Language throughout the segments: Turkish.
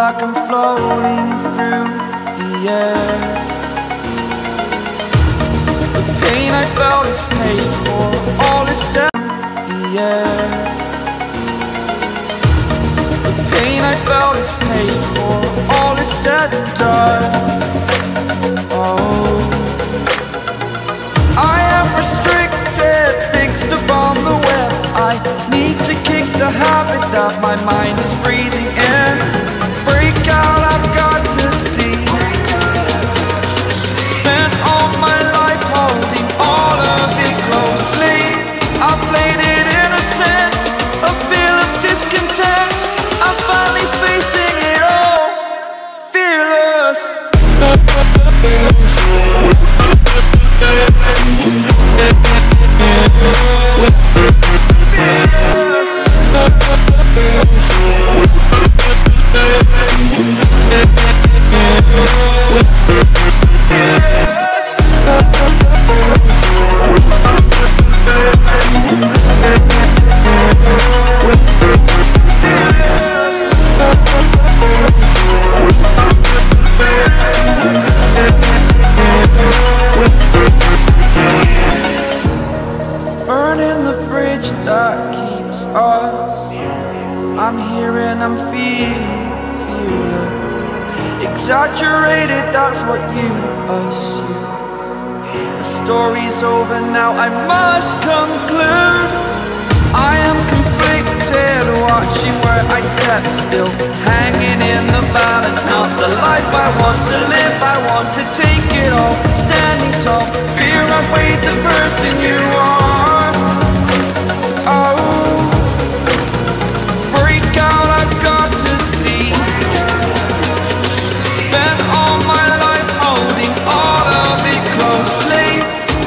like I'm floating through the air. The pain I felt is paid for, all is set in the air. The pain I felt is paid for, all is said and done. Oh, I am restricted, fixed upon the web. I need to kick the habit that my mind is breathing in. Break out, I've got to see. Spent all my life holding all of it closely. I played it innocent, a feel of discontent. I'm finally facing it all, fearless. Burning the bridge that keeps us. I'm here and I'm feeling fearless. Exaggerated, that's what you assume. The story's over now, I must conclude. I am conflicted, watching where I step still, hanging in the balance. Not the life I want to live, I want to take it all. Standing tall, fear outweighed the person you are. Oh, break out, I've got to see. Spent all my life holding all of it closely.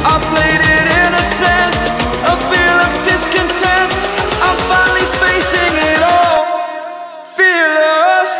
I played it innocent, a feel of discontent. I'm finally facing it all, fearless.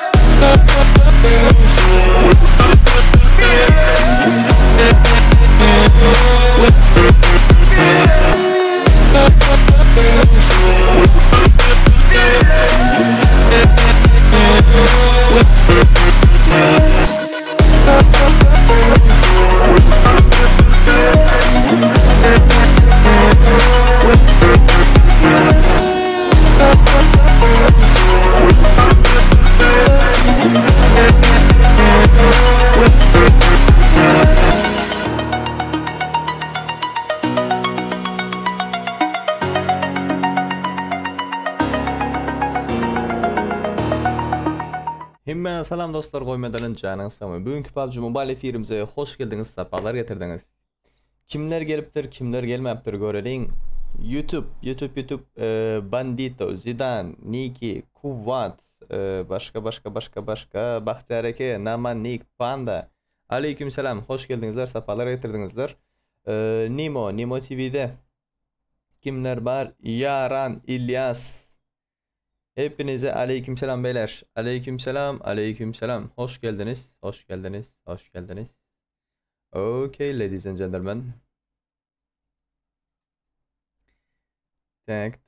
Himmeye salam dostlar, koymadan canınız sağ. Bugünkü PUBG Mobile efirimize hoş geldiniz, sefalar getirdiniz. Kimler geliptir, kimler gelmeptir görelim. YouTube, Bandito, Zidane, Niki, Kuvat, başka, Bahtiyar Eke, Naman, Nik, Panda. Aleykümselam, hoş geldinizler, sefalar getirdinizler. Nimo TV'de kimler var? Yaran, İlyas. Hepinize aleykümselam beyler. Aleykümselam. Hoş geldiniz. Okay, ladies and gentlemen. Tak.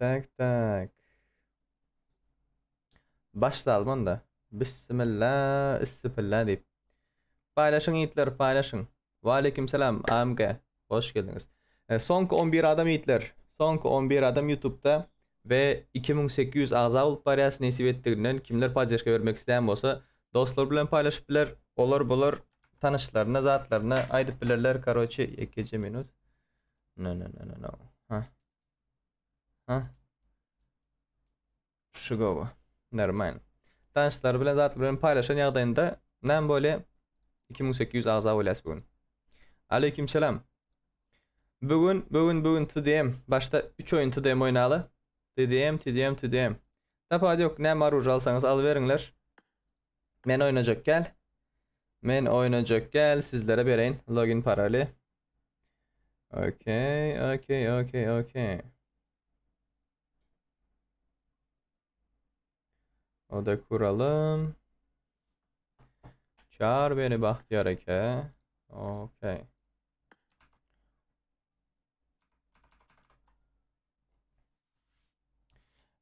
Başlayalım da. Bismillah deyip. Paylaşın yiğitler, paylaşın. Ve aleykümselam AMG. Hoş geldiniz. Sonki 11 adam yiğitler. Sonki 11 adam YouTube'da. Ve 2800 ağza olup bariyası nesip ettiğinden kimler paylaşka vermek isteyen olsa dostlar bilen paylaşıp biler, olur tanışlarına, zatlarına aydıp bilirler. Karoçi 2 minut. No. Şu go. Nevermind. Tanışlar bilen, zatlar bilen paylaşan yağdayında nem böyle 2800 ağza olayası bugün. Aleykümselam. Bugün TDM. Başta 3 oyun TDM oynalı. TDM. Tapadı yok, ne maruj alsanız alıverinler. Men oynayacak gel. Sizlere vereyim. Login parali. Okay. O da kuralım. Çağır beni Bahtiyar Eke. Okay.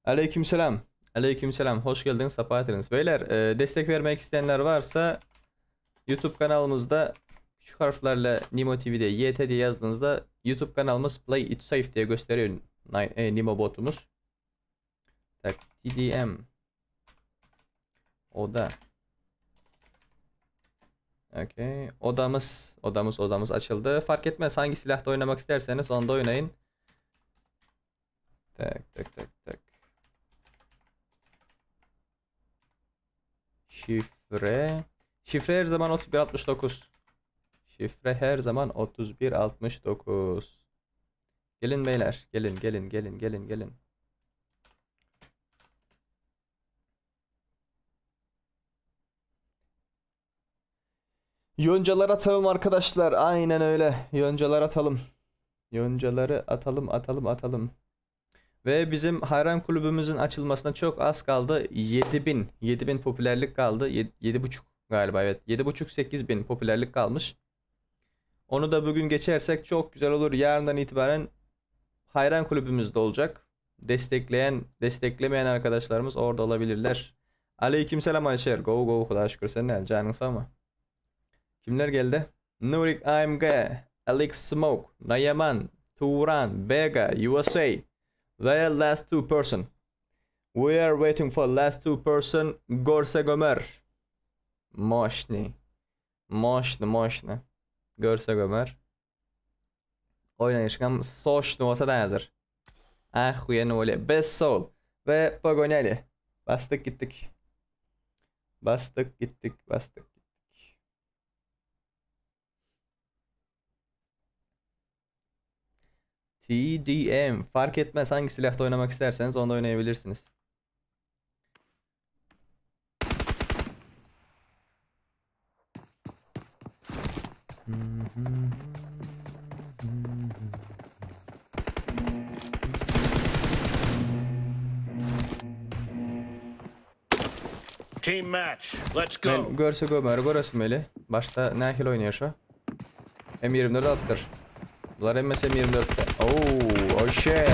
Aleykümselam. Aleykümselam. Hoş geldiniz. Safa etiniz. Beyler, destek vermek isteyenler varsa YouTube kanalımızda küçük harflerle Nimo TV'de YT diye yazdığınızda YouTube kanalımız Play It Safe diye gösteriyor Nimo botumuz. Tak, TDM Oda. Okay. Odamız açıldı. Fark etmez hangi silahta oynamak isterseniz onda oynayın. Tak. Şifre her zaman 3169. Şifre her zaman 3169. Gelin beyler, gelin. Yoncalar atalım arkadaşlar. Aynen öyle. Yoncalar atalım. Yoncaları atalım. Ve bizim hayran kulübümüzün açılmasına çok az kaldı. 7000 popülerlik kaldı. 7,5 galiba, evet. 7,5-8 bin popülerlik kalmış. Onu da bugün geçersek çok güzel olur. Yarından itibaren hayran kulübümüzde olacak. Desteklemeyen arkadaşlarımız orada olabilirler. Aleykümselam Ayşer. Go Huda şükür, sen ne? Canın sağ mı? Kimler geldi? Nurik AMG, Alex Smoke, Nayaman, Turan, Bega, USA. The last two person. We are waiting for last two person. Gorse Gomer. Moshni. Gorse Gomer. Oynayışkan soşnu olsa da hazır. Ah uyanı Best Soul. Ve Pagonelli. Bastık gittik. TDM. Fark etmez hangi silahta oynamak isterseniz onda oynayabilirsiniz. Team match. Let's go. Ben görse görmeli. Başta Nahil oynuyor şu. M24 attır. Bunlar MS M24'te. Oh shit.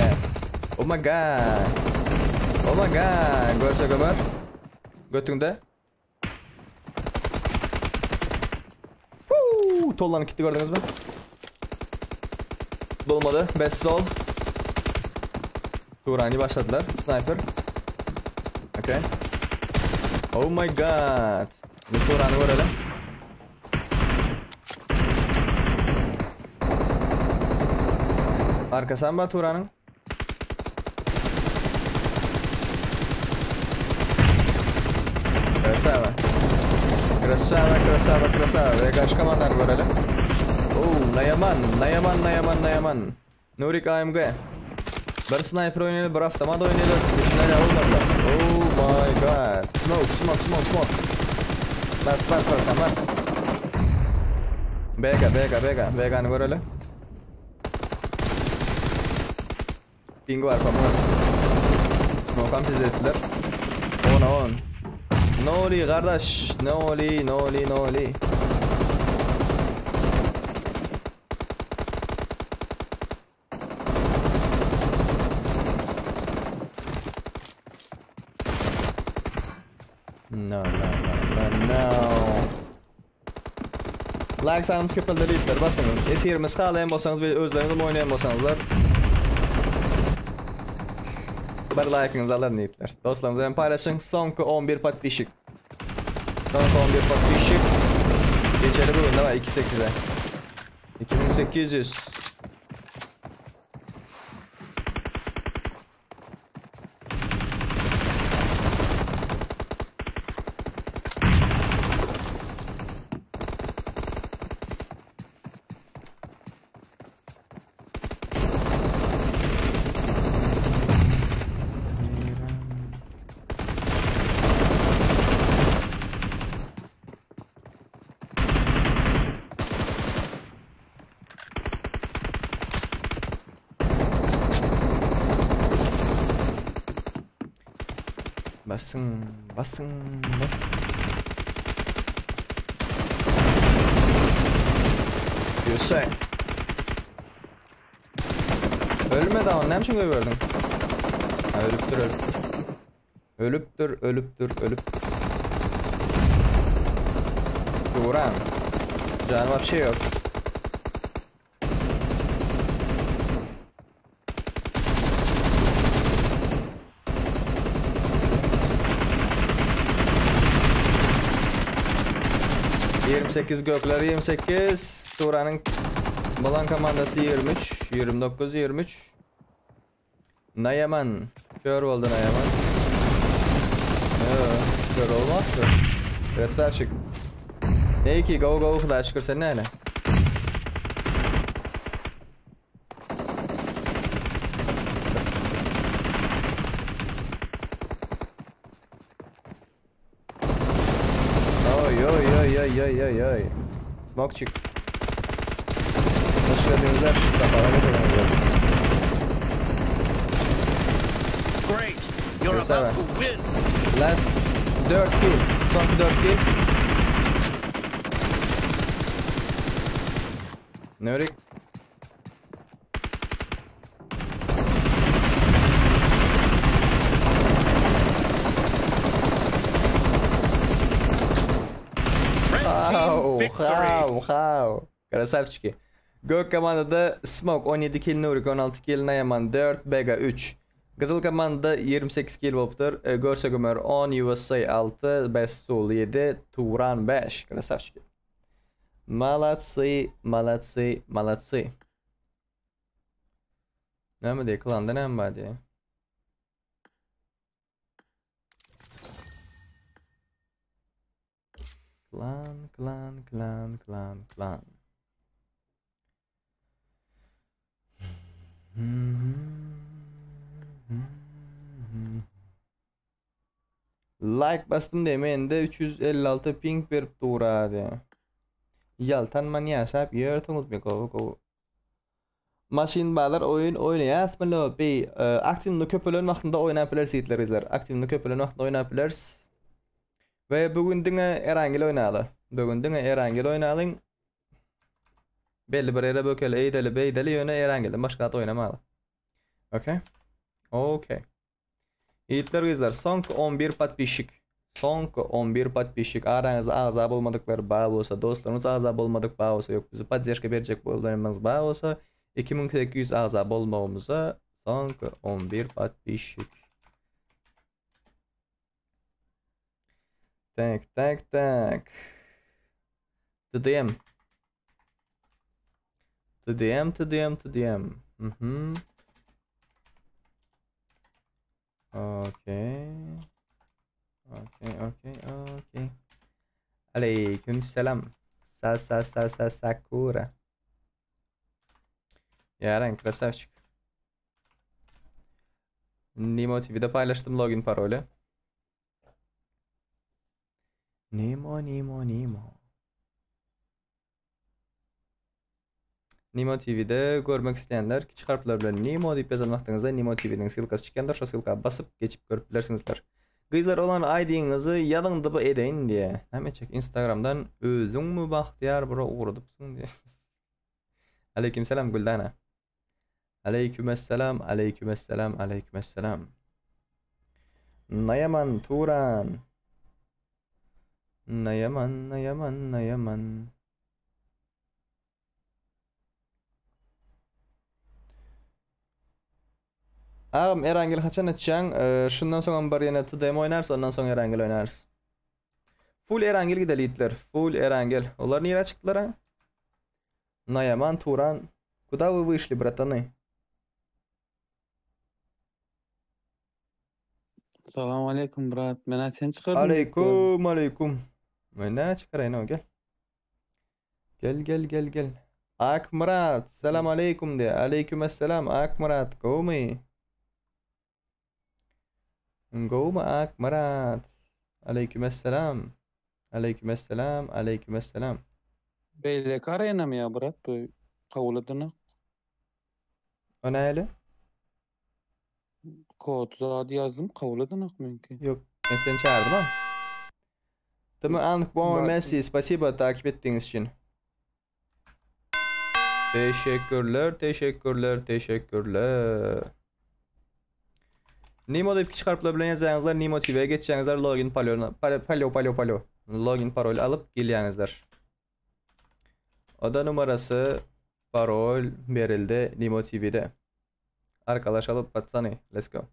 Oh my god. Görse gömer. Götünde. Tollanı gitti, gördünüz mü? Dolmadı. Best Soul. Turani başladılar. Sniper. Okay. Oh my god. Bir Turan'ı var öyle. Arkasından bak Turan'ın. Krasava. Ve kaç kamanlar var öyle. Oh, Nayaman. Nurik AMG. Bir sniper oynuyor, bir avtomat oynuyor. Düşünler olmadılar. Oh my god. Smoke. Bas. Bega'nı var öyle. Ping var falan. Smoke'am siz ettiler. 10. Ne oluyor kardeş? Ne oluyor? No. Like sanımız köpelleri itler basın. Efirimiz sağlayan bolsanız ve özlerinizi oynayan bolsanızlar. Bir like'ınızı alır neyitler. Dostlarımızla paylaşın. Sonku 11 patpişik. Geçeli bugün de var 2.8'e. 2800. Basın. Yüksek. Ölme daha, ne biçim gördün? Ha, ölüptür. Ölüptür, ölüptür, ölüptür. Turan. Canavar şey yok. ...28 gökler 28... ...Turan'ın... ...Bulan komandası 23... ...29 23... ...Nayaman... ...kör oldu Nayaman... ...yoo... ...kör olmazdı... ...Krasavchik... ...ne ki go go Xudoga shukr sen ne? Oy. Smoke çık. Hoş geldinizler. Great. You're Yes, about sir. to win. Last 4 kill. Son 4 kill. Nurik. Red team victory. How. Krasavchiki. Gök komandada Smoke 17 kill, Nurik 16 kill, Nayaman 4, Bega 3. Qızıl komandada 28 kill bo'libdir. Görse Gömer 10, USA 6, Bessul 7, Turan 5. Krasavchiki. Молодцы. Nima dey, klanda nima dey? Klan. Like bastım demeyinde 356 ping verip duradi. Yaltanman yaşap yırtınız bir kovu. Maşin bağlar oyun oynayatmalı. Aktivni köpelen vaxtında oynayabilir sitler izler. Aktivni köpelen vaxtında oynayabilir. Ve bugün dine erangil oynadı. Belli bir yere bökeli eydeli yöne erangilden başka da oynamalı. Okey. Yiğitler izler. Sonk 11 подписчик. Aranızda azab olmadıkları bağ olsa, dostlarınız azab olmadık bağ olsa, yok bizi поддержка verecek bollarımız bağ olsa, 2800 azab olmamıza sonk 11 подписчик. Tak. TDM. Okay. Aleyküm selam. Sakura. Yaren krasavchik. Nemo TV'de paylaştım login parolü. Nemo. Nemo TV'de görmek isteyenler küçük harfler bilen Nemo deyip yazılmaktığınızda Nemo TV'nin silkası çıkandır. Şu silkaya basıp geçip görüp bilersinizler. Kızlar olan ID'nizi yadında bu edeyin diye. Hemen çek Instagram'dan özün mü bahtiyar bura uğradıpsın diye. Aleykümselam Güldana. Aleykümselam. Nayaman Turan. Nayaman. Ağam Erangel kaçan açacaksın? Şundan sonra bir yana TDM oynarız, ondan sonra Erangel oynarız. Full Erangel gidelim. Full Erangel. Onlar niye çıktılar ha? Nayaman, Turan. Куда вы вышли, братаны? Assalamu alaikum brat. Mena sen çıkardın. Aleyküm. Ne çıkarayım o gel. Gel. Akmurat. Selam aleyküm de. Aleykümselam Akmurat. Gomi. Akmurat. Aleykümselam. Beylek arayana mı ya brat? Bu kavladığını. O ne öyle? Kod zaten yazdım. Kavladığını mümkün. Yok. Ben seni çağırdım ama. Tamam anlık bu Bak- Messi. Spasiba takip ettiğiniz için. Teşekkürler. Nimo dep çıkarıplar bilen yazýaňyzlar, Nimo TV'ye geçýäňizler, login palo. Login parol alıp gelýäňizler. Oda numarası, parol berildi Nimo TV'de. Arkadaş alıp batsana. Let's go.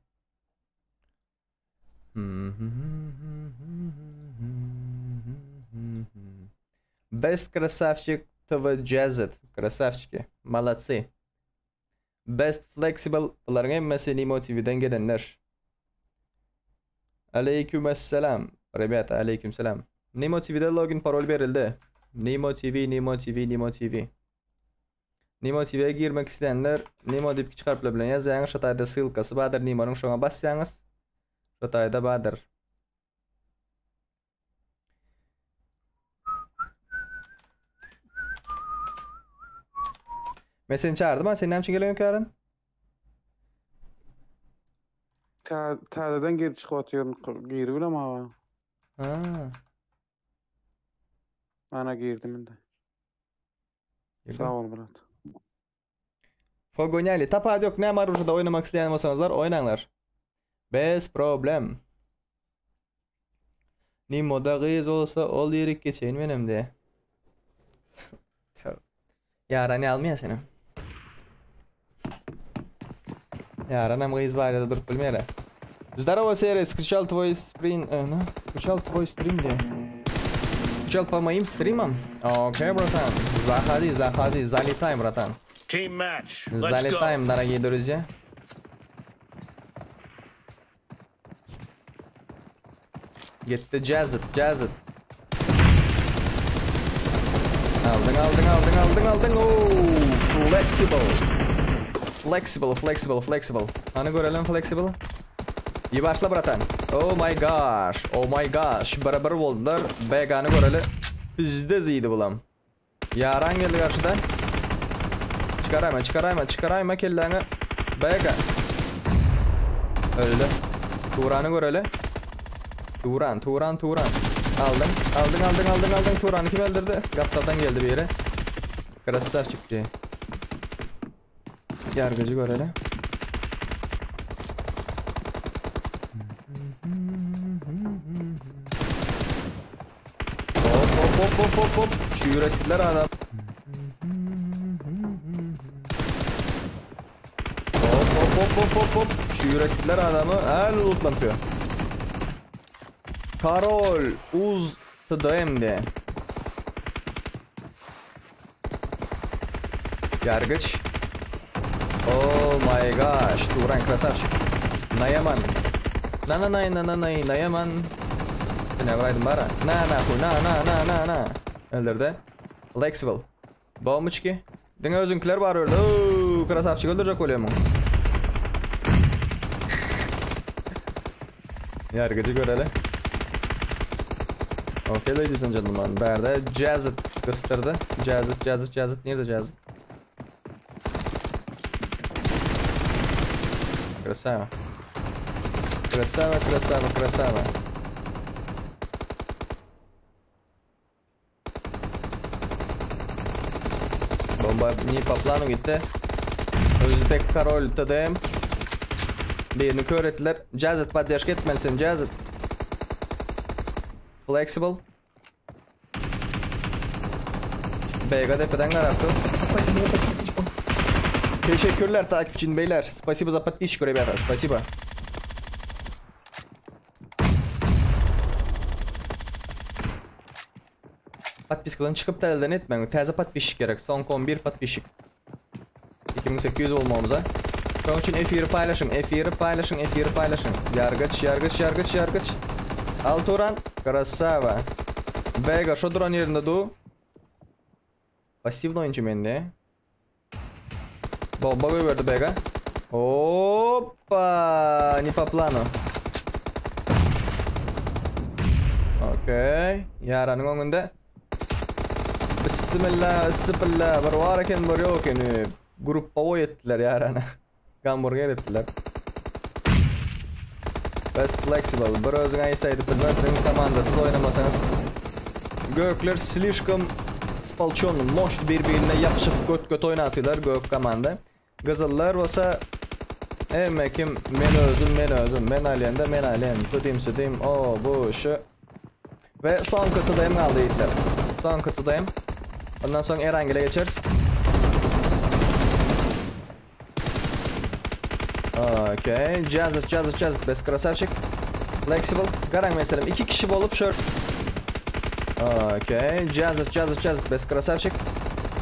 Best красавчик TV Jazzet. Красавчики. Молодцы. Best Flexible. Bunların emmesi Nimo TV'den gelenler. Aleykümselam. Rебята, aleykümselam. Nimo TV'de login parol berildi. Nimo TV. Nimo TV'ye girmek isteyenler Nimo dip çıkarıpla bilen yazýaňyz, şataýda ссылкасы badyr, Nimo'nun şoňa bassaňyz. Şataýda badyr. Men seni çağırdım, sen näme üçin gelýän Karan? Täzeden geri çıkıp atýarym, geri bilemem ama. Ha. Ana girdim indi. Sağ ol Murat. Pogonyali, tapad yok, näme arujada oynamak isteýän bolsaňyzlar, oynaňlar. Bez problem. Nimo'da gyz olsa ol ýerik geçeýin menemde. Yarany almaýa seni. Yaranam gyz barada durup bilmeýär. Здорово, Серый, скачал твой стрим, скачал твой стрим, где? Скачал по моим стримам? Окей, братан, заходи, залетаем, братан. Team match. Let's go. Залетаем, дорогие друзья. Gitti Jazzet. Aldın. Oh, flexible. Hani görelim flexible. İyi başla bratan. Oh my gosh. Beraber oldular. Beganı göreli. Bizde ziydi bulam. Yaran geldi karşıdan. Çıkarayma kellerini. Bega. Öldü. Turan'ı göreli. Turan. Aldın. Turan'ı kim öldürdü? Gaftadan geldi bir yere. Krasaf çıktı. Yargıcı göreli. Hop. Şu yürekliler adam. Hop. Şu yürekliler adamı el lootlanıyor. Karol uz TDM'de. Yargıç. Oh my gosh. Turan krasavчик. Nayaman. Nayaman. Ne varaydım bara? Na. Öldürdü. Flexible. Bombuçki. Dine özünkiler var orada. Ooo, krasavчик öldürecek oluyor mu? Yargıcı göreli. Okay, ladies and gentlemen. Berde Jazzet kıstırdı. Jazzet. Nerede Jazzet? Красава. Bomba не по плану gitti. Özbek Karol TDM. Birini kör ettiler. Jazzet поддержка etmelisin Jazzet. Flexible. Beyga tepeden kararttı. Teşekkürler takip için beyler. Спасибо за подписчику, ребята. Спасибо. Подпискаdan çıkıp da elden etmeyin. Taze подписчик gerek. Son 11 подписчик. 2800 olmamıza. Onun için F1'i paylaşın. Yargıç. Alturan. Krasava. Beyga şu duran yerinde du. Pasivli oyuncu mende. Bomba verdi Bega. Hoppa, не по плану. Okey. Yaranın önünde. Bismillah. Varken var yok yani. Grup pavo ettiler yarana. Hamburger ettiler. Best flexible. Birazdan aysaydı bilmezseniz komandasız oynamasanız. Gökler слишком sполчен. Мощно birbirine yapışıp göt oynatıyorlar gök komanda. Gazallar olsa Emme kim men özüm men alende men alen tudim o bu şu ve son kutuda kaldı yiğitler. Son kutudayım. Ondan sonra Erangil'e geçeriz. Okay, Jazz. Bes krasavчик. Flexible. Garang meselem 2 kişi bolup şör. Okay, Jazz. Bes krasavчик.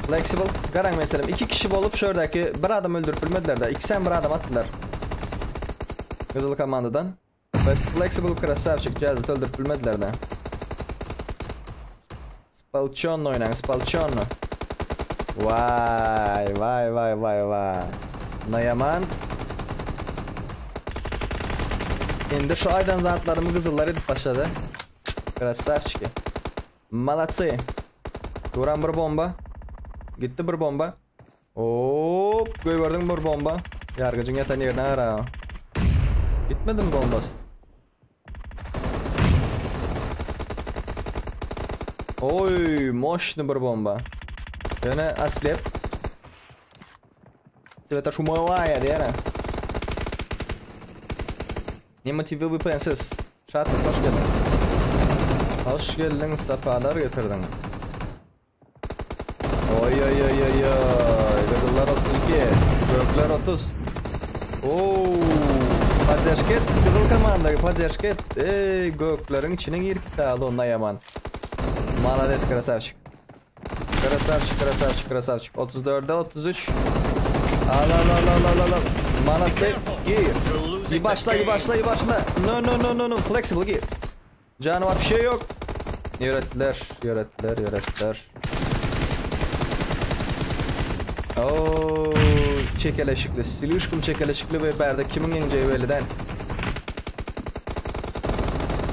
Flexible. Garang meselem 2 kişi bolup şördeki bir adam öldürüp bilmediler de. İkisen bir adam attılar. Kızıl komandadan. Bes Flexible krasavчик. Jazz öldürüp bilmediler de. Spalciano oynayın, Spalciano. Vay. Nayaman. Şimdi şu aydan zatlarımı kızıllar edip başladı. Krasavчики. Malatsi. Duran bir bomba. Gitti bir bomba. Hop, gördün bir bomba. Yargıcın yatan yerine ara. Gitmedi mi bombası? Oy, moşnu bir bomba. Yine aslep. Sveta şumovaya diye. Ne motive bu prenses? Şatır, hoş geldin. Hoş geldin, sefalar getirdin. Oy. Kızıllar 32. Gökler 30. Ooo. Pacerşket, kızıl komanda, pacerşket. Göklerin içine girip dağılı onunla yaman. Malades krasavчик. Krasavчик. 34'de 33. Al. Malatsi. Gir. İyi başla. No. Flexible gir. Canavar bir şey yok. Yörettiler. Ooo. Çekeleşikli. Siluşkum çekeleşikli ve berde kimin yeneceği belliden.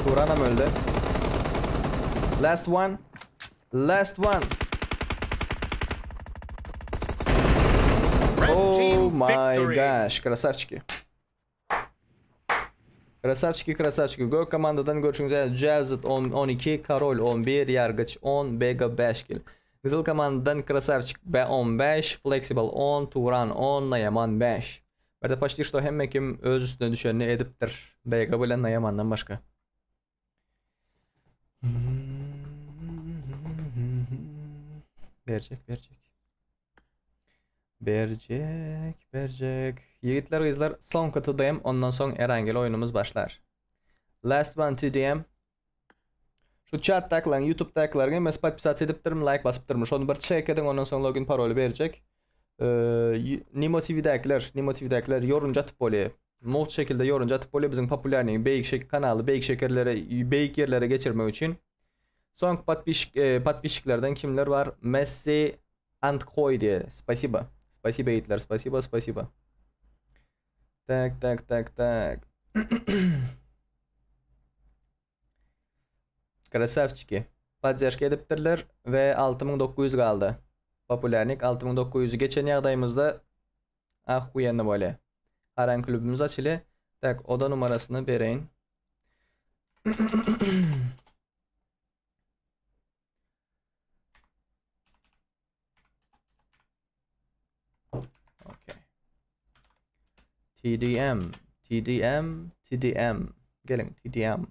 Turanam öldü. Last one. Oh my gosh. Krasavчики. Gök komandadan görüşünüz üzere Jazzit 12, Karol 11, Yargıç 10, Bega 5 kill. Kızıl komandadan Krasavчик B15, Flexible 10, Turan 10, Nayaman 5. Berde почти что hemme kim öz üstüne düşeni ediptir. Bega bilen Nayaman'dan başka. Verecek. Yiğitler kızlar son katıdayım. Ondan sonra Erangel oyunumuz başlar. Last one to DM. Şu chat taklan, YouTube taklarına mespat pisat ediptirim, like basıp durmuş. Onu bir check edin, ondan sonra login parolü verecek. Nimo TV'dekiler yorunca tıpoli. Mult şekilde yorunca tıpoli bizim popülerliğin beyik kanalı, beyik yerlere geçirmek için. Son patpişiklerden kimler var? Messi Antkoy diye. Spasiba yiğitler. Spasiba. Tak. Krasavчики. Поддержка ediptirler ve 6900 kaldı. Popülerlik 6900'ü geçen yağdayımızda ahuyenne böyle. Aran kulübümüz açılı. Tak oda numarasını vereyim. Okay. TDM. Gelin TDM.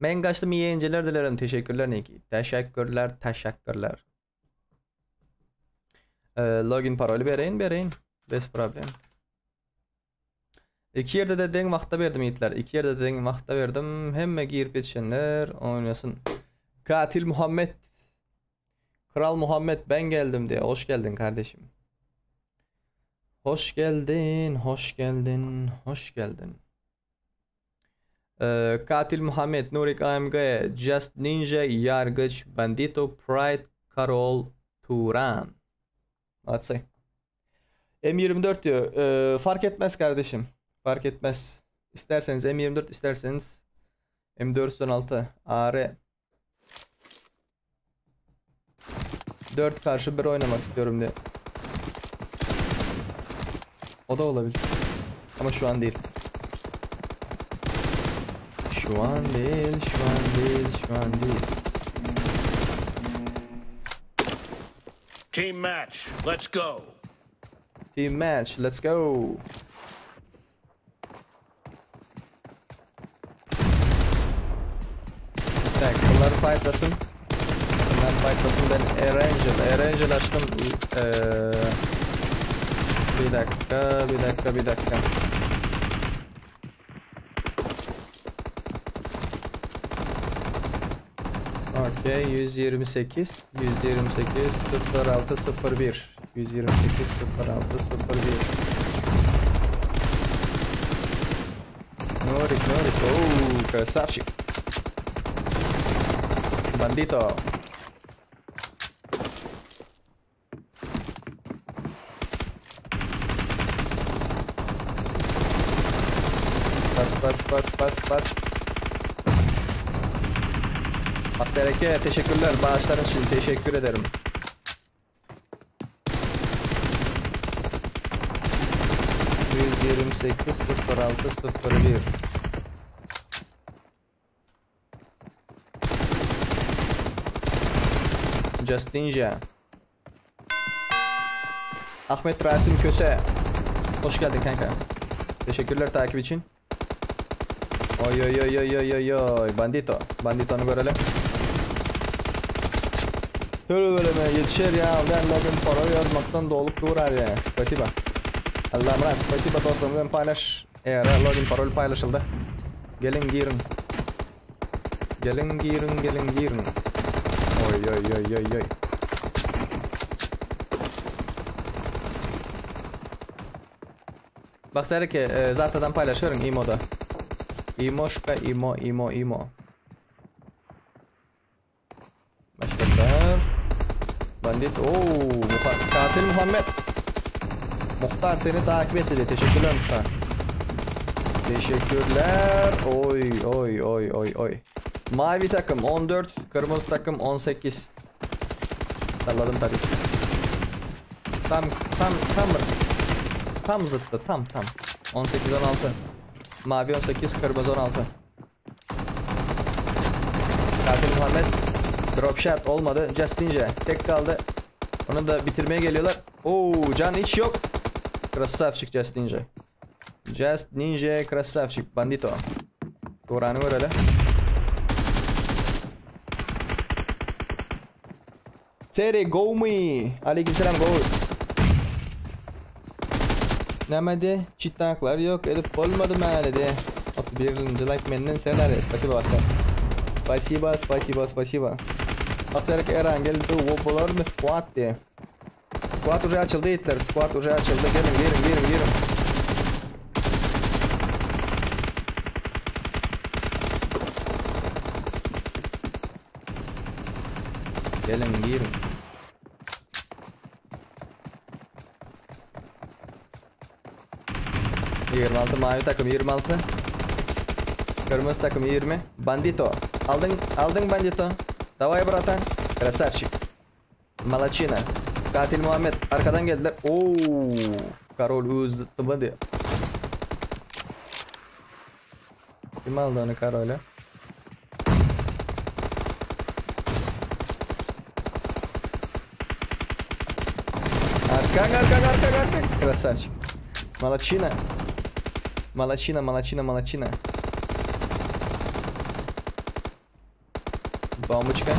Ben kaçtım iyi yayıncılar dilerim. Teşekkürler Niki. Teşekkürler. Login parolü vereyim. Bez problem. İki yerde de den vakta verdim yiğitler. Hemme girip yetişenler oynasın. Katil Muhammed. Kral Muhammed ben geldim diye. Hoş geldin kardeşim. Hoş geldin. Katil Muhammed, Nurik AMG, Just Ninja, Yargıç, Bandito, Pride, Karol, Turan. Let's say. M24 diyor. Fark etmez kardeşim. Fark etmez. İsterseniz M24, isterseniz M416 AR 4 karşı 1 oynamak istiyorum diye. O da olabilir. Ama şu an değil. Şu an değil. Team match, let's go. Team match, let's go. Tak, bunlar fightlasın. Bunlar fightlasın. Ben Erangel açtım. Bir dakika. Okay, 128 0601 128 0601 Norik. Oh, красавчик. Bandito. Bas. Akbereke teşekkürler. Bağışların için teşekkür ederim. ...128 0601 Just Ninja. Ahmet Rasim Köse. Hoş geldin kanka. Teşekkürler takip için. Oy. Bandito'nu görelim. Şöyle bölüme yetişir ya. Ben login parayı yazmaktan dolup durar ya. Spasiba. Allah'a emanet. Spasiba dostum. Ben paylaş. Eğer login parol paylaşıldı. Gelin girin. Oy. Bak Serek zaten paylaşıyorum imo'da. İmoşka imo. Başladılar. Bandit. Oo, katil Muhammed. Muhtar seni takip etti. Teşekkürler Muhtar. Teşekkürler. Oy. Mavi takım 14, kırmızı takım 18. Salladım tabii. Tam zıttı. Tam. 18 16. Mavi 18, kırmızı 16. Katil Muhammed. Drop shot olmadı. Just Ninja tek kaldı. Onu da bitirmeye geliyorlar. Oo, can hiç yok. Krasavчик Just Ninja krasavчик. Bandito. Kur'an'ı vur hele. Seri go me. Aleykümselam go. Nemedi? Çitlaklar yok. Edip olmadı mı öyle de. Birinci like menden sever. Spasiba bakar. Spasiba. Aferin Eren geldi. Wopolar mı? Squat diye. Squat уже açıldı Hitler. Squat уже açıldı. Gelin. Girin. ...26 mavi takım 26. Kırmızı takım 20. Bandito. Aldın Bandito. Davay bratan. Krasavчик. Malachina. Katil Muhammed. Arkadan geldiler. Oo. Karol uzatmadı. Kim aldı onu Karol'a? Arka. Krasavчик. Malachina. Бомбочка.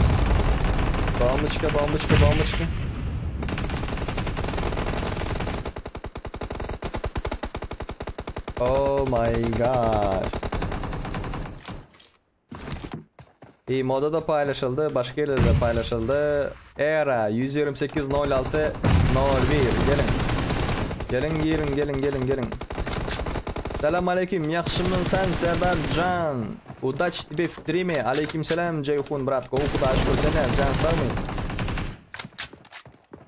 Oh my god. İyi moda da paylaşıldı, başka yerlerde de paylaşıldı. Era 128 06 01 gelin. Selam aleyküm, yaxşımın sen Serdar Can. Udaç тебе в стриме. Aleykümselam Ceyhun bratko. Kuda aşk olsana can sağmayın.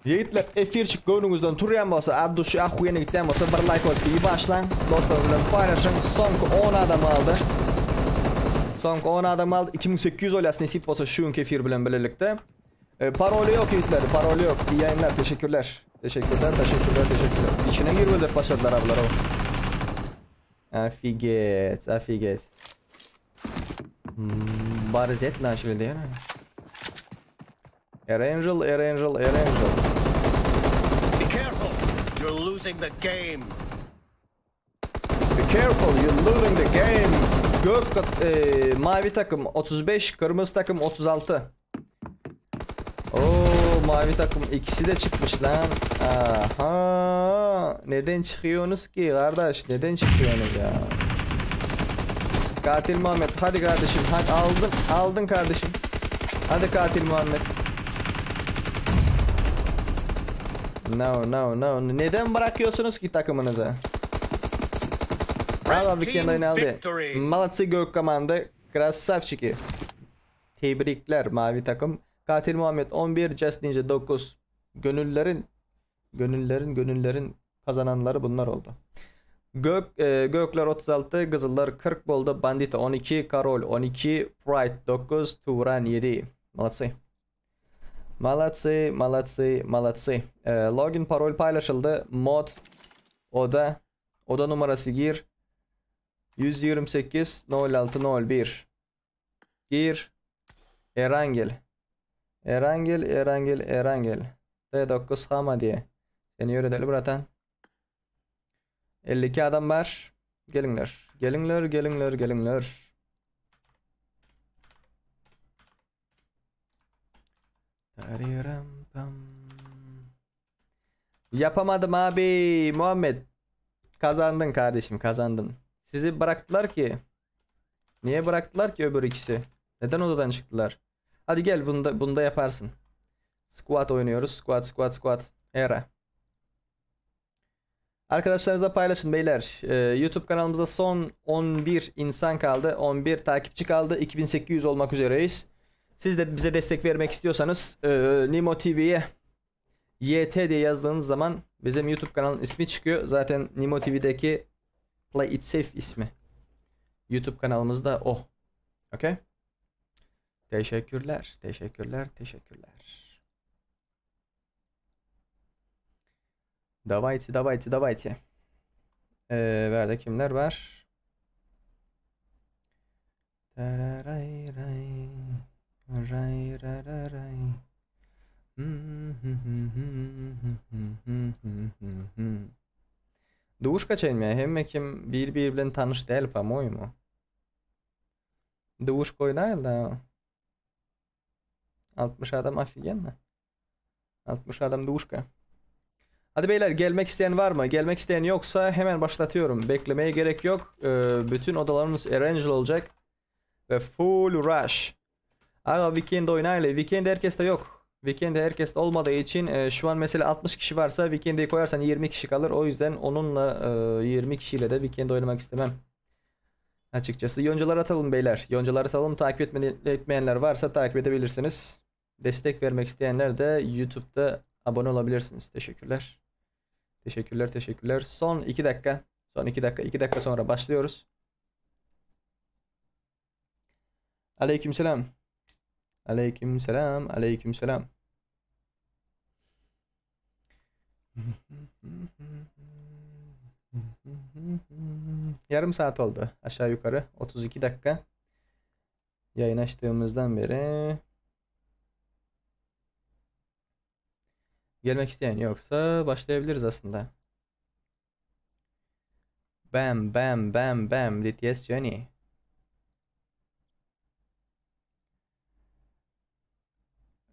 Yiğitler efirçik gönlünüzden turyan olsa Abduşu ahuyene gitten olsa bir like olsa iyi başlan. Dostlarımla paylaşın. Son 10 adam aldı. 2800 olyas nasip olsa şu kefir bilen birlikte. Parolü yok Yiğitler. Parolü yok. İyi yayınlar. Teşekkürler. İçine girmedi başladılar ablar o. Afiget. Barzet начали, да? Erangel. Be careful, you're losing the game. Be careful, you're losing the game. Mavi takım 35, kırmızı takım 36. Oo, mavi takım ikisi de çıkmış lan. Aha. Neden çıkıyorsunuz ki kardeş? Neden çıkıyorsunuz ya? Katil Muhammed, hadi kardeşim, hadi aldın kardeşim. Hadi katil Muhammed. No. Neden bırakıyorsunuz ki takımınızı? Bravo, weekend oyunu aldı. Malatya Gök Komanda, Krasavçiki. Tebrikler mavi takım. Katil Muhammed 11, Just Ninja 9. Gönüllerin kazananları bunlar oldu. Gökler 36, Kızıllar 40 oldu. Bandita 12, Karol 12, Pride 9, Turan 7. Malatsi. Login parol paylaşıldı. Mod oda numarası gir. 128 0601. Gir. Erangel. D9 Hama diye. Seni yöredeli bıratan. 52 adam var. Gelinler. Yapamadım abi. Muhammed. Kazandın kardeşim, kazandın. Sizi bıraktılar ki. Niye bıraktılar ki öbür ikisi? Neden odadan çıktılar? Hadi gel, bunda yaparsın. Squad oynuyoruz. Squad. Era. Arkadaşlarınızla paylaşın beyler. YouTube kanalımızda son 11 insan kaldı. 11 takipçi kaldı. 2800 olmak üzereyiz. Siz de bize destek vermek istiyorsanız Nimo TV'ye YT diye yazdığınız zaman bizim YouTube kanalın ismi çıkıyor. Zaten Nimo TV'deki Play It Safe ismi. YouTube kanalımızda o. Okay? Teşekkürler. Давайте. Verde kimler var? Duşka çelmeye hem kim birbiriyle tanış değil, по-моему. Duşka oynayın da. 60 adam офигенно. 60 adam duşka. Hadi beyler, gelmek isteyen var mı? Gelmek isteyen yoksa hemen başlatıyorum. Beklemeye gerek yok. Bütün odalarımız arrange olacak. Ve full rush. Aga weekend oynayla. Weekend herkeste yok. Weekend herkeste olmadığı için şu an mesela 60 kişi varsa weekend'i koyarsan 20 kişi kalır. O yüzden onunla 20 kişiyle de weekend oynamak istemem. Açıkçası yoncalar atalım beyler. Yoncalar atalım. Takip etmeyenler varsa takip edebilirsiniz. Destek vermek isteyenler de YouTube'da abone olabilirsiniz. Teşekkürler. Son 2 dakika. 2 dakika sonra başlıyoruz. Aleykümselam. Yarım saat oldu aşağı yukarı. 32 dakika. Yayın açtığımızdan beri. Gelmek isteyen yoksa başlayabiliriz aslında. Bam. DTS Johnny.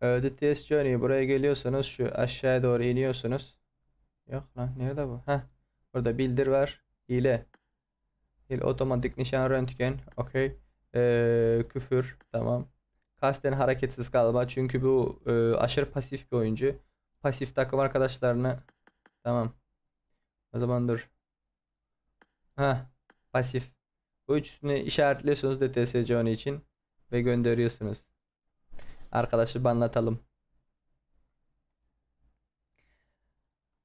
DTS Johnny, buraya geliyorsunuz, şu aşağıya doğru iniyorsunuz. Yok lan, nerede bu? Heh. Burada bildir var. Hile otomatik nişan röntgen. Okey. Küfür. Tamam. Kasten hareketsiz kalma. Çünkü bu aşırı pasif bir oyuncu. Pasif takım arkadaşlarına. Tamam. O zaman dur. Pasif. Bu üçünü işaretliyorsunuz DTS Johnny için. Ve gönderiyorsunuz. Arkadaşı banlatalım.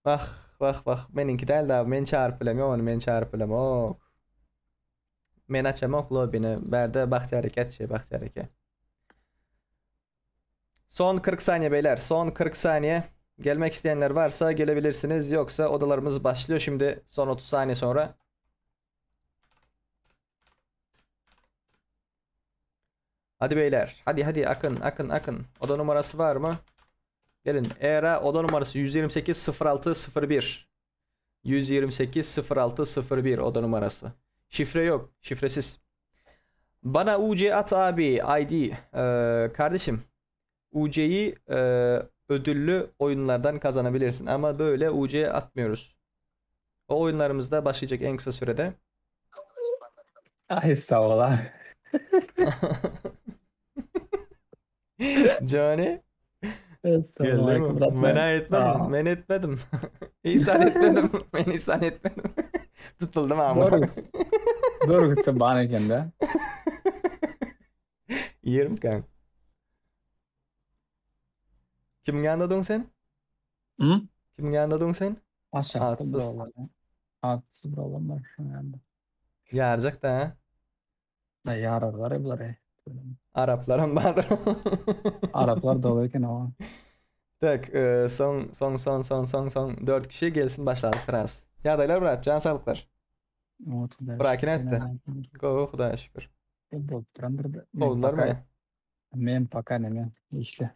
Bak. Meninki değil de men çarpılam. Men açamak lobini. Berde bahtiyareket. Son 40 saniye beyler. Son 40 saniye. Gelmek isteyenler varsa gelebilirsiniz. Yoksa odalarımız başlıyor şimdi. Son 30 saniye sonra. Hadi beyler. Hadi akın. Oda numarası var mı? Gelin. Era oda numarası 128 06 01. 128 06 01 oda numarası. Şifre yok. Şifresiz. Bana UC at abi ID. Kardeşim UC'yi ödüllü oyunlardan kazanabilirsin ama böyle UC atmıyoruz. O oyunlarımızda başlayacak en kısa sürede. Ay sağ ol lan. Johnny Geldi mi? Men etmedim. İhsan etmedim. Men ihsan etmedim. Tutuldum ama. Zor gitse bana eken de. Yerim kan. Kimga anladın sen? Hı? Kimga anladın sen? Aşağıda Atsız. buralar. Atsız buralar var şu anda. Yaracak da ha. Da yararlar ya bunlar. Arapların badır. Araplar doluyken ama. Tak, son 4 kişi gelsin başladı sırası. Yardaylar bırak, can sağlıklar. Bırakın etti. Go, Xudaya şükür. Kovdular mı? Men paka ne men. İşte.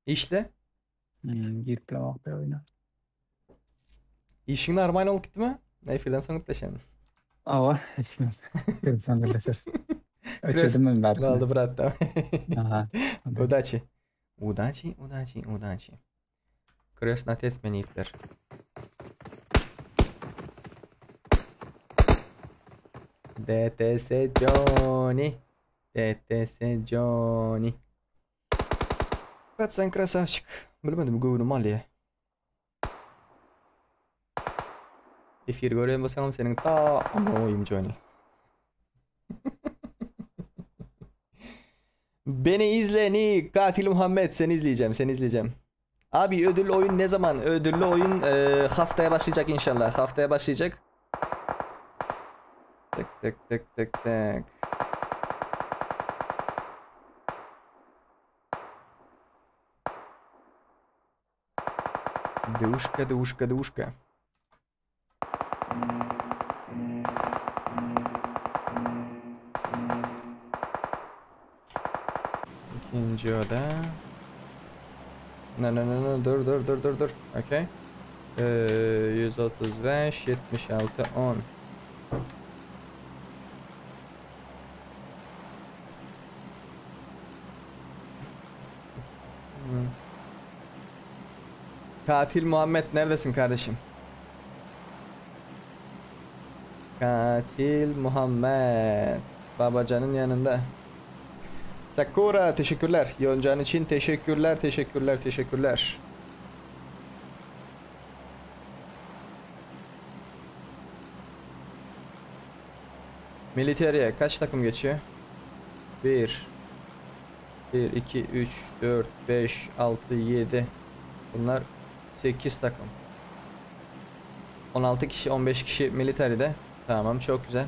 İşte. Girip lamak bir oyna. İşin normal olup gitti mi? Neyfilden sonra öpleşelim. Ava, işimiz. Sen birleşiriz. Öçedim ben versene. Kaldı bırak da. Aha. Удачи. Удачи. Крестный отец меня Гитлер. DTS Johnny. Пацан красавчик. Bilmedim Google'um Ali. Efir görüyorum bakalım senin ta ama oyum Johnny. Beni izle ni Katil Muhammed seni izleyeceğim. Abi ödüllü oyun ne zaman? Ödüllü oyun haftaya başlayacak inşallah. Haftaya başlayacak. Tek. Duşka. İkinci oda. No, dur. Okay. 135, 76, 10. Katil Muhammed neredesin kardeşim? Katil Muhammed Babacan'ın yanında. Sakura teşekkürler. Yonca'nın için teşekkürler. Militariye kaç takım geçiyor? 1 2 3 4 5 6 7. Bunlar 8 takım. 16 kişi 15 kişi militeride. Tamam çok güzel.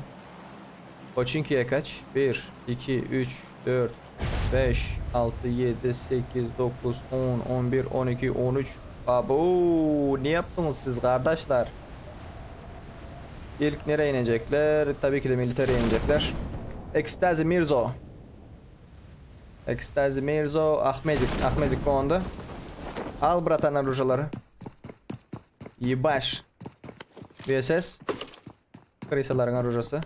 Pochinki'ye kaç? 1 2 3 4 5 6 7 8 9 10 11 12 13. Abo ne yaptınız siz kardeşler? İlk nereye inecekler? Tabii ki de militere inecekler. Ekstazi Mirzo Ahmedik kondu. Al bratanlar rujaları. Yibaş. VSS. Krisaların rujası.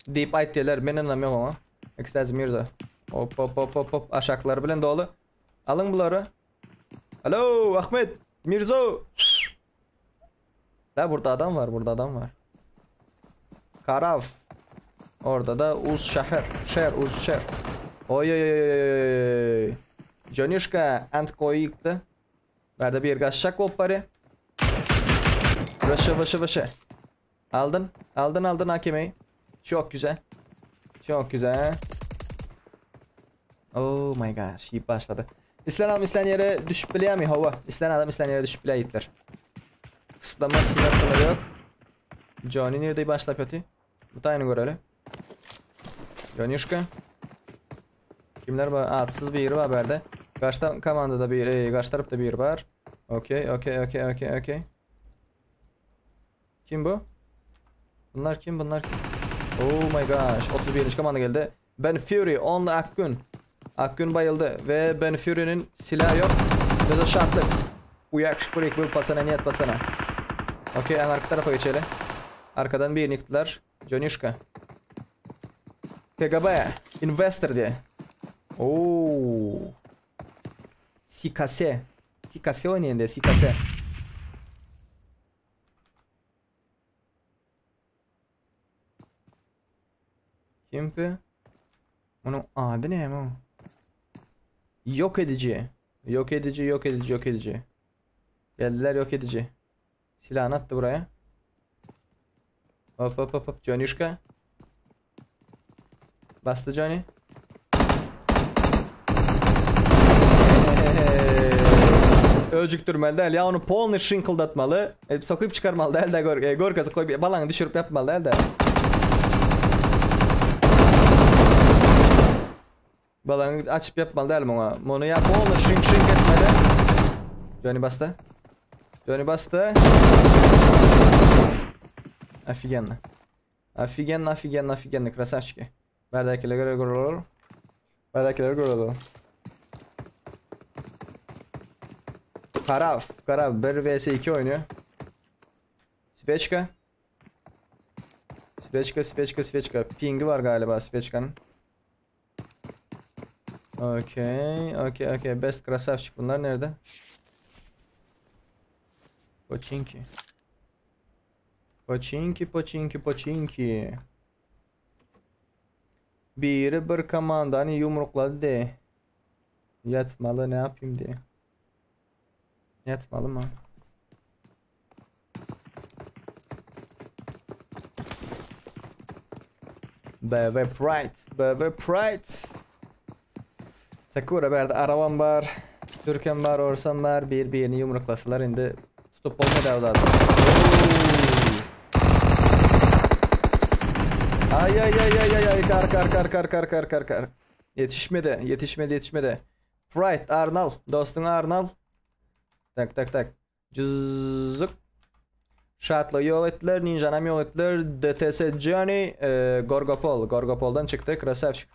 Deep aytdiler. Ben anlamıyorum ama. Ekstazi Mirzo. Hop. Aşaklar bilen dolu. Alın bunları. Alo Ahmet. Mirzo. La burada adam var. Karav. Orada da Uz şehir. Şer. Oy. Jonishka ant koyuktı. Verdi bir gaşşak opları. Vışı. Aldın hakemeyi. Çok güzel. Oh my gosh. İyi başladı. İslen yere düşüp bile mi hava? İslen yere düşüp bile gittiler. Kısıtlama sınırları yok. Johnny nerede başla kötü? Bu tane görelim. Jonishka. Kimler var? Atsız bir var haberde. Karşı komandada karşı tarafta bir var. Okey. Kim bu? Bunlar kim? Oh my gosh. 31. komanda geldi. Ben Fury onunla Akgün bayıldı ve Ben Fury'nin silahı yok. Ve de şartlık. Uyak şıpırık bu pasana niyet pasana. Okey en arka tarafa geçelim. Arkadan bir niktiler. Jonishka. KGB investor diye. Oo. Sikase. Sikase oynayın de sikase. Kim bu? Onun adı ne mi? Yok edici. Yok edici, yok edici, yok edici. Geldiler yok edici. Silahını attı buraya. Hop hop hop hop. Johnny'şka. Bastı Johnny. Öcüktürmeli değil ya, onu polni şınkıldatmalı. Sokup çıkarmalı değil de gorkası koyup balanı düşürüp yapmalı değil de. Balanı açıp yapmalı değil mi ona? Onu ya polni şink etmeli. Johnny bastı. Johnny bastı. Офигенно. Офигенно, офигенно, офигенно, красавчики. Bardakiler gol. Bardakiler gol. Karav 1 vs 2 oynuyor. Svechka. Svechka. Pingi var galiba Svechka'nın. Okey. Best krasavçık. Bunlar nerede? Pochinki. Biri bir komandanı yumrukladı de. Yatmalı, ne yapayım diye. Yatmalı mı? BB Pride. Sakura berdi araban var. Türkan var, Orsan var. Birbirini yumruklasılar indi. Tutup olma davladı. Ay kar. Yetişmedi. Pride Arnal, dostun Arnal. Tak. Cızık. Şatla yol ettiler, Ninja'nam yol ettiler. DTS Johnny, Gorgopol'dan çıktı, krasavçık.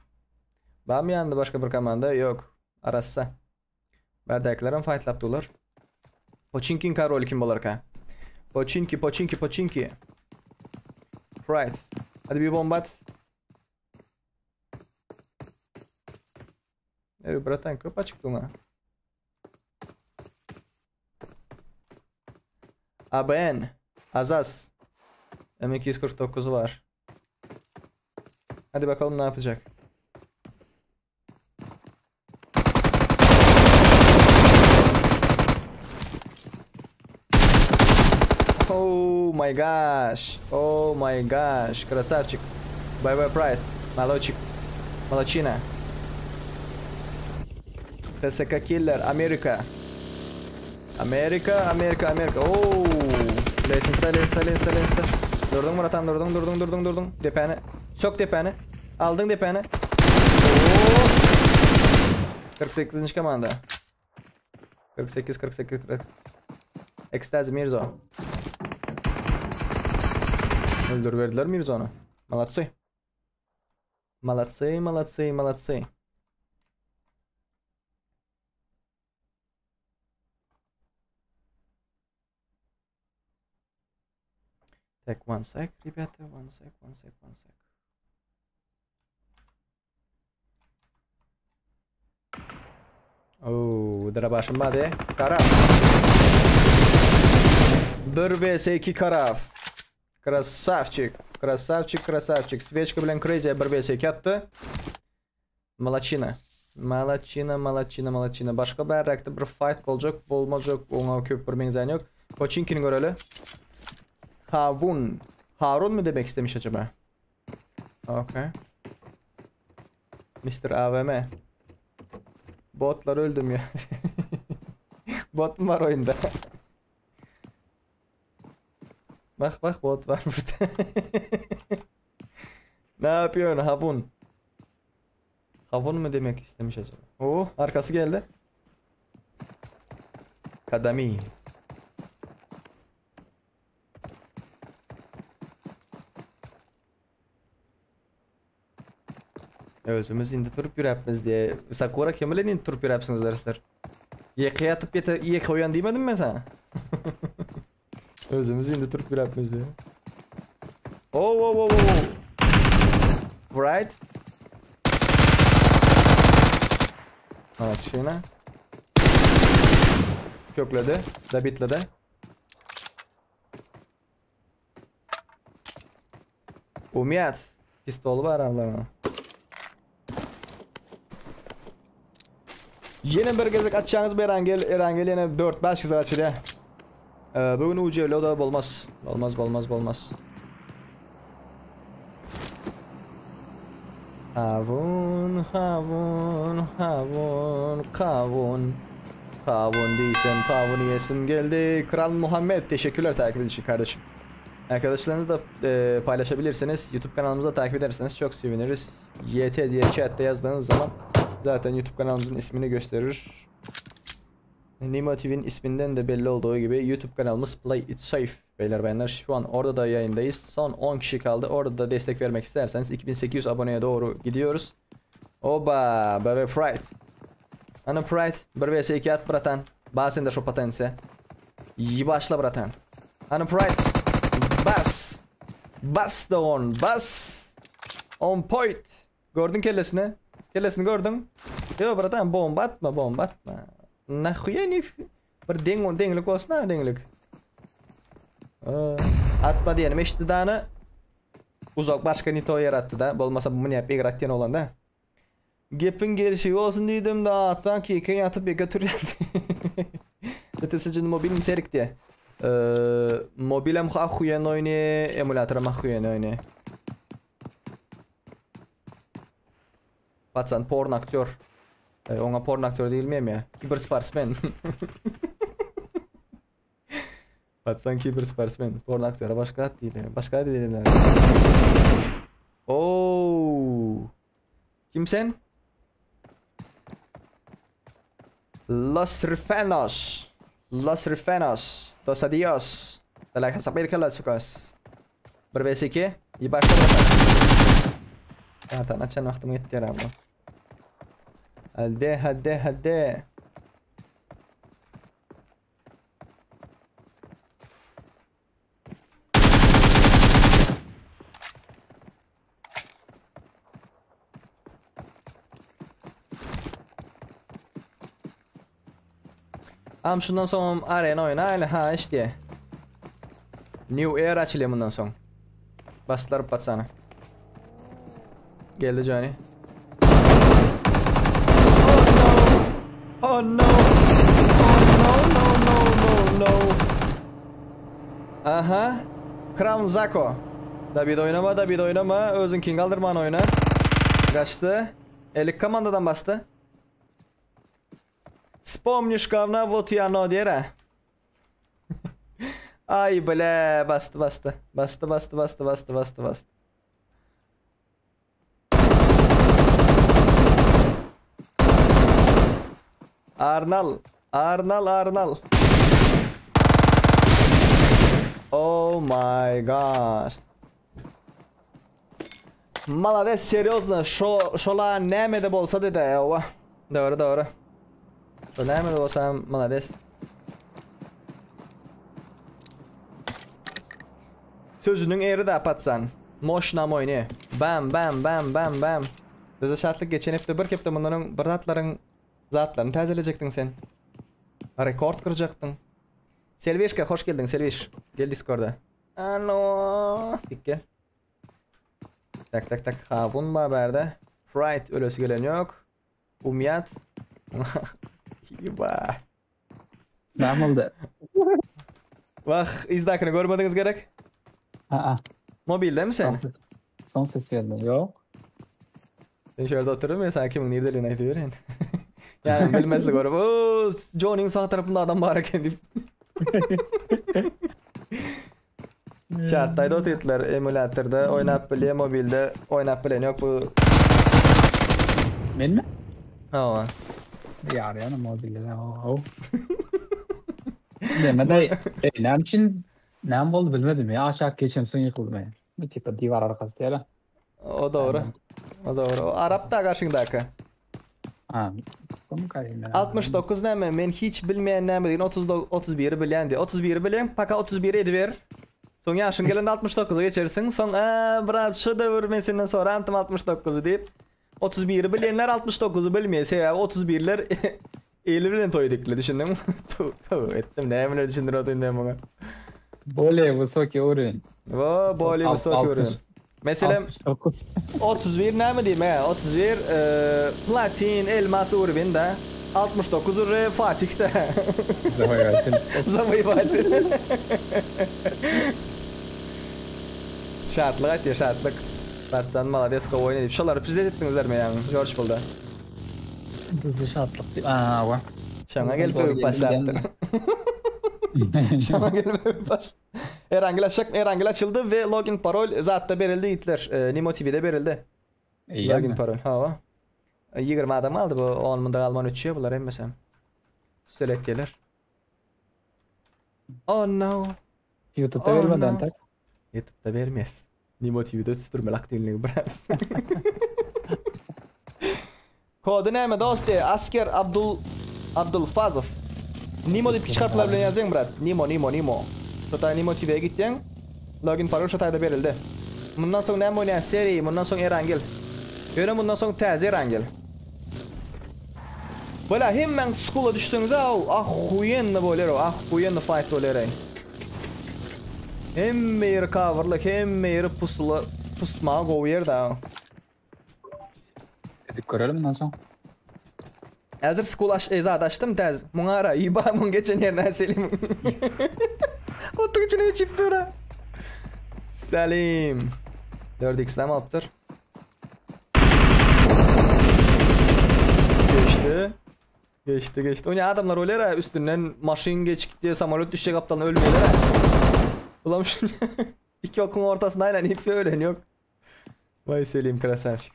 Bam yandı başka bir komanda yok. Arassa. Berdeklerin fightlaptılar. Pochinkin karol kim bolar ka? Pochinki. Pride. Hadi bir bomba at. Bratan köp açık duma. ABN. Azaz. M249 var. Hadi bakalım ne yapacak. Oh my gosh. Красавчик. Bye Pride. Молодчина. TSK Killer. Amerika. Oh. Lensin. Durdun Muratan, durdun. Depene. Sok depene. Aldın depene. Oh. 48. komanda. 48. Ekstaz Mirzo. Öldürüverdiler Mirzo'nu. Молодцы. Так, one sec, ребята, one sec. Oo, Darabaş'ın hadi. Karav. 1 vs 2 Karav. Красавчик. Svechka bilen Crazy 1 vs 2 attı. Молодчина. Başka bir rakta bir fight olmayacak. Ona köp bir benzeyen yok. Pochinki'ni görelim. Harun mu demek istemiş acaba? Okay. Mr. AVM. Botlar öldüm ya. Bot mu var oyunda? Bak bot var burada. Ne yapıyorsun Havun mu demek istemiş acaba? Oo, arkası geldi. Kadami. Özümüz indi turup yürüyapmiz diye. Sakura kim bilen indi turup yürüyapsınız dersler. Yeqe yatıp yeqe uyan demedim ben sana. Özümüz indi turup yürüyapmiz diye. Oh. Right. Evet şeyine. Kökledi. Da bitledi. Umiyat. Pistol var aralarına. Yine bir gezek açacağınız bir Erangel yine 4-5 kız açır ya. Bugün ucuyla o da olmaz. Olmaz. Kavun. Kavun değilsem kavun yesim geldi. Kral Muhammed teşekkürler takip için kardeşim. Arkadaşlarınızla paylaşabilirsiniz. YouTube kanalımızda takip ederseniz çok seviniriz. YT diye chatte yazdığınız zaman zaten YouTube kanalımızın ismini gösterir. Nimo TV'nin isminden de belli olduğu gibi YouTube kanalımız Play It Safe. Beyler bayanlar şu an orada da yayındayız. Son 10 kişi kaldı. Orada da destek vermek isterseniz 2800 aboneye doğru gidiyoruz. Oba bebe Pride. Ana Pride 1 vs 2 at bratan. Bazen de şu patense. İyi başla bratan. Ana Pride. Bas. Bas da on. Bas. On point. Gördün kellesini. Kellesini gördün. Yo bratan bomba atma. Nahuya ni bir denglik olsun ha denglik. Atma diyelim eştidanı uzak başka nito yarattı da bolmasa bunu yap yaratyan olan da. Gepin gelişi olsun dedim da attan ki iken yatıp bir götürüyordu. Ötesi mobilim serik diye. Mobilem huyen oyunu, emülatörüm huyen oyunu. Patsan porn aktör. Ona porn aktör değil miyim ya? Kibersportsman. Patsan kibersportsman. Porn aktöre başka at değil. Başka at değiller. Oo. Kim sen? Los Rifanos. Dos adios. Telah sampai ke Las Vegas. Berbesiki. İyi başla. Tak nak vaktu mengetir ama. Hadi. Şundan sonra arena oyna ha işte. New Era açılıyor bundan sonra. Bastılar patsana. Geldi Johnny. Oh no. Aha. Crown Zako. David oynama. Özün King Alderman oyna. Kaçtı. Elik komandadan bastı. Вспомнишь говна, вот и оно, дера. Ay bile bastı. Arnal. Oh my gosh. Молодец, серьезно, шола немede bolsa dedi ya. Doğru. Немede bolsa молодец. Sözünün eri de patsan. Moşnam oyunu. Bam. Bize şartlık geçen hafta bir kepte bunların zatlarını tazeleyecektin sen. Rekord kıracaktın. Selvişka hoş geldin Selviş. Gel Discord'a. Ano. Gel. Tak. Havun haberde. Pride ölüsü gelen yok. Umiyat. Yuba. Ne oldu? Bak izdakını görmediniz gerek. Mobilde mi sen? Son ses geldi. Yok. Ben şöyle otururum ya sanki bunun nerede United öğren. Yani bilmezlik var. Ooo John'un sağ tarafında adam var kendi. Chat'taydı o titler emülatörde oynap bile mobilde oynap bile yok bu. Ben mi? Ha. Yar ya mobilde. Oh. Demede ne için ne oldu bilmedim ya aşağı geçeyim son yıkıldım ya. Bir tipe divar arkası diye lan. O doğru. O Arap da karşındaki. Ha. Bunu karayım 69 ne mi? Ben hiç bilmeyen ne mi? 31'i bilendi. 31'i bilen paka 31'i ediver. Son yaşın gelende 69'a geçersin. Son biraz şu da vurmasından sonra antım 69'u deyip 31'i bilenler 69'u bilmiyor. Sebebi 31'ler 50 bilen toyduklar düşündün mü? Ettim ne emre düşündür o dünden bana. Более высокий уровень. Vo böyle bir soru görüyorum. Mesela 69. 31 ne mi diyeyim ya? 31 platin elmas urbinde 69 ur Fatih'te. Завоеватель. Завоеватель. Şartlık at ya şartlık. Partizan Malades oyun edip şoları pizde ettinizler mi yani? George Bull'da. Düzü şatlık değil. Aa var. Şana gelip övüp başlattı. Şana gelip övüp başlattı. Erangel açıldı ve login parol zaten verildi Hitler. Nimo TV'de verildi. Login parol. Hava. 20 adam aldı bu 10 mında Alman uçuyor bunlar emmesem. Select gelir. Oh no. YouTube'da Oh, vermeden no. tak. YouTube'da vermez. Nimo TV'de tutturma aktifliğini biraz. Kodu neyme dostu? Asker Abdul Fazov. Nimo deyip çıkarttılar bilen yazayım brat. Nimo. Şotay Nimo TV'ye gittin. Login parol Şotay'da verildi. Bundan sonra neyme oynayan seri, bundan sonra Erangel. Göre bundan sonra tez Erangel. Böyle hemen skula düştüğünüzde ahuyenne böyle ahuyenne fight böyle. Hem yeri coverlık hem yeri pusma go yerde. Dedik görelim ondan sonra. Hazır skula açtım tez. Mungara iyi bak mun geçen yerden Selim. Otuk içine çift dura. Selim. 4x'den mi yaptır? Geçti. O ne adamlar öyle ya üstünden maşin geçik diye samolyot düşecek aptalına ölmüyorlar ha. Ulan şimdi 2 okun ortasında aynen hiç ölen yok. Vay Selim krasavçık.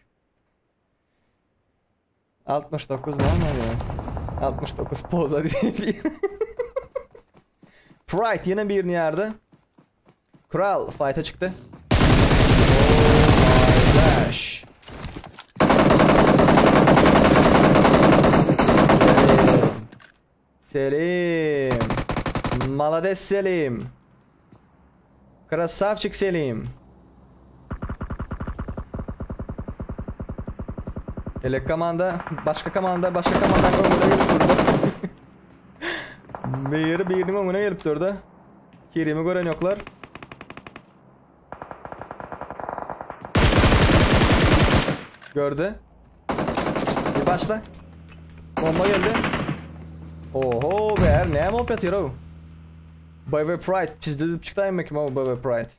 69 ne var ya? 69 poza diye bir. Pride yine birini yerdi. Kral fight'a çıktı. Oh my gosh. Selim. Malades Selim. Krasavчик Selim. Ele başka komanda birinin önüne gelip durdu. Kerim'i gören yoklar. Gördü. Bir başla. Bomba geldi. Oho be ne mop yatıyor o? Bebe Pride pizde çıktı mı kim o Bebe Pride?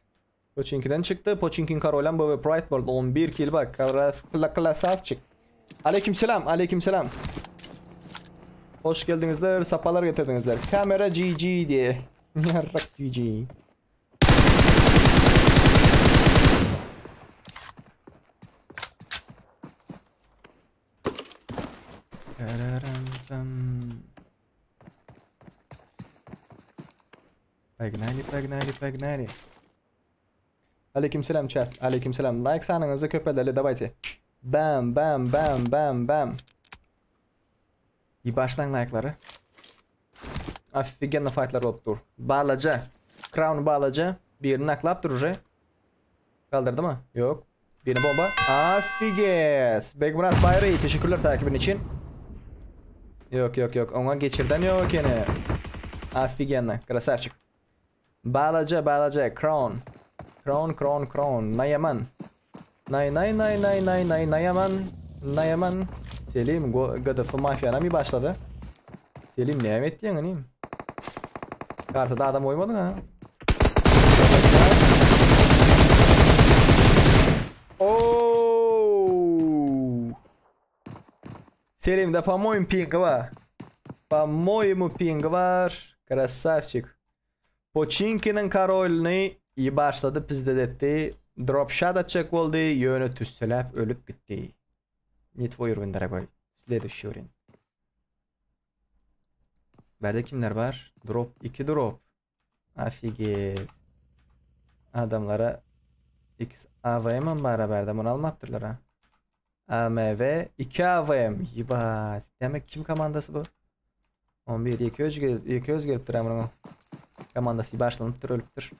Pochinki'den çıktı. Pochinki'nin karolan Bebe Pride var. 11 kill bak. Klasavçık. Aleykümselam. Hoş geldinizler. Sapalar getirdinizler. Kamera GG diye. Yarrak GG. Pagnali. Aleykümselam chat. Aleykümselam. Like sanınızı köpelerle davayte. Bam. İyi başlayın like'ları. Afigenna fight'lar olup dur. Bağlaca. Crown bağlaca. Birini naklap durur. Kaldırdı mı? Yok. Birini bomba. Afiges. Begmurat Bayrağı teşekkürler takibin için. Yok. Ona geçirden yok yine. Afigenna. Krasavçık. Bağlaca. Crown. Nayaman. Nayaman. Selim Gadafı mafyana mı başladı? Selim ne etti yani? Kartada adam oymadın ha. Oh! Selim'de по-моему ping var. По-моему ping var. Krasavчик. Pochinki'nin karolunu iyi başladı pizde detti. Drop shot atacak oldu. Yönü tüssülep ölüp gitti. Не твой уровень, дорогой. Следующий уровень. Berde kimler var? Drop 2 drop. Afiget. Adamlara X AVM var berde. Bunu almaktırlar ha. AMV 2 AVM. Yiba. Demek kim komandası bu? 11 2 öz geliptir ama. Komandası başlanıptır ölüptür.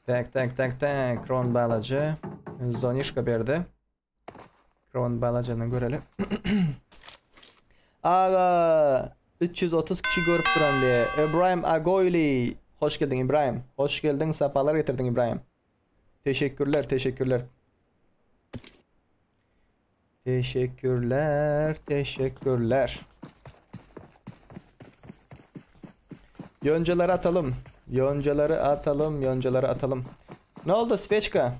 Tank. Kron bağlacı. Zonişka berdi. Crown Balacan'ı görelim. Aga 330 kişi görüp duran diye. İbrahim Agoyli. Hoş geldin İbrahim. Hoş geldin. Sapalar getirdin İbrahim. Teşekkürler. Teşekkürler. Teşekkürler. Teşekkürler. Yoncaları atalım. Yoncaları atalım. Yoncaları atalım. Ne oldu Sveçka?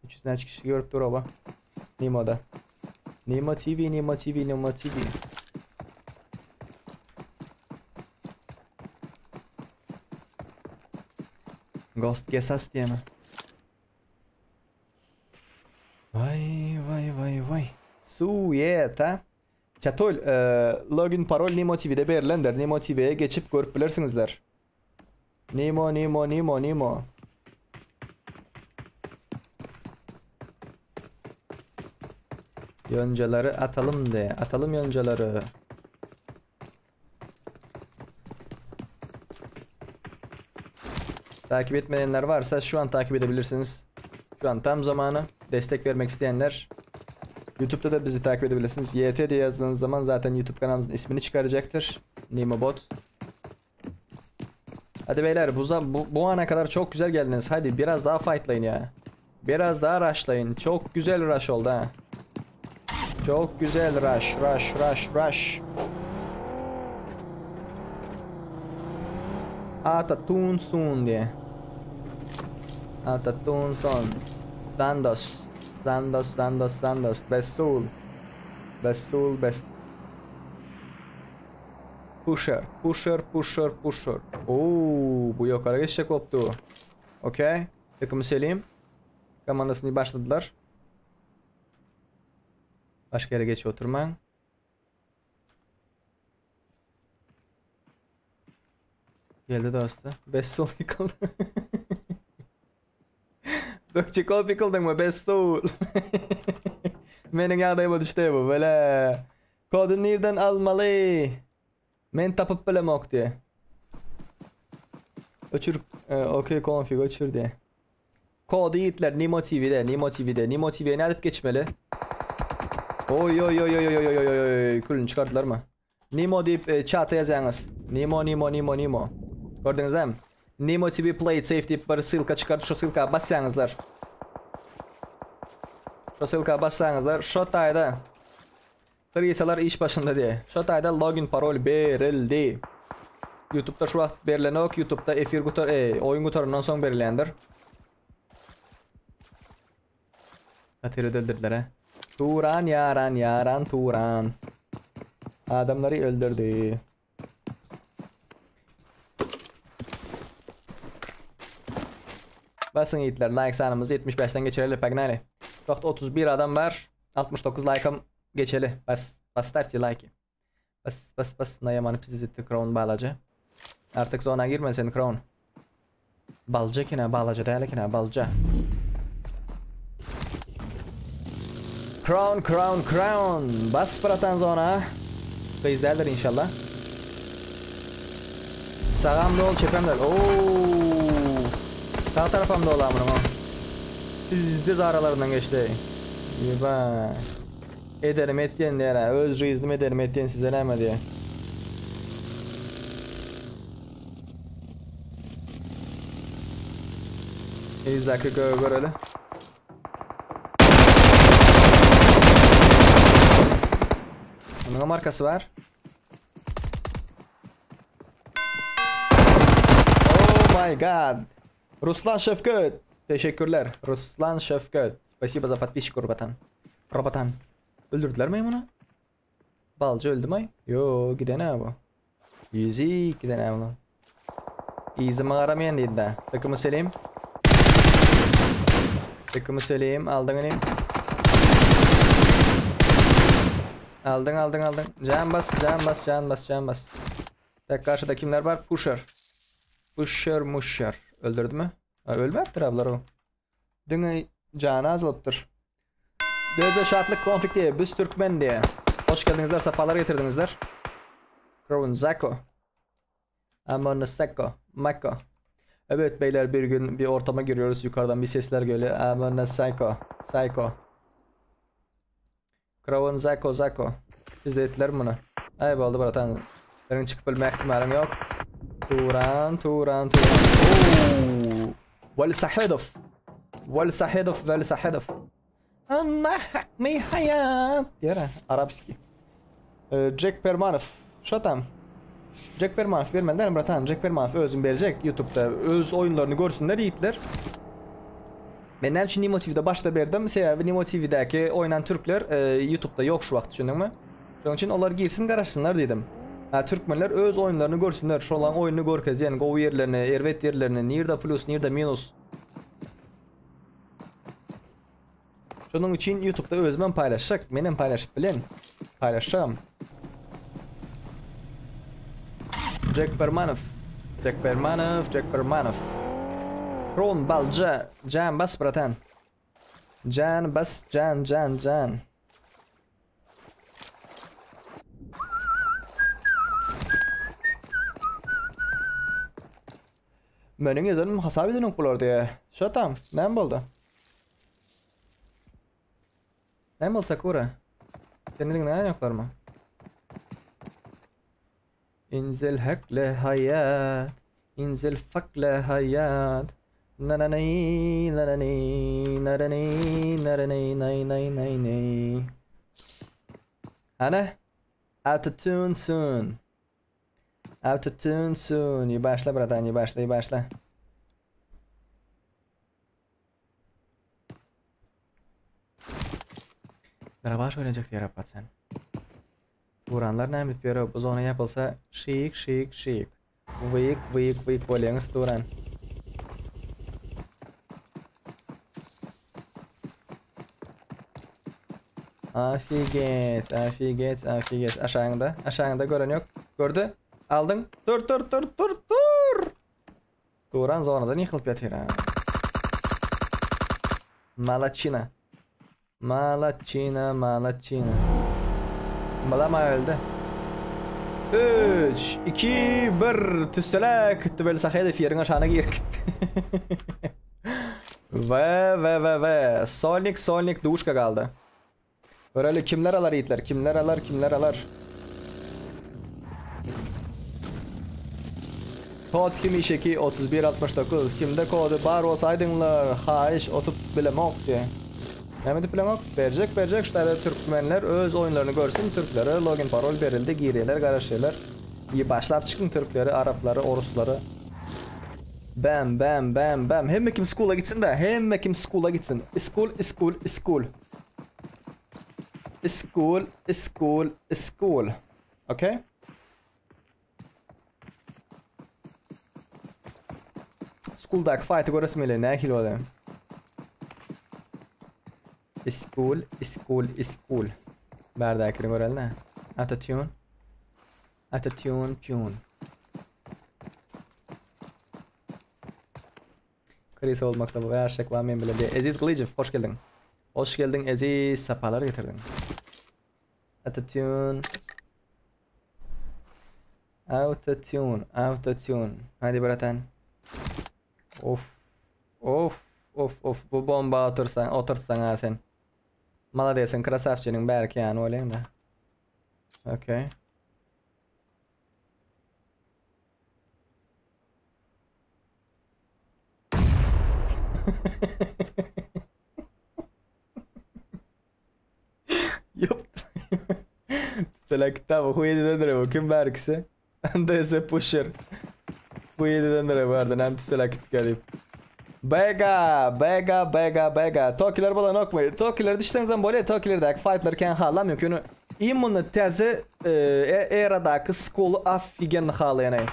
300 kişi görüp dur oba. Nimo'da. Nimo TV, Nimo TV, Nimo TV. Ghost Gesas diye mi? Vay vay vay vay. Suyeta. Çatol, login parol Nimo TV'de belirlendir. Nimo TV'ye geçip görüp bilirsinizler. Nimo, Nimo, Nimo, Nimo. Yoncaları atalım de. Atalım yoncaları. Takip etmeyenler varsa şu an takip edebilirsiniz. Şu an tam zamanı. Destek vermek isteyenler YouTube'da da bizi takip edebilirsiniz. YT diye yazdığınız zaman zaten YouTube kanalımızın ismini çıkaracaktır. NimoBot. Hadi beyler bu ana kadar çok güzel geldiniz. Hadi biraz daha fightlayın ya. Biraz daha rushlayın. Çok güzel rush oldu ha. Çok güzel rush. Atatunsun diye. Atatunsun. Sandos. Best soul. Best. Pusher. Oo, bu yukarı geçecek oldu. Okey. Takımı Selim. Komandasını başladılar. Başka yere geç oturman. Geldi dostu. Best soul yıkıldı. Bökçük olup yıkıldın mı? Best soul. Benim yağdayıma düştü bu böyle. Kodu nereden almalı? Men tapıp bilemok diye. Öçür. Okey config öçür diye. Kodu yiğitler Nimo TV'ye ne alıp geçmeli? Oy. Kulün çıkarttılar mı? Nimo deyip chat'a yazanız. Nimo. Gördünüz değil mi? Nimo TV Play Safe deyip bir sılka çıkarttı. Şu sılka bassanızlar. Şu tayda kırgısalar iş başında diye. Şu tayda login parol verildi. YouTube'da şu vaqt berilen ok. YouTube'da efir gutar, oyun gutarından son berilendir. Kateri öldürdüler ha. Turan yaran Turan. Adamları öldürdü. Basın yiğitler, like sanımızı 75'ten geçirelim Pagnali. Vaqt 31 adam var. 69 like'ım geçeli. Bas tarti like'i. Bas. Nayamanı pizitti Crown Balacı. Artık zona girme sen Crown. Balcı kine Balacı değil kine Balcı. Crown. Bas pıratan zona. Bezlerler inşallah. Sağımda ol çepemler. Ooo. Sağ tarafımda ol amınım o. Düz aralarından geçti. İyi bak. Ederim ettiyen diye. Öz reizlim ederim ettiyen size ne diye. İzdaki görelim. Bunun markası var. Oh my god. Ruslan Şefkat. Teşekkürler. Ruslan Şefkat. Спасибо за подписчику, Robatan. Öldürdüler mi bunu? Balcı öldü mü? Yo, gidene bu. Easy gidene bu. Easy mağaramayan değil de. Takımı Selim. Aldın onu. Aldın. Can bas. Tek karşıda kimler var? Pusher. Öldürdü mü? Ölmektir ablar o. Dini canı azalıptır. Göze şartlık konflik diye. Biz Türkmen diye. Hoş geldinizler. Sapalar getirdinizler. Crown Zako. Amon Seko. Mako. Evet beyler, bir gün bir ortama giriyoruz, yukarıdan bir sesler geliyor. Aman psycho. Psycho. Kravon Zako. Biz de ettiler bunu. Ay oldu bratan. Senin çıkıp bilme ihtimalin yok. Turan. Wal Sahedov. Anna hakmi hayat. Yara Arapski. Jack Permanov. Şatam. Jack Permanov vermeden bratan. Jack Permanov özün verecek YouTube'da. Öz oyunlarını görsünler yiğitler. Ben ne için Nimo TV'de başta verdim. Sebebi Nimo TV'deki oynayan Türkler YouTube'da yok şu vakt, düşündün mü? Onun için onlar girsin karışsınlar dedim. Türkmenler öz oyunlarını görsünler. Şu olan oyunu görkez yani go yerlerini, ervet yerlerini, nerede plus, nerede minus. Şunun için YouTube'da özmen paylaşacak. Benim paylaşıp bilen. Paylaşacağım. Jack Permanov. Kron balca. Can bas bratan. Can bas. Can. Mening yazarım hasap edin oklar diye. Şatam. Ne oldu? Ne oldu Sakura? Senin ne yoklar mı? İnzel hakle hayat. İnzel fakle hayat. Naranay. Ana? Autotune soon. İyi başla bratan, iyi başla. Darabaş oynayacak diye rapat sen. Turanlar ne bitmiyor? Bu zona yapılsa şık. Vıyık bolyağınız Turan. Afiget. Aşağında gören yok. Gördü. Aldın. Dur. Turan zonadan yıkılıp yatıyor ha. Malachina. Malama öldü. 3, 2, 1. Tüstelek. Gitti böyle Sahedov yerin aşağına gir gitti. Ve. Sonic duşka kaldı. Böyle kimler alır yiğitler? Kimler alır? Kod kim işeki 3169. Kimde kodu bar olsaydınlar. Haş otup bilemok diye. Mehmet bilemok. Verecek. Şurada Türkmenler öz oyunlarını görsün. Türklere login parol verildi. Giriyeler, karışıyorlar. İyi başlap çıkın Türkleri, Arapları, Orusları. Bam. Hem kim school'a gitsin de. School. Okay? School'daki fight'ı görürsün bile. Ne kilo adam? School. Berdakini görelim ne? Autotune. Kriz olmakta bu. Her şey var mı bile değil. Aziz Kılıcıv, hoş geldin. Aziz, sapalar getirdin. Autotune. Hadi bratan. Of. Bu bomba oturtsan ha sen. Maladesin, krasavçının belki yani öyleyim de. Okay. Yup. Selekta bu 7'den lira bu kim belkisi. Anda ise pusher. Bu 7'den lira vardı hem selekt garip. Bega. Tokiler balan okmayı. Tokiler düştüğünüzden böyle Tokilerdeki fightlarken halam yok. Yani imunun tezi eradaki skolu affigen halayanay.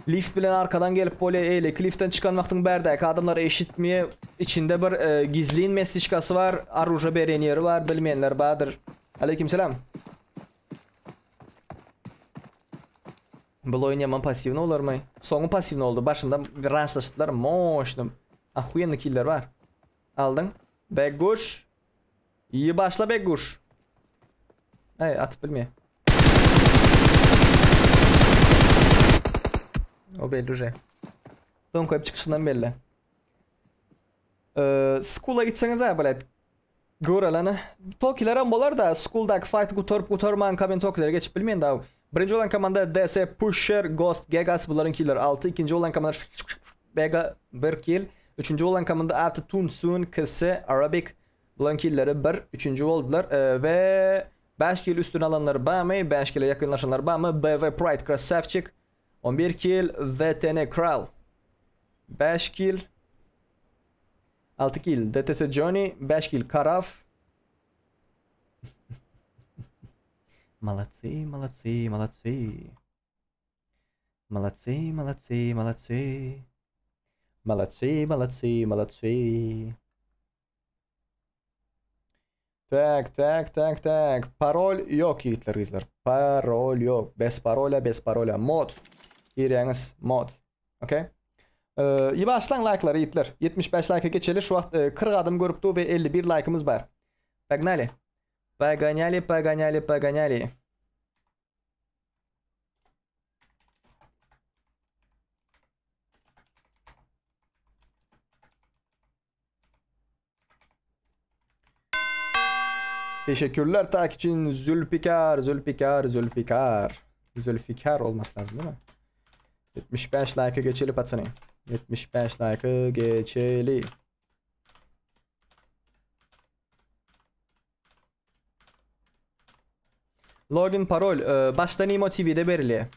Lift bilen arkadan gelip böyle eyle. Cliff'ten çıkan vaktin berdeki adamları eşitmeye içinde bir gizliğin mesajkası var. Aruja bereniyeri var. Bilmeyenler badır. Aleykümselam. Bu oyun yaman pasivni olur mu? Sonu pasivni oldu. Başında rançlaştılar. Moşnum. Ahuyenli killer var. Aldın. Begguş. İyi başla Begguş. Hey atıp bilmeye. O belli. Don koyup çıkışından belli. School'a gitseniz ha böyle göreleni. Tokiler hem bolar da school'daki fight gutorman kamen tokilere geçip bilmeyin da. Birinci olan komanda DS Pusher, Ghost, Gegas bunların killer 6. İkinci olan komanda Bega 1 kill. Üçüncü olan komanda After Tunsun, Kısı, Arabic bunların killeri 1. Üçüncü oldular ve 5 kill üstüne alanlar Bami, 5 kill'e yakınlaşanlar Bami, BV Pride Krasavchik 11 kill, VTN Kral 5 kill 6 kill, DTS Johnny 5 kill, Karaf. Молодцы, молодцы, молодцы. Молодцы, молодцы, молодцы. Молодцы, молодцы, молодцы. Tak. Parol yok yiğitler kızlar. Parol yok. Bez parola. Mod. Gireniz mod. Okay. İyi başlan like'lar yiğitler. 75 like'a geçeli. Şu vaxt 40 adım görüptü ve 51 like'ımız var. Pogнали. Pogнали. Teşekkürler takipçin Zülfikar olması lazım değil mi? 75 like'a geçeli patsana. 75 like'a geçeli. Login parol baştan Imo TV'de berili.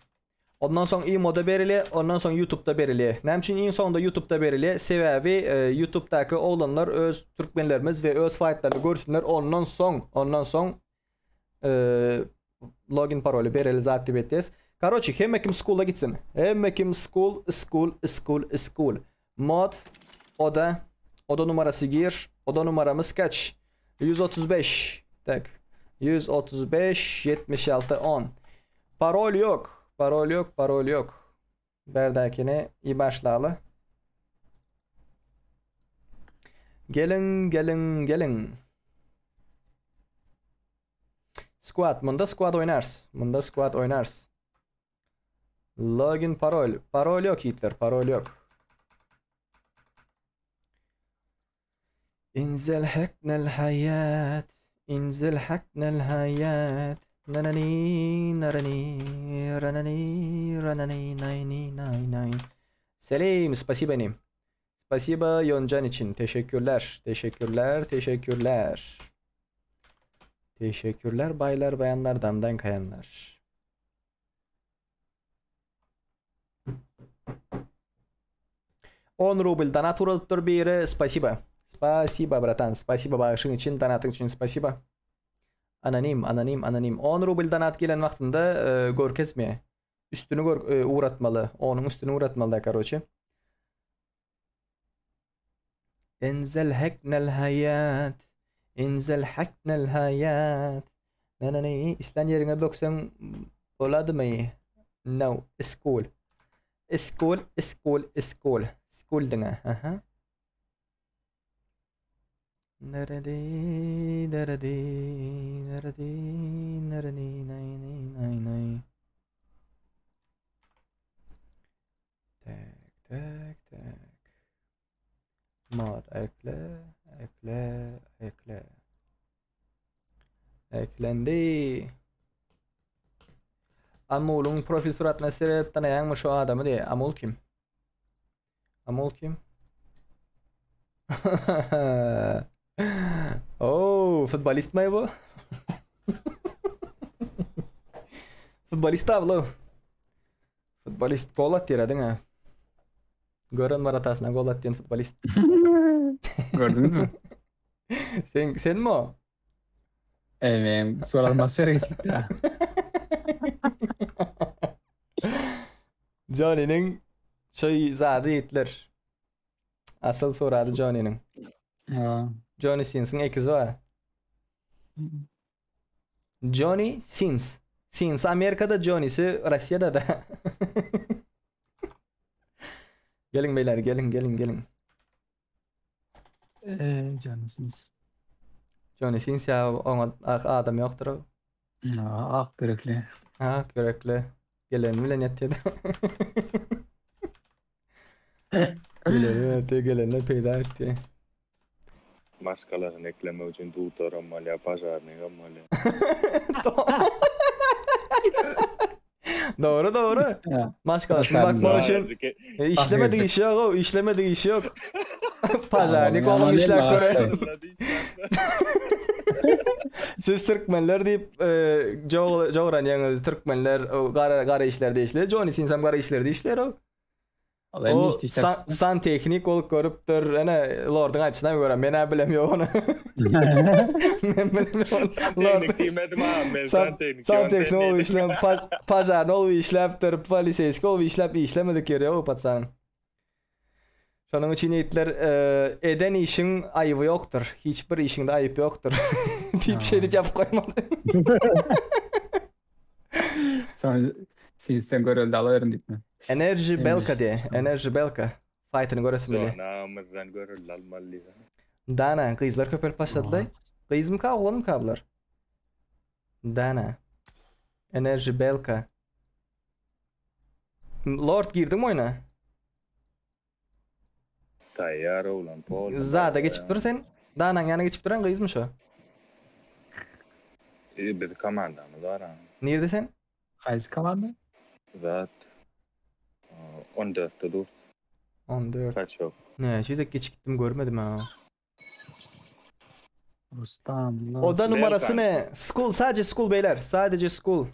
Ondan sonra Imo'da berili, ondan sonra YouTube'da berili. Nämçin en sonunda YouTube'da berili. Sebebi YouTube'daki oğlanlar öz Türkmenlerimiz ve öz fightlarını görsünler. Ondan son login parolü berili zaten betes. Короче, hem kim school'a gitsin. Hem kim school. Mod oda numarası gir. Oda numaramız kaç? 135. Tak. 135 76 10. Parol yok. Berdakine iyi başlalı. Gelin. Squad. Bunda squad oynars. Login parol. Parol yok Hitler. Parol yok. انزل حقنا الحياة Ranani, nine. Selim, spasiba nim. Spasiba Yoncan için. Teşekkürler. Teşekkürler baylar bayanlar damdan kayanlar. $10 donat uğradıptır biri. Spasiba. Spasiba bratan. Spasiba bağışın için, donatın için spasiba. Anonim. $10 donat gelen vaktinde görkezmeye. Üstünü uğratmalı. Onun üstünü uğratmalı da karoçe. انزل حقنا الحياة. Nanani İslam yerine baksan oladı mı? No. School dene. Aha. Nerede? Nay. Tak. Mod ekle. Eklendi. Amul'un profil suratına tanıyan mı şu adamı diye. Amul kim? Oh, futbolist mi bu? Futbolist abla. Futbolist gol atıyor değil mi? Gören var hatasına gol atıyor futbolist. Gördünüz mü? Sen mi o? Evet, surat masaya çıktı. Johnny'nin zadı Hitler. Asıl soradı Johnny'nin. Johnny Sins'in ekizi var. Johnny Sins. Sins Amerika'da, Johnny'si Rusya'da da. Gelin beyler, gelin. Canısınız. Johnny Sins ya ona adam yoktur o. Gerekli. Gerekli. Gelen millet yedi. Gelene öte gelene peyda etti. Maskalarını ekleme için tutor ammalya, pazarını ammalya. Doğru doğru. Ha. Maşkalasın Başardım. bakma için. İşlemediği işi yok o. İşlemediği işi yok. Pazarlık Tamam, olan işler yalan göre. değil, Siz Türkmenler deyip Jogran yalnız Türkmenler gara işlerde işler. Johnny sinsam gara işlerde işler o. Allah emni O işte san teknik olup görüptür. Ene Lord'un açısından göre men bilemiyor onu. Men bilemiyor. Sen teknik demedim abi ben sen teknik. San teknik ol işlem pazar ol işleptir poliseski ol işlemedik yere o patsan. Şonun için etler eden işin ayıbı yoktur. Hiçbir işinde ayıp yoktur. Deyip şey deyip yapıp koymadı. Sonra sizden görüldü alıyorum deyip mi? Enerji belka diye. Enerji belka. Fight'ını göresim bile. Sonamızdan görüldü almalıyız. Dana kızlar köpek başladılar. Kız mı ka oğlan mı kablar? Dana. Enerji belka. Lord girdi mi oyuna? Tayyar olan Paul. Zada geçip dur sen. Dana'nın yanına geçip duran kız mı şu? Biz komandamız var ha. Nerede sen? Kayısı kalandı? Zat. 14'te dur. 14. Kaç yok. Ne, çizek geç gittim görmedim ha. Rustam. Oda numarası Belka. ne? School, sadece school beyler. Sadece school.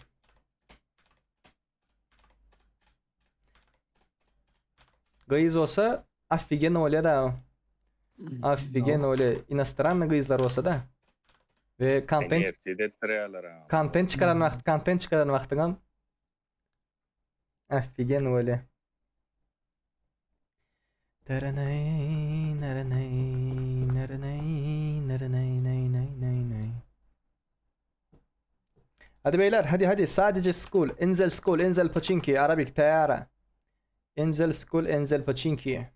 Kız olsa affigen öyle da. Affigen öyle иностранный kızlar olsa da. Ve content Üniversitede triyalar ha. content çıkaran vaxtın affigen öyle. Nerenay, nerenay, nerenay, nerenay, nay, nay, nay, nay. Hadi beyler hadi sadece school enzel pachinki Arabik tayara enzel school enzel pachinki.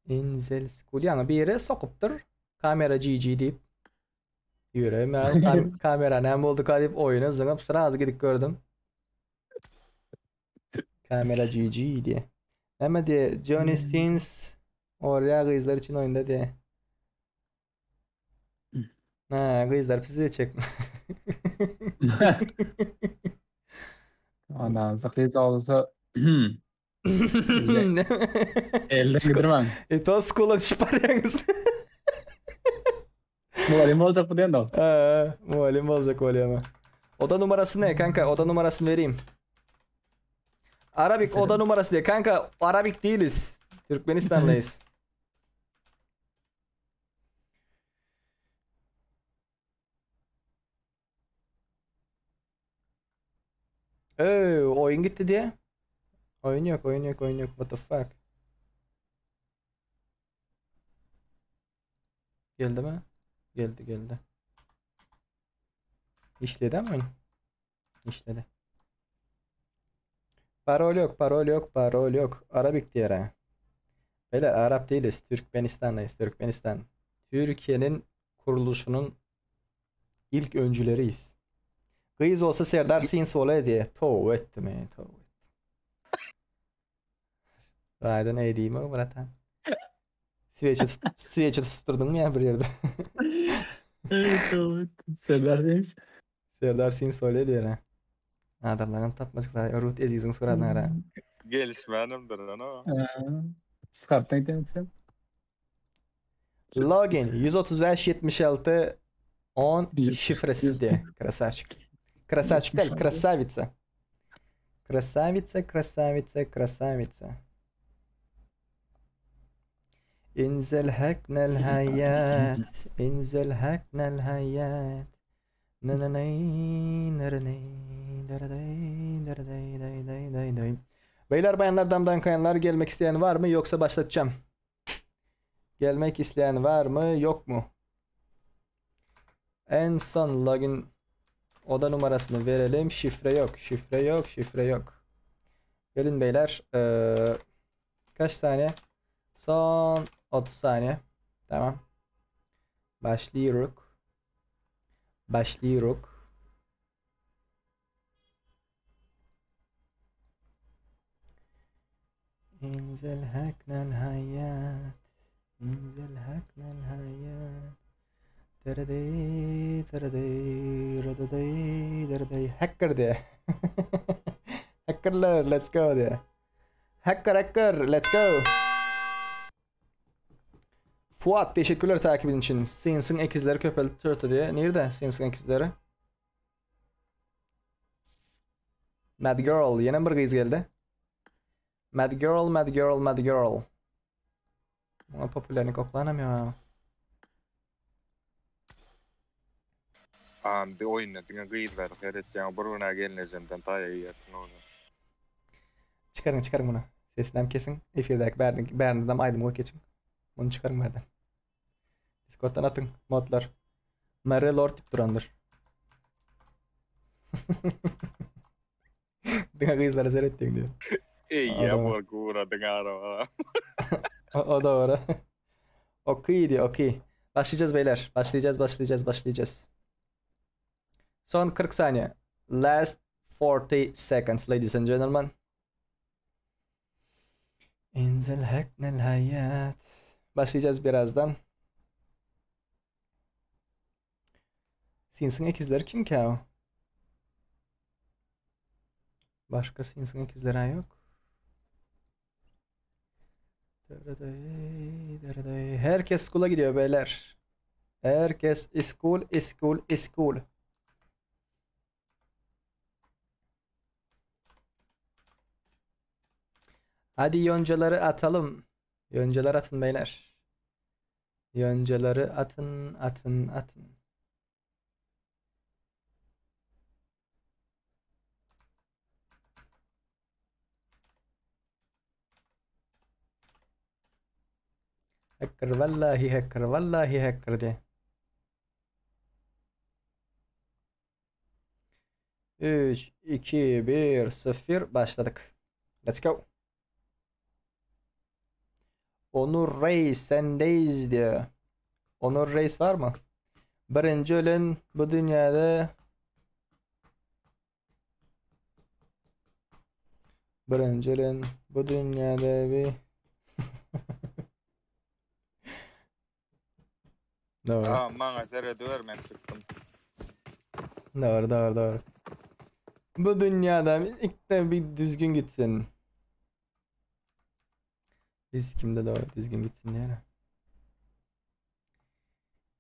Enzel school yani bir yere sokuptur kamera GG deyip yürü ben kamera ne oldu deyip oyunu zıngıp sıra az gidip gördüm. Kamera GG diye. Ama diye Johnny Sins oraya kızlar için oyunda diye. Ha kızlar bizi de çekme. Ondan sakız olursa elden gidirmem. To skola çıparıyorsunuz. Muhallim olacak bu diyen de. Muhallim olacak öyle ama. Oda numarası ne kanka? Oda numarasını vereyim. Arabik oda numarası diye. Kanka Arabik değiliz. Türkmenistan'dayız. Oyun gitti diye. Oyun yok. What the fuck? Geldi mi? Geldi. İşledi mi oyun? İşledi. Parol yok. Arabik diye ara. Beyler Arap değiliz. Türkmenistan'dayız. Türkmenistan. Türkiye'nin kuruluşunun ilk öncüleriyiz. Kız olsa Serdar Sins olay diye. Tov etti mi? Raiden eğdiyim o bratan. Sveçe tutturdun mu ya bir yerde? Evet. Söyler deyiz. Serdar Sins olay diye ha. Adamların tapmacıklar. Ruth Eziz'in suratına ara. Gelişmenimdir ana. Skarttan demek sen. Login 135 76 10 Bir. şifresiz diye. Красавчик değil, красавица. Красавица. انزل حقنا الحياة انزل حقنا الحياة Beyler bayanlar damdan kayanlar gelmek isteyen var mı yoksa başlatacağım. Gelmek isteyen var mı yok mu? En son login oda numarasını verelim. Şifre yok. Gelin beyler. Kaç saniye? Son 30 saniye. Tamam. Başlıyoruz. İnzel haknel hayat. İnzel haknel hayat. Teradey, teradey, radadey, deradey. Hacker de. Hackerler, let's go de. Hacker, let's go. Fuat, teşekkürler takibin için. Sinsin ekizleri köpeli törtü diye. Nerede Sinsin ekizleri? Mad Girl, yine bir kız geldi. Mad Girl. Ama popülerlik oklanamıyor. De oynadığın gıyız var. Heretcan buruna gelineceğimden taya yersin onu. Çıkarın bunu. Sesinden kesin. Efirdeki bärnidem aydım geçin. Bunu çıkarın berden. Discord'dan atın modlar. Mary Lord tip durandır. Dına kızlara seyrettiğin diyor. Ya bu kura dengaro. O doğru. Okey. Başlayacağız beyler. Başlayacağız. Son 40 saniye. Last 40 seconds ladies and gentlemen. İnzel haknel hayat. Başlayacağız birazdan. Sinsin ekizleri kim ki o? Başka Sinsin ekizleri yok. Herkes school'a gidiyor beyler. Herkes school. Hadi yoncaları atalım. Yoncaları atın beyler. Yoncaları atın. Hacker vallahi hacker de. 3, 2, 1, 0 başladık. Let's go. Onur Reis sendeyiz diyor. Onur Reis var mı? Birinci ölen bu dünyada. Birinci ölen bu dünyada bir. Doğru. Bana seyret vermem çıktım. Doğru. Bu dünyada ilk de bir düzgün gitsin. Biz kimde doğru düzgün gitsin diye.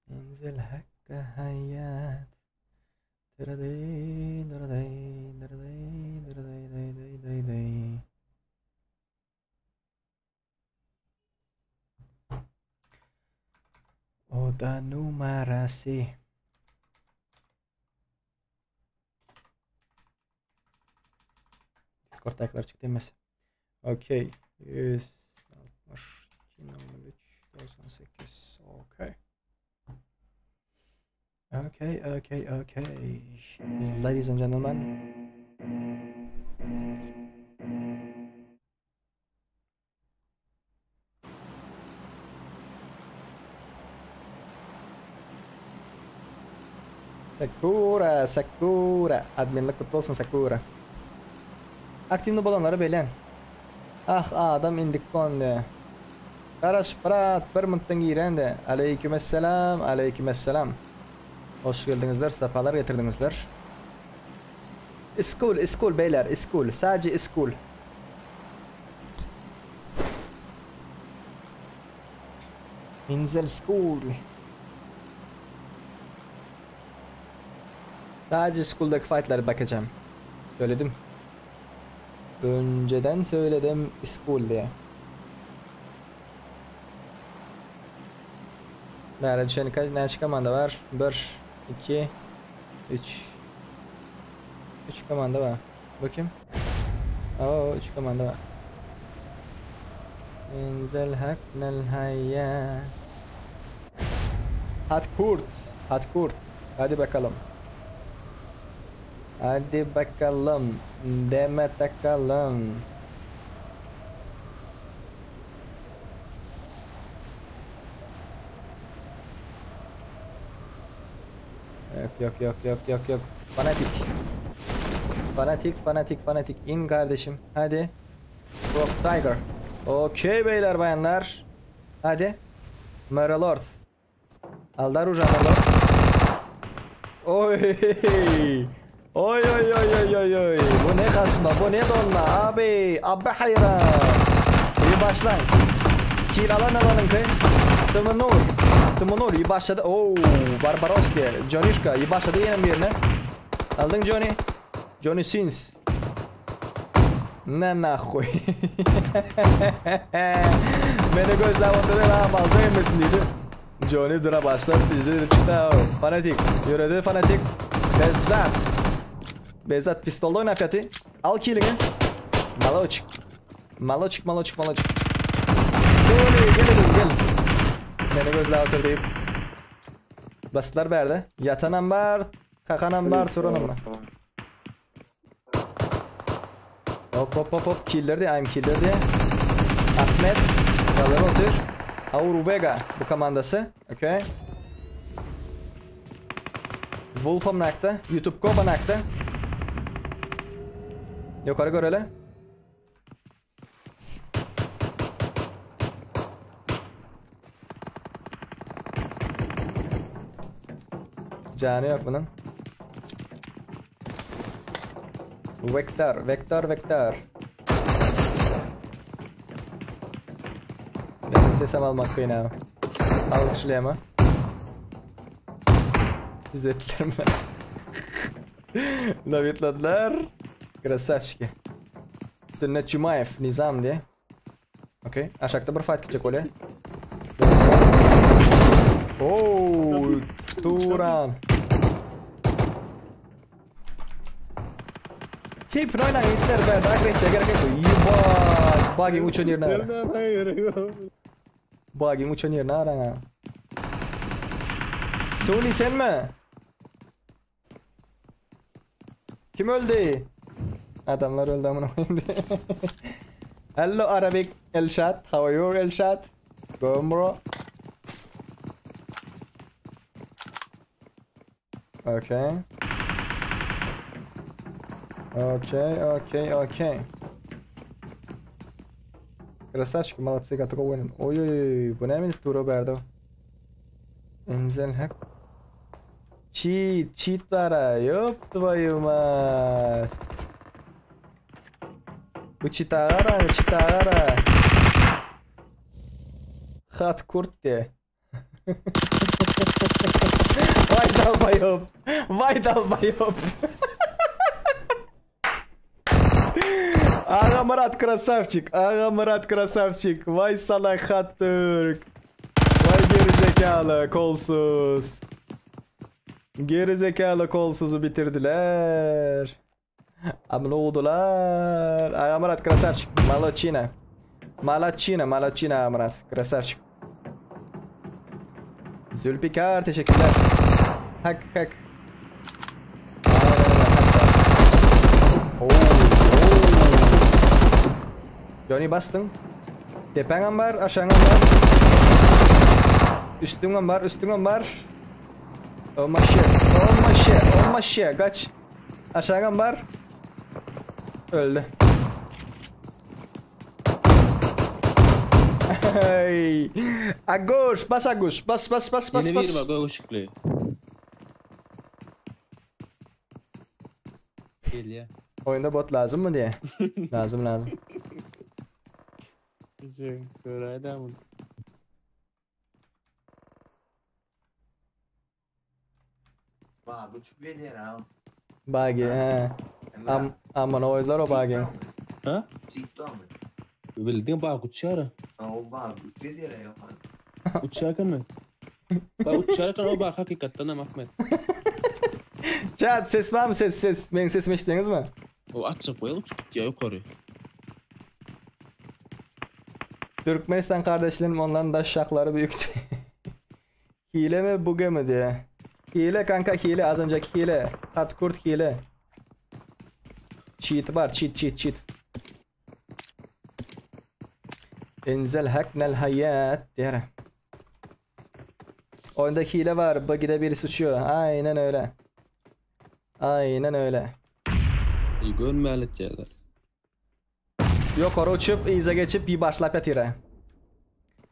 İnzel hakka hayat. Daraday. Oda numarası. Discord ayaklar çıktı demesi. Okey. 162 98. Okey. Ladies and gentlemen. Sakura. Adminlik kutlu olsun Sakura. Aktivni olanları belen. Adam indik kondu. Karaş Prat bir mıntın girendi. Aleykümselam. Hoş geldinizler, sefalar getirdinizler. School beyler, school. Sadece school. İnzel school. Sadece school'daki fight'lara bakacağım. Söyledim. Önceden söyledim school diye. Nerede düşeni kaç komanda var? 1, 2, 3. 3 komanda var. Bakayım. 3 komanda var. İnzel haknel hayat. Hat kurt. Hadi bakalım. Deme takalım. Yok. Fanatik. İn kardeşim. Hadi. Rock Tiger. Okey beyler bayanlar. Hadi. Meralord. Aldar uca Meralord. Oy. Oy. Bu ne kasma, bu ne donma abi. Abi hayran. İyi başlayın. Kill alın kay. Tımonur iyi başladı. Barbaroski. Jonishka iyi başladı yine bir yerine. Aldın Johnny. Johnny Sins. Ne nahoy. Beni gözler ortada daha fazla yemesin dedi. Johnny dura başladı. Bizi çıktı. Fanatik. Yürüdü fanatik. Bezzat pistolda oyna Fatih. Al killini. Maloçik. Gel. Beni gözler ortada deyip. Bastılar berde. Yatanan var. Kakanan var. Turanın var. Hop. Killerdi. Ahmet. Kalır otur. Auru Vega bu komandası. Okay. Wolf'um nakta. YouTube Koba nakta. Yukarı görelim. Canı yok bunun. Vektör. Ben sesem almak kıyın abi. Alkışlayayım ha. İzlettiler mi? Navitladılar. Krasavçiki. Sünnet Cumayev Nizam diye. Okey. Aşağıda bir fight gidecek öyle. Turan. Keep running, Hitler, be. Agresya gerek yok. Bagi mucho nirna. Bagi mucho nirna arana. Suni sen mi? Kim öldü? Adamlar öldü amına koyayım. Hello Arabic Elshad. How are you Elshad? Go bro. Okay. Красавчик, молодцы, как только вынен. Ой, bu ne mi turu berdo? Enzel hak. Cheat var. Yok твою мать. Bu çitara. Hat kurt diye. Vay dalbayop. Ağa Murat krasavçik. Vay salak hat Türk. Vay gerizekalı kolsuzu bitirdiler. Ama ne oldular? Ağa Murat krasavçik. Malaçina Murat krasavçik. Zülfikar teşekkürler. Hak. Johnny bastın. Tepen var, aşağın var. Üstün var. Oh my shit. Kaç. Aşağın var. Öldü. Hey. Agoş, bas. Yine bir bak o ışıklı. Gel ya. Oyunda bot lazım mı diye. Lazım. Şöyle devam. Bagi he. Aman oylar o bagi. Ha? Bildin bak uçar. Uçarken mi? Bak uçarken o bak hakikaten ama Ahmet. Chat ses var mı ses? Benim sesimi işlediniz mi? O açıp koyalım çıkıp ya yukarı. Türkmenistan kardeşlerim onların da şakları büyüktü. Hile mi buge mi diye. Hile kanka hile az önceki hile. Hatkurt hile. Cheat var cheat. Enzel haknel hayat diye. Oyunda hile var. Buggy'de birisi uçuyor. Aynen öyle. Aynen öyle. Görmeyelik şeyler. Yukarı uçup iyice geçip bir başlayıp yatıyor.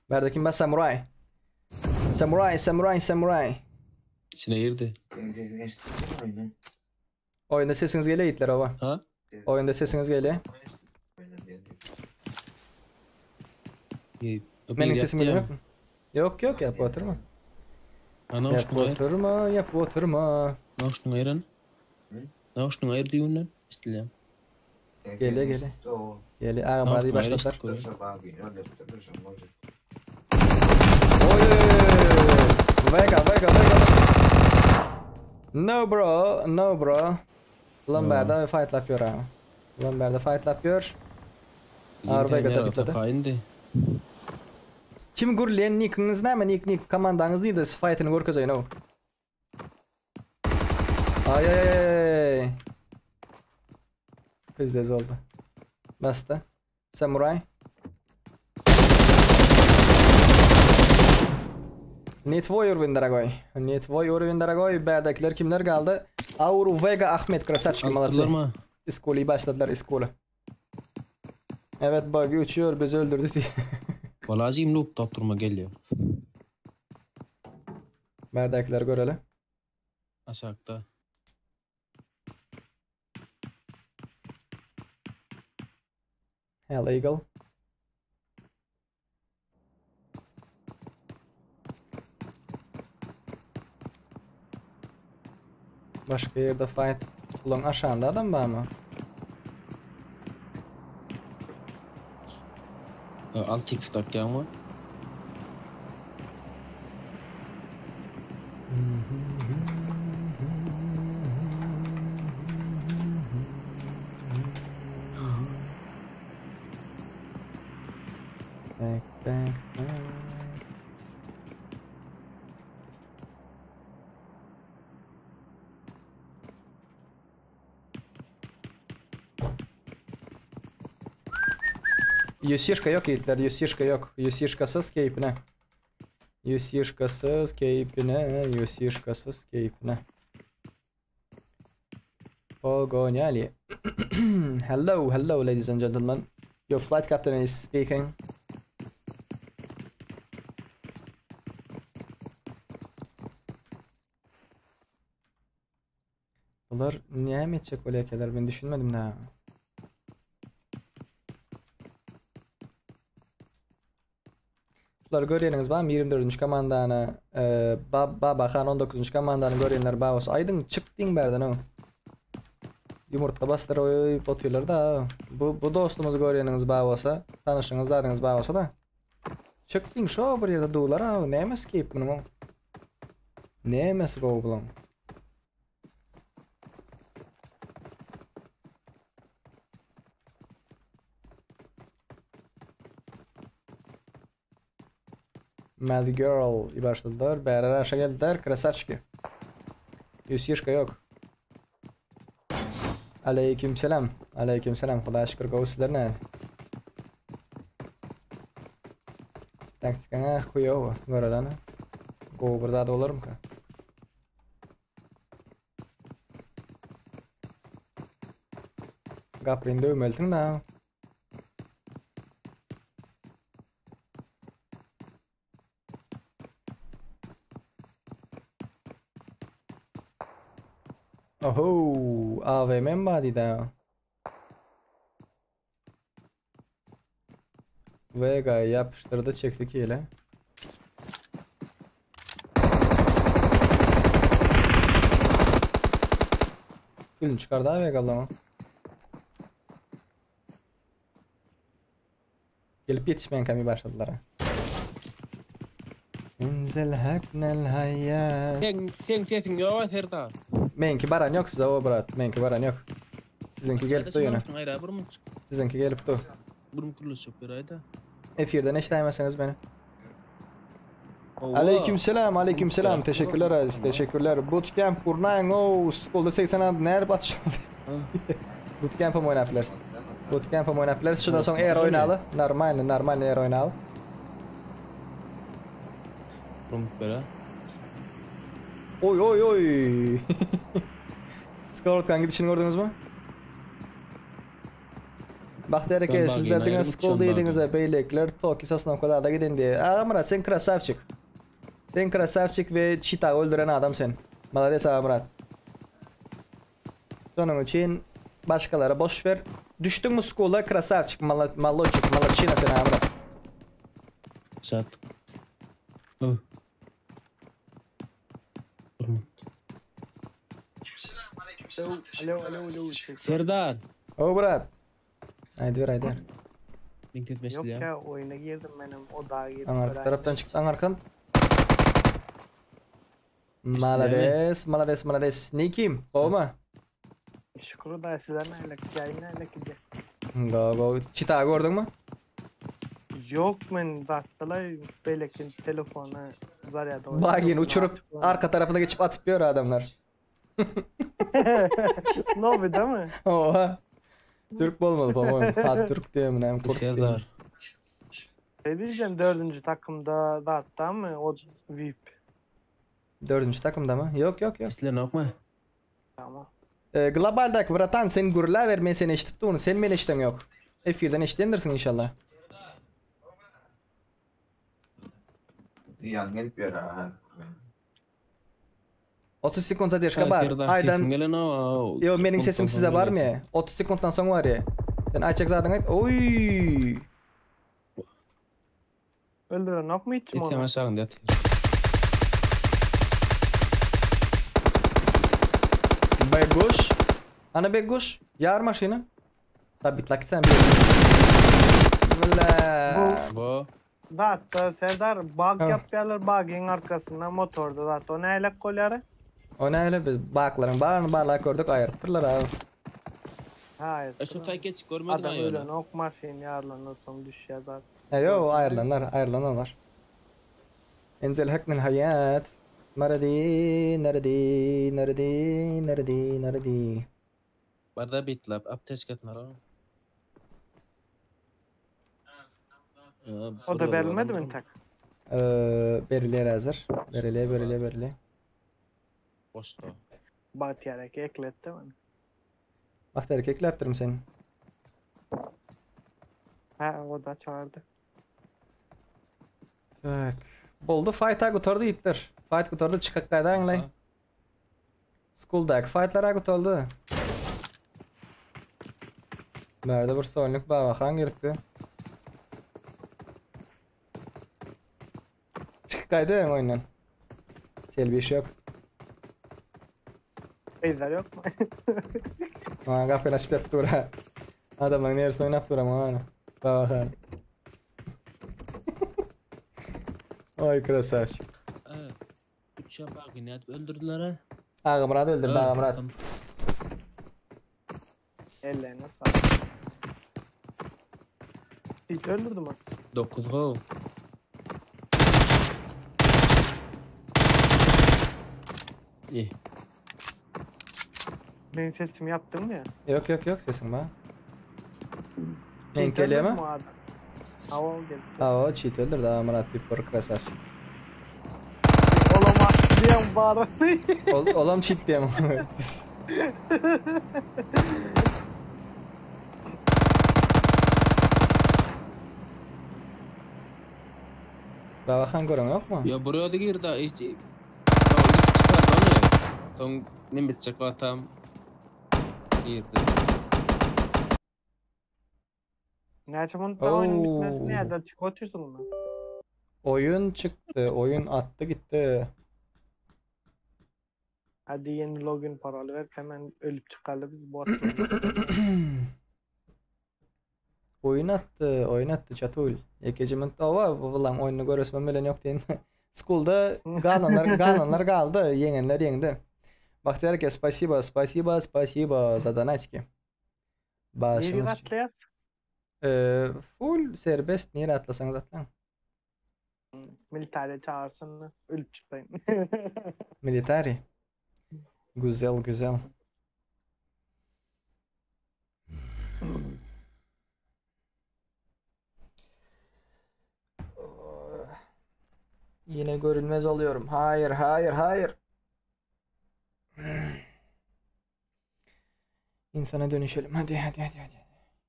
Berdeki ben samuray. Samuray. İçine girdi. Oyunda sesiniz geliyor Hitler ova. Ha? Oyunda sesiniz geliyor. Benim sesim geliyor mu? Yok yapıp oturma. Ana Yapıp oturma. Nauşnun ayran. Nauşnun ayır diyunden. İstilem. Geliyor. Ağam hadi başladılar. Oy. Vega. No bro. Lamberda fight yapıyor ha. Ağır Vega'da bitladı. Fayindi. Kim gurleyen nickiniz ne mi? Nick komandanız değil de fight'ını görkezeyim o. Ay. Pizdez oldu. Basta. Samuray. Не твой уровень, дорогой. Не твой уровень, dорогой. Berdakiler kimler kaldı? Auru, Vega, Ahmet, Krasavski, молодцы. Mı? İskoleyi başladılar, iskole. Evet, buggy uçuyor, bizi öldürdü diye. Valazim noob taptırma geliyor. Berdakiler görelim. Aşağıda. Hell Eagle. Başka yerde fight. Ulan aşağında adam var mı? Alt x takacağım mı? Back. Yusishka yok Hitler, Yusishka yok. Yusishkasız keyfine. Yusishkasız keyfine. Pogonyali. Hello ladies and gentlemen. Your flight captain is speaking. Bunlar niye mi edecek böyle yakeler? Ben düşünmedim daha. Şular görüyorsunuz ben 24. komandana Babakan 19. komandanı görüyorlar bağız. Aydın çıktın berden o. Yumurta bastır oy atıyorlar da. Bu dostumuzu görüyorsunuz bağısa. Tanışınız zadınız bağısa da. Çıktın şu bir yerde doğular ha. Neymiş ki bunun o? Neymiş go bulan? Mad Girl başladılar. Beraber aşağı geldiler. Krasavski. Yusishka yok. Aleykümselam. Xudoga shukr go sizlar ne? Taktikana xuyovo. Görelani. Go bir zada olarmı ki? Gapringda ömeltin da. Oho, AVM body da. Vega yapıştırdı çekti ki ile. Gülün çıkardı abi Vega'lama. Gelip yetişmeyen kami başladılar ha. İnzel haknel hayat. Sen sesin yok serta. Menki baran yok size o brat. Menki baran yok. Sizinki gelip de yine. Sizinki gelip de. Burum kuruluş yapıyor ayda. F1'den eşleyemezseniz beni. Aleykümselam. Teşekkürler Aziz. Teşekkürler. Bootcamp kurnayın o. Skolda 80 nerede batışladı? Bootcamp'a mı oynayabilir? Şuradan sonra eğer oynalı. Normal eğer oynalı. Burum böyle. Oy oy oy. Skortkan gidişini gördünüz mü? Bahtiyar Ben eke bagayım, sizler ayrı dine uçacağım skol deydiniz bagayım. beylekler Toki Sosnovka'da gidin diye. Ağa Murat sen krasavçık. Sen krasavçık ve çita öldüren adam sen. Malades ağa Murat. Sonun için başkalara boş ver. Düştün mü skola krasavçık, malloçik, malloçina sen ağa Murat. Sat. Oh. Alo. Serdar. O Murat. Haydi ver haydi ver. Ben ketmeşti Yok ya. ya oyuna girdim benim odağa girdim. Arka öğrenci. taraftan çıktı arkan. mi? Malades. Ne kim? Kovma. Şükür da sizden aylak yayın aylak gidi. Go. Çita gördün mü? Yok men bastılar belekin telefonu var ya da. Bagin uçurup arka tarafına geçip atıp diyor adamlar. Ne oldu değil mi? Oha. Türk olmadı babam. Ha Türk diye mi? Hem kurt diye mi? Serdar. Diyeceğim 4. takımda da hatta mı o VIP. 4. takımda mı? Yok. Sizler ne okma? Tamam. Globaldaki vratan sen gurla vermeyi seni eşitip onu. Sen beni eşiten yok. F1'den eşitendirsin inşallah. Yan gelip bir ara. 30 sekund zadержка var. Aydan yo benim sesim size var mı ya? 30 sekunddan sonra var ya. Sen açacak zaten ayt. Oy. Öldüren yok mu hiç mi onu? Gitme sağın da. Beguş. Ana beguş. Yar maşını. Tabi tlak sen bir. Valla. Bu. Da hatta Serdar bug Ha. yapıyorlar bug'in arkasında motorda da hatta o ne aylak kolyarı? O ne öyle biz bakların bağını bağlar gördük ayırtırlar abi. Hayır. Şu paket görmedin Adam ya. öyle ok maşin yarlanırsın düşüyor zaten. Yo ayırlanlar. Enzel haknil hayat. Nerede? Barda bitlap aptes ketnara. O da verilmedi mi tek? Beriler hazır. Berili. Posto. Bahtiyarek ekletti mi? Bak erkekle yaptırım seni. Ha o da çağırdı. Tak. Boldu fight'a götürdü ittir. Fight götürdü çıkak kayda anlay. School'daki fight'lara götürdü. Nerede bir sonluk babakan girdi. Çıkak kayda yani oyundan. Selvi iş yok. Beyzler yok mu? Aa kapı nasip yaptı bura. Adamın neresi oynap dura mı? Babakan. Ay krasavçı. Üç yapar günat öldürdüler ha. Ağa Murat öldürdü Ağa Murat. Ellerine sağlık. Hiç öldürdü mü? 9 gol. İyi. Benim sesimi yaptın mı ya? Yok sesin bana. Hiç Enkeliye öldürdü mi? mü o adam? Hava geldi. Aa cheat öldürdü Ağa Murat bir por krasavçı. Olamaz diyen bağırdı. Olam cheat diye mi? Babakan görün yok mu? Ya buraya da girdi. Hiç. Çıkardı onu. Ton ne bitecek atam. Girdi. Gerçi bunun daha oyunun Oo. bitmesine yerden çıkartıyorsun bunu. Oyun çıktı. Oyun attı gitti. Hadi yeni login paralı ver hemen ölüp çıkarlı biz bot. Oyun attı çatul. Ekecimin tava ulan oyunu görürsün bilen yok diyen. School'da galanlar kaldı. Yengenler yendi. Bahtiyar ki spasiba zadanayski. Neri Başınız. atlayas? Full serbest nere atlasanız atlan. Militerde çağırsın ölüp çıkayım. Militari. Güzel. Yine görünmez oluyorum. Hayır. İnsana dönüşelim. Hadi.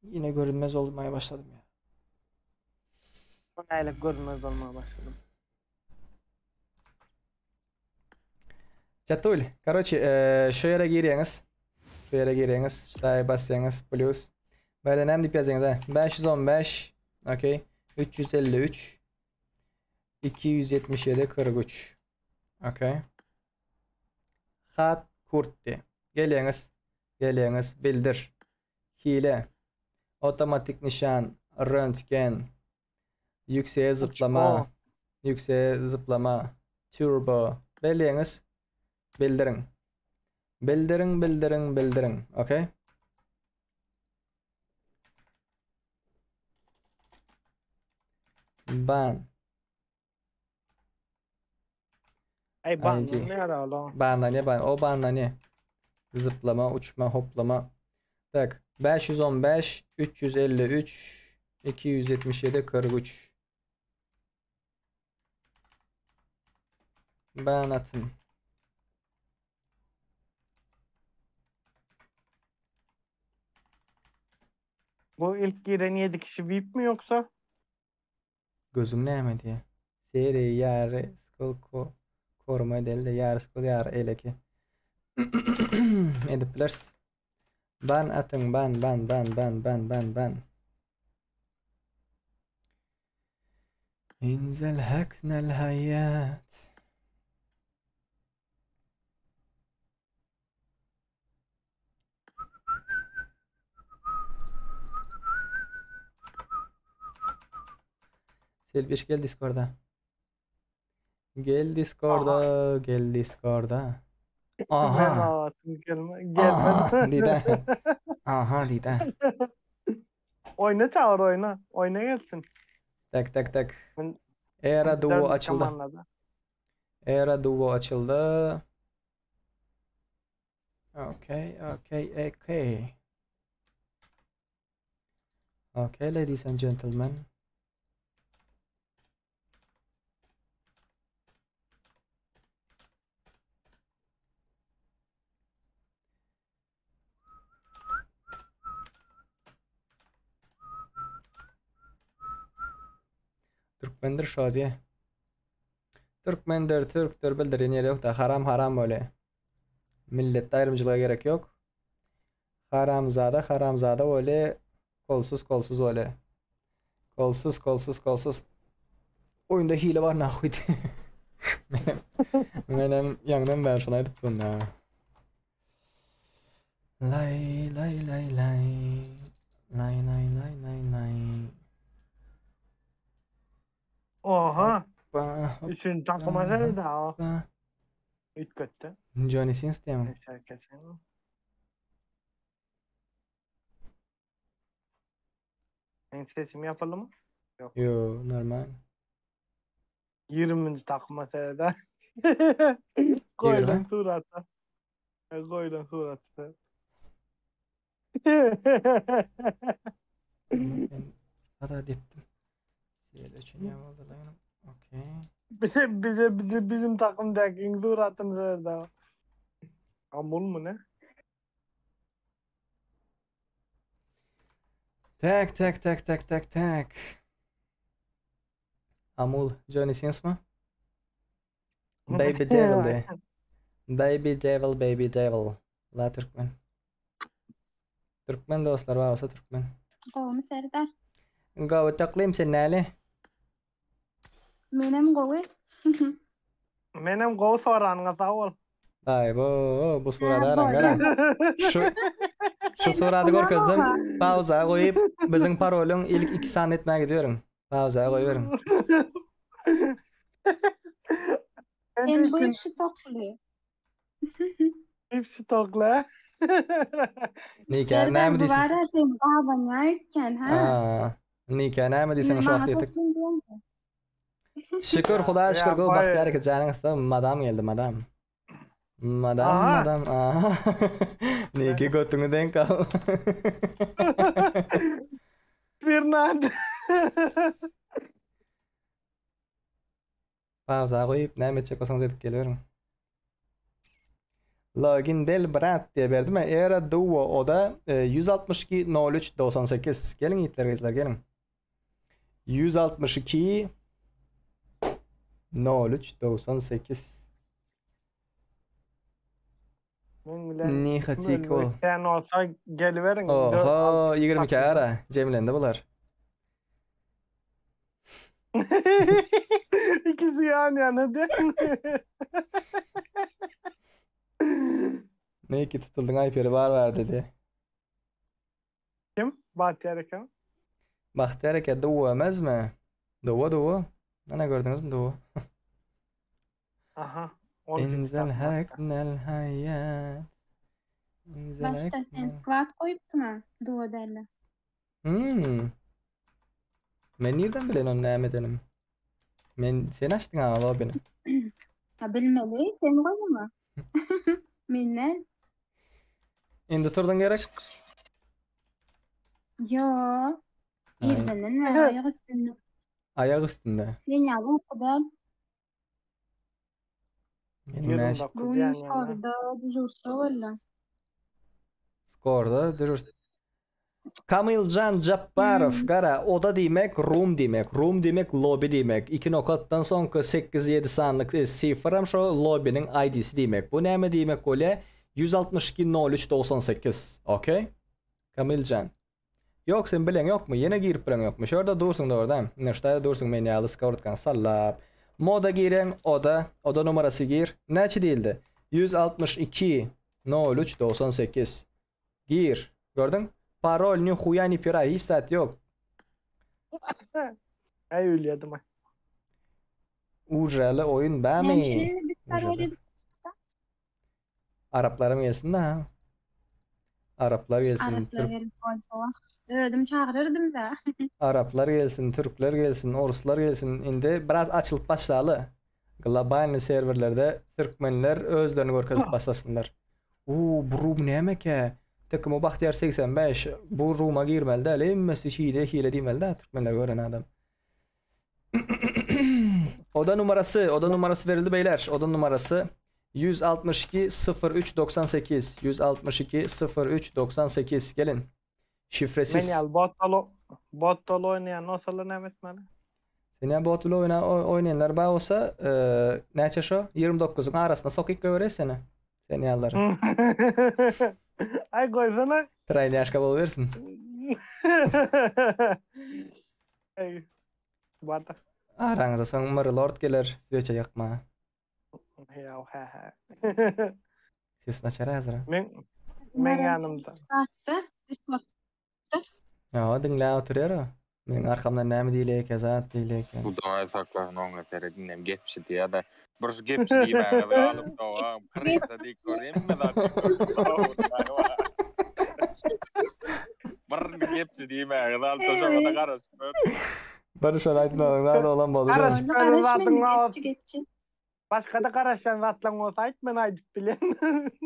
Yine görünmez olmaya başladım ya. Aylık görünmez olmaya başladım. Çatul. Короче, şu yere giriyorsunuz. Şu yere giriyorsunuz. Şuraya basıyorsunuz. Plus. Böyle ne dip yazıyorsunuz ha? 515. Okey. 353. 277 43. Okey. Hat kurtti. Geliyorsunuz. Bildir. Hile. Otomatik nişan. Röntgen. Yükseğe zıplama. Turbo. Belliyorsunuz. Bildirin. Okey. Ban. Ay bana Ayci. ne ara oğlum? O banda ne? Zıplama, uçma, hoplama. Tak. 515, 353, 277, 43. Ben atım. Bu ilk giren 7 kişi VIP mi yoksa? Gözüm ne yemedi ya? Seri yarı skol koruma delde yarı skol yarı eleki. Ediplers. Ben atın ben. İnzel haknel hayat. Selviş gel Discord'a. Gel Discord'a. Ben Aha. ağlatım gelme. Aha. Gelmedi. Dida. Aha Dida. Oyna çağır oyna. Oyna gelsin. Tak. Ben Era Duo dördüncü açıldı. zamanlarda. Era Duo açıldı. Okay. Okay, ladies and gentlemen. Türkmendir Şadiye. Türkmendir, Türktür bildirin yeri yok da haram öyle. Millette ayrımcılığa gerek yok. Haramzada öyle. Kolsuz öyle. Kolsuz. Oyunda hile var nahuyd. Benim yanımdan ben şuna edip bunu. Lay. Oha. Hoppa, Üçün takıma seni de o. hoppa. Üç kötü. Johnny Sins diye mi? Herkesin. Benim sesimi yapalım mı? Yo, normal. 20. takıma seni de. Yirmi. Koydun suratı. Koydun suratı. Ben hata diptim. Seyirde için yapıldı lan. Okey. Bizim takımdaki suratını söyledi. Amul mu ne? Tak. Amul Johnny Sins mi? Baby Devil de. Baby Devil. La Türkmen. Türkmen dostlar varsa Türkmen. Qo'mi Serdar. Gavi taklayayım sen nali. Menem qo'y. Menem gol soranına sağ ol. Ay bu surada arangara. Şu surada gör kızdım. Pauza koyup bizim parolun ilk 2 saniye etmeye gidiyorum. Pauza koyuyorum. En bu işi to'qli. Hepsi tokla. Nikah ne mi diyorsun? Bara sen babanya aytgan ha. Nikah ne mi diyorsun şu vakti ettik? Şükür Xudoga şükür bu baxtiyar ki canınızda madam geldi madam. Madam. Aha. Niki götünü denk al. Fernando. Pauza koyup ne mi çekiyorsanız edip geliyorum. Login del brat diye verdim. Era duo o da 162 03 98. Gelin yiğitler gençler gelin. 162 03 98. Men bilen Nihatik ol. sen olsa geliverin. Oho 22 ara. Cemile'nde bular. İkisi yani değil mi? Ne ki tutuldun Ayper'i var dedi. Kim? Bahtiyar Ekem. Bahtiyar Eke duo emez mi? Duo. Ana gördünüz mü duo? Aha. onu İnzel kitap haknel hayat. İnzel Başta sen haknel. squat koyuptun duo derler. Men nereden bilen onu nämedenim? Sen açtın ha beni. Ha bilmeli sen koyma. Minne. Indi turdun gerek. Yo. Ay. Birbirinin ve ayak üstünde. Ayak üstünde. Sen yazın kadar. Benim Yarın näş- da Bunun kuzen yani. sorda düzülse valla. Skorda durur. Kamilcan Jabbarov gara oda demek room demek. Room demek lobby demek. 2 noktadan soňky 8-7 sanlyk sifram şo lobby'nin ID'si demek. Bu näme demek öyle? 162 03 98. Okey? Kamilcan. Yok sen bilen yok mu? Yine girip bilen yok mu? Şurada dursun da orada. Neşte dursun men ýaly skortkan sallap. Moda giren oda numarası gir. Näçe değildi? 162 03 98. Gir. Gördün? Parol ni huya ni pira hiç saat yok. Ay ölüyordum. Ucralı oyun ben Yani mi? şimdi biz parol edip Araplara gelsin da. Araplar gelsin. Araplar gelip koysa. Ödüm çağırırdım da. Araplar gelsin, Türkler gelsin, Oruslar gelsin. Indi biraz açılıp başlalı. Global serverlerde Türkmenler özlerini görkezip başlasınlar. Bu room näme ki? Takımı Bahtiyar 85 bu room'a girmeli de emmesi şiide hile demeli de Türkmenler gören adam. Oda numarası verildi beyler. Oda numarası 162 03 98. 162 03 98 gelin. Şifresiz. Men yal botol oynayan nasıl nemet bana? Seni botlu oynayanlar bağ olsa näçe şo 29'un arasında sokik göre seni. Seni yalları. Ay koysana. Train yaşka bol versin. Ay. Barda. Aranıza son Mary Lord gelir. Sveçe yakma. Ya ha. Ses açar hazır. Men yanımda. Saatte Discord. Ya dinle oturuyor o. Benim arkamdan näme diýlek, azat diýlek. Bu da saklan onga teredinem gepsi diye da bir gepsi diýme alıp da kresa dik görem mi da. Bir gepsi diýme alıp da sonra garas. Barış alaytmadyň da olan boldy. Araş böyle zatın ağır. Geççi. Başka da karaşan zatlan olsa ait men aydıp bilen.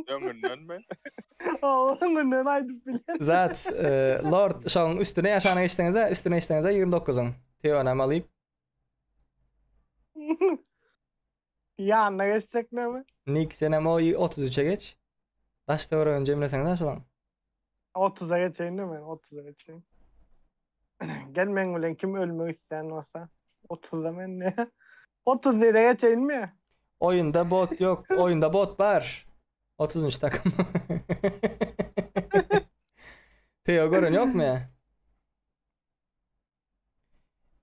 Öňünden mi? Öňünden aydıp bilen. Zat Lord şoň üstüne ýaşana geçtiňizde, üstüne geçtiňizde 29'un. Teonam alyp. Yanına geçsek ne mi? Nick senem o 33'e geç. Daşta öğren cemlesene de şolan. 30'a geçeyim değil mi? 30'a geçeyim. Gelmeyin ulan kim ölmek isteyen olsa. 30'a men ne? 30 liraya geçeyim mi? Oyunda bot yok. Oyunda bot var. 30. takım. Teo görün yok mu ya?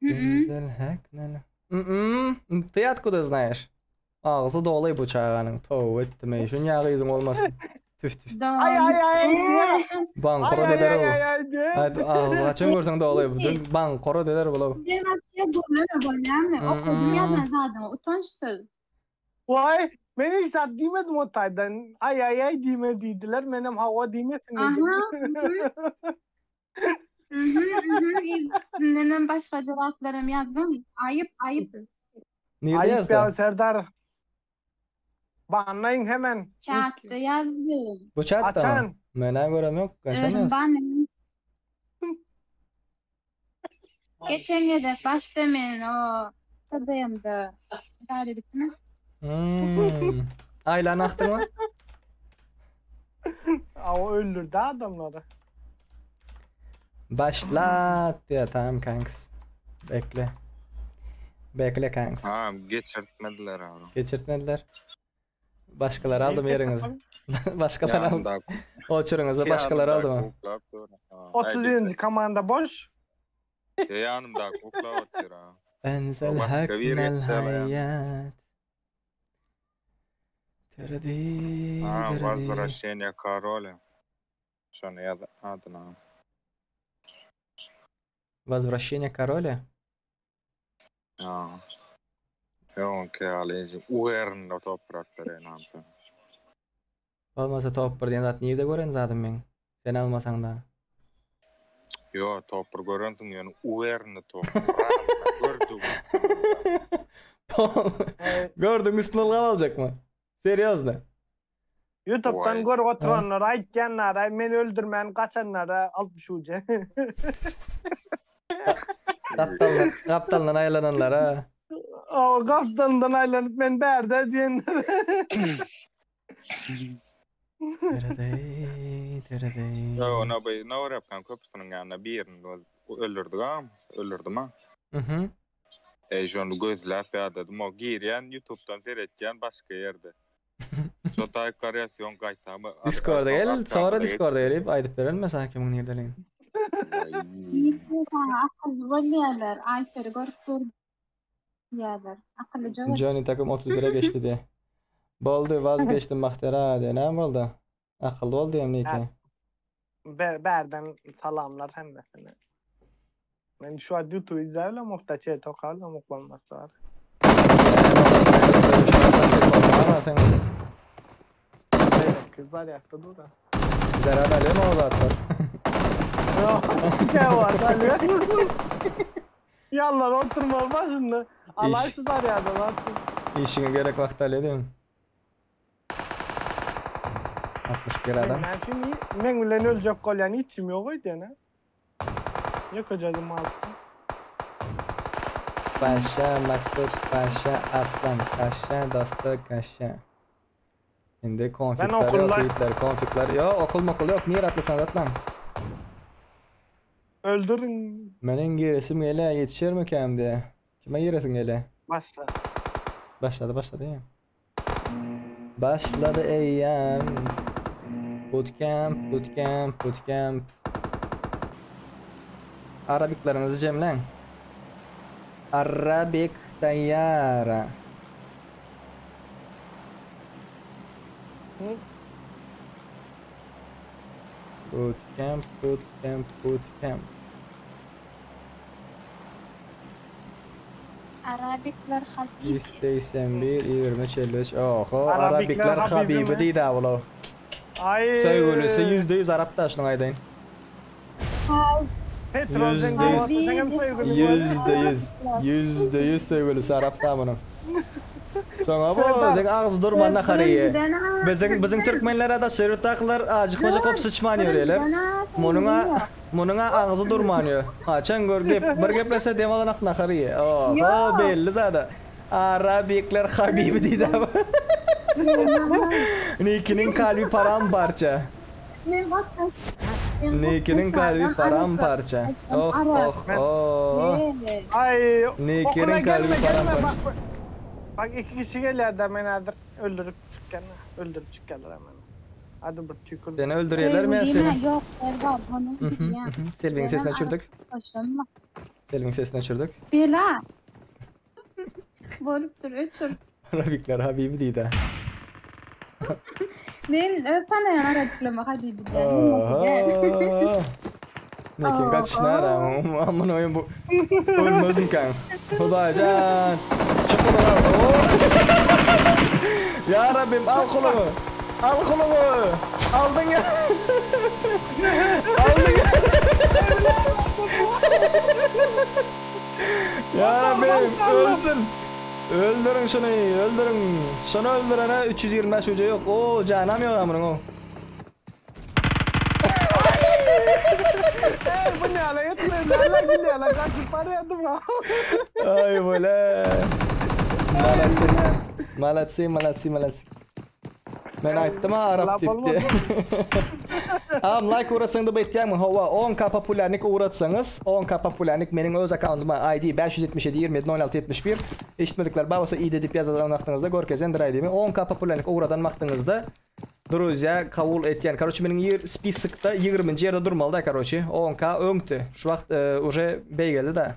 Güzel haknel. Ты откуда знаешь? Ağzı dolay bu çağanın. Tövbe etme. Şun yağızın olmasın. Tüf tüf. Ay ay ay. Bankoro deder o. Hadi ağzı açın görsen dolay bu. Bankoro deder bu. Ben açıya durmuyor böyle. Okudum ya ben zaten utançtır. Vay beni hiç demedim o taydan. Ay ay ay demediler. Benim hava demesin. Hemen başka cevaplarım yazdım. Ayıp. Nerede Ayıp yazdı? ya Serdar. Banlayın hemen. Chatta yazdım. Bu chatta mı? Açan. Mena görem yok. Kaçan yaz. Ben geçen yerde başta men o tadayımda. Gayredik mi? Aylan aktın mı? O öldürdü adamları. Başlat ya tamam kanks. Bekle. Bekle kanks. Ha geçirtmediler abi. Geçirtmediler. Başkaları aldı mı yerinizi? Başkaları aldı. Yanımda Oçurunuza başkaları aldı mı? 37. komanda boş. Yanımda kukla oturuyor ha. Enzel Başka bir haknal yetsem ya. hayat. Teredi. Ha, возвращение короля. Что не adına. Возвращение короля? Ja. Johonkin alisi uherno toprakları enamdı. Olmasa topper diyen zat niye de gören zaten ben. Sen almasan da. Yo, toprak görüntün yani uherno toprak. Gördüm. Gördün üstüne lav alacak mı? Seriyozda. YouTube'dan Vay. gör oturanlara, aytkenlara, meni öldürmeyen kaçanlara 60 uca. Kaptanla aylananlar ha. O kaptandan aylanıp ben berde diyenlere. Teredey. Yo, ne var yapkan köprüsünün yanına birini öldürdü ha. Öldürdü mü? Hı. Şunu gözler dedim. O giriyen YouTube'dan seyretken başka yerde. Şu da karyasyon kaydı ama. Discord'a gel, sonra Discord'a gelip aydıp verelim mesela kimin niye deleyin. Yiğitli sana akıllı bol yerler. Ayfer'i görüp yerler. Akıllı cevap. Johnny takım 31'e geçti diye. Boldu vazgeçtim Mahtera diye. Ne oldu? Akıllı ol diyeyim ne ki? Berden salamlar hem de sana. Ben şu an YouTube'u izlerle muhtaç tokarla muklanması var. Sen Kızlar yaptı dur da. beraber değil mi o zaten? Ne var tabii. Yallar oturma başında. Alaysızlar ya da lan. İşine gerek vakti halledeyim. 61 adam. Ben şimdi ben ulan ölecek kolyan içim yok oydu ya ne? Yakacaktım altı. Paşa, Maksut, Paşa, Aslan, Paşa, Dostu, Kaşa. Şimdi konflikler yok, yiğitler, konflikler yok, okul yok, niye atlasan atlan? Öldürün. Menin giresim gele, yetişir mi kem diye. Kime giresin gele? Başla. Başladı ya. Başladı eyyam. Bootcamp. Arabiklarınızı cemlen. Arabik tayyara. Bootcamp. Arabikler hafif. 181, 23, 53. Oho, Arabikler Arabikler Habibi Habibi mi? deydi avlo. Ay. Söylülüsü %100 Arap'ta şunun aydayın. Petrol %100. %100 sevgilisi Arap'ta bunun. Sonra bu ağzı durmanına karıyı. Bizim Türkmenlere de şerittaklar acıkmaca kop sıçmanıyor öyle. Mununa ağzı durmanıyor. Açan gör bir geplese demadan akna karıyı. Oho belli zaten. Arabikler Habibi deydi ama. Niki'nin kalbi paramparça. Niki'nin kalbi paramparça. Ay. Niki'nin kalbi paramparça. Bak 2 kişi geliyor da beni öldürüp çıkarlar hemen. Hadi bu tükür. Seni öldürüyorlar mı ya seni? Yok Erdal bana. Selvi'nin sesini açırdık. Selvi'nin sesini açırdık. Bela. Bolup dur ötür. Arabikler Habibi deydi. Men öpene yana reklama hadi bir de. Nekin kaçışına aram. Aman oyun bu. Ölmezim kan. Hudacan. Çıkın lan. Ya Rabbim al kolumu. Aldın ya. Ya Rabbim ölsün. Öldürün şunu, öldürün. Şunu öldürene 325 ucu yok. Oo canım yok amının o. Bu ne ala yatmıyor. Ala kaçıp arayadım ha. Ay böyle. Malatsi. Men aytdım Arap tipdi. Am like uğratsanız da betiyem hava 10k popülerlik uğratsanız 10k popülerlik benim öz accountıma ID 577 27 16 71 eşitmedikler babasa iyi dedip yazılan aklınızda görkezen diraydı 10k popülerlik uğradan baktığınızda Druzya kabul etken. Короче benim spisikta 20. yerde durmalı da короче 10k öngtü. Şu vakt уже beygeli de.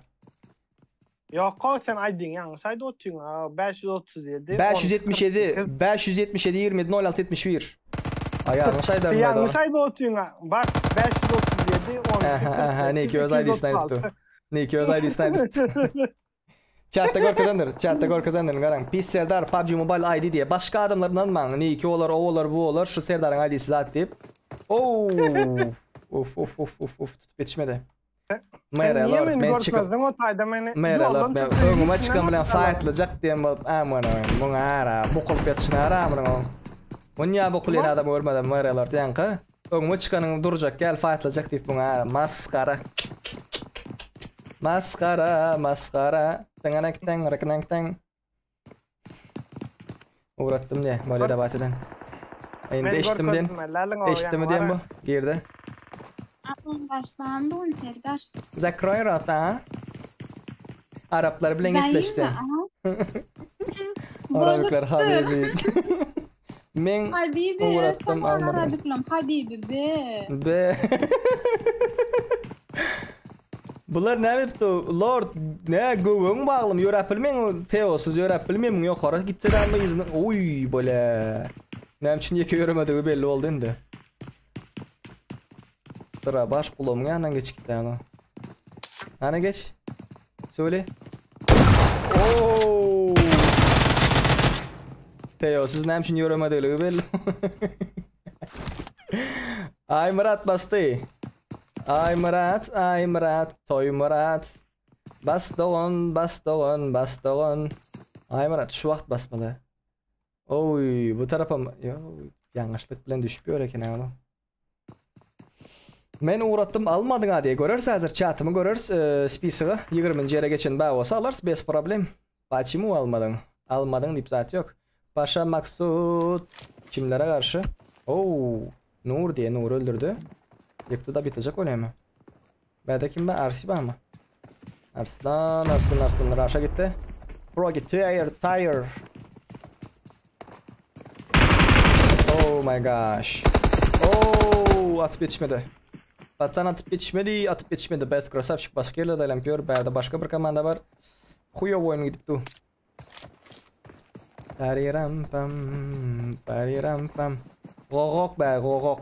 Yok koy sen aydın yanlış ayda otuyorsun ha 537 577 27 16 71 yanlış ayda mı? Yanlış ayda otuyorsun ha bak 537 12 ne ki öz ID sniper. Ne ki öz ID sniper. Chat'ta gör kazandır garan. Pis Serdar PUBG Mobile ID diye başka adamlardan alman. Ne ki olar, o olar, bu olar. Şu Serdar'ın ID'si zaten deyip. Oo. Of yetişmedi. Meralar ben çıkıp. Meralar ben önüme çıkan bilen fightlayacak diyem aman bunu ara. Bu kol petişini ara bunu. Bunu ya bu kulena adam ölmeden meralar yankı. Önüme çıkanın duracak gel fightlayacak deyip bunu ara. Maskara. Maskara. Teng. Uğrattım diye böyle de bahseden. Elimde eştim diyen bu. Girdi. Arkadaşlarım da onu Serdar. Zakroy rata. Araplar bilen gitmişti. Arabikler Habibi. Men uğrattım almadım. Arabiklam Habibi be. Bunlar ne yaptı? Lord ne göğün bağlım yorapılmıyor teosuz yorapılmıyor yukarı gitse de ama izin. Oy böyle. Ne için yeke yoramadığı belli oldu indi. Sıra baş kulağımın yanından geç gitti ana. Ana geç. Söyle. Ooo. Teosuz ne için yoramadığı belli. Ay Murat bastı. Ay Murat, Toy Murat. Baston. Ay Murat şu vakt basmalı. Oy bu tarafa yanlışlık bilen düşüp eken oğlum. Men uğrattım almadın ha diye görürüz hazır chatımı görürüz spisiği 20. yere geçen bağ olsa alırız bez problem. Paçimı almadın deyip zaten yok. Paşa Maksut kimlere karşı? Oo Nur diye Nur öldürdü. Yıktı da bitecek öyle mi? Bende kim ben? Arsi var mı? Arslan aşağı gitti. Bro git tire. Oh my gosh. Oh atıp yetişmedi. Batan atıp yetişmedi. Best krasavçık başka yerle de lampiyor. Berde başka bir komanda var. Huyo oyunu gidip du. Pariram pam. Gogok.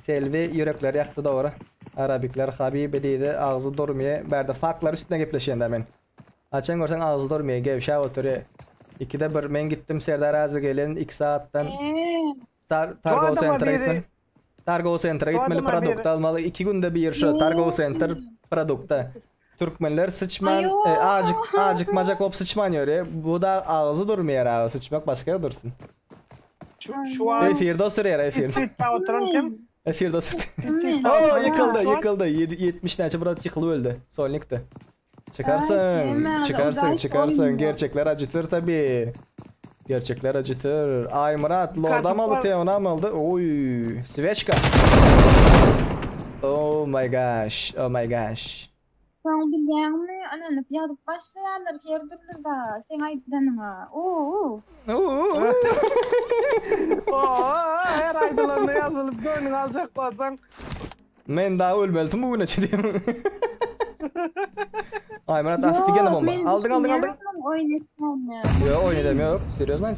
Selvi yürekler yaktı doğru. Arabikler Habibi deydi ağzı durmuyor. Berde farklar üstüne gepleşen de men. Açan görsen ağzı durmuyor gevşa oturuyor. 2'de 1 men gittim Serdar Azı gelen 2 saatten Targo Center'a gitmeli produkt almalı 2 günde bir şu Targo Center produkta. Türkmenler sıçman acık macak op sıçman yürüyor. Bu da ağzı durmuyor ağzı sıçmak başka dursun. Şu an Efirde oturuyor efir. oturan kim? Efirde oturuyor. Yıkıldı. 70 neçe burada yıkılı öldü. Solnik'ti. Çıkarsın. Gerçekler acıtır tabii. Gerçekler acıtır. Ay Murat, Lord'a mı aldı, Teon'a mı aldı? Oy, Sveçka. Oh my gosh. Sen biliyor musun? Ananı piyadık başlayanlar kerdürlü da. Sen aydıdan mı? Her aydalarında yazılıp gönlün alacak bazen. Men daha ölmeldim bugün açıdayım. Ay Murat hafif gene bomba. Aldın. Oynasın ya. Yok oynayamıyorum. Seriously lan.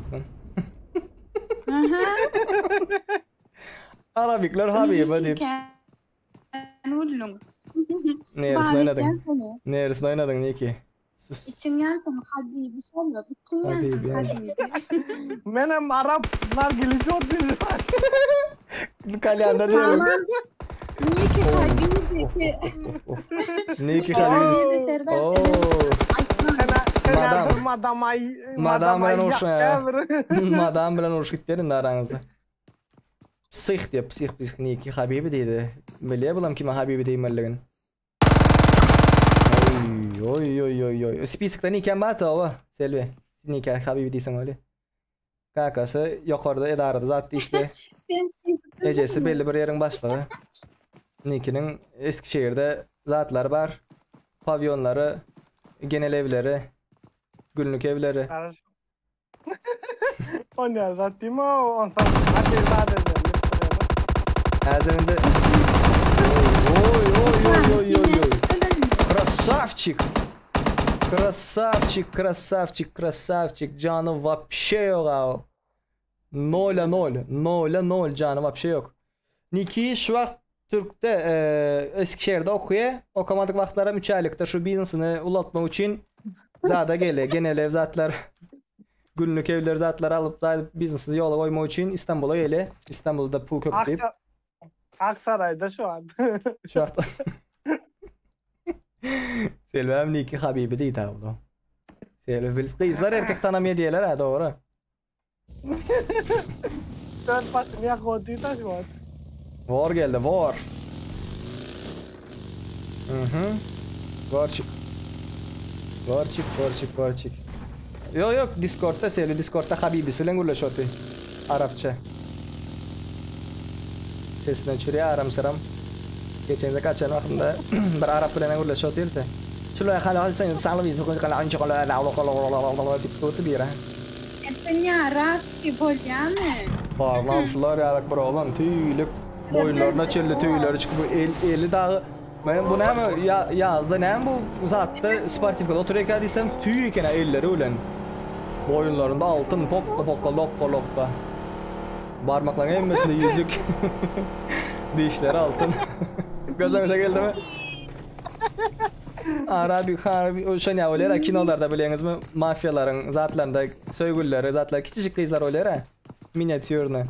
Arabikler Habibi deyip. Neresinde oynadın ne ki? Sus. İçim yansın Habibi söylüyor. İçim yansın Habibi. Benim Araplar gelişi oturuyor. Kalyanda değil mi? Ne ki Habibi? Madam bilen uğraş gitlerin de aranızda. Psih diye psih ne ki Habibi deydi. Biliyor bulam kime Habibi deymellerin. Oy. Spisikta niken batı ova. Selvi. Niken Habibi deysen öyle. Kakası yukarıda edarada zat işte. Sen Ecesi belli bir yerin başladı. Niki'nin Eskişehir'de zatlar var. Pavyonları, genel evleri, günlük evleri. Karış. O ne zat değil mi o? Ondan hadi zaten. Azeminde. Ой-ой-ой-ой-ой-ой. Красавчик! Красавчик, красавчик, красавчик. Canı вообще yok ha. 0'a 0. 0'a 0 canı вообще yok. Niki şu vakt Türk'te Eskişehir'de okuyor. Okumadık vaxtlara 3 aylıkta şu biznesini ulatmak için zada gele. Genel ev zatlar günlük evler zatlar alıp biznesi yola koymak için İstanbul'a gele. İstanbul'da pul köprüyüp. Aksaray'da şu an. Şu vakt. Selvem Niki Habibi değil tabi o. Selvem bilip kızlar erkek tanımıyor diyorlar ha doğru. Dört başını yakıyordu da şu an. Var geldi var. Var çık. Var çık, var çık, var çık. Yok Discord'da Selvem Discord'da Habibi söylen ulaşıyordu. Arapça. Sesini çürüyor aram sıram. Geçen kaçan vaktinde bir Arap bilen ulaşıyordu. Şuraya hala sen sağlı bir sıkıntı kalan çikolata tuttu bir ha. Nyara bolyanı. Parmağım şular yarak bir oğlan tüylük boyunlarına çelli tüyleri çıkıp eli dağı. Ben bu ne mi yazdı ne bu zaten sportif otururken desem tüy iken elleri ulan. Boyunlarında altın pokka lokka. Parmakların emmesinde yüzük. Dişleri altın. Gözünüze geldi mi? Harbi o şey ne oluyor? Kinolarda biliyorsunuz mu? Mafyaların zatlarında soygulları, zatlar küçücük kızlar oluyor ha. Minyatürne.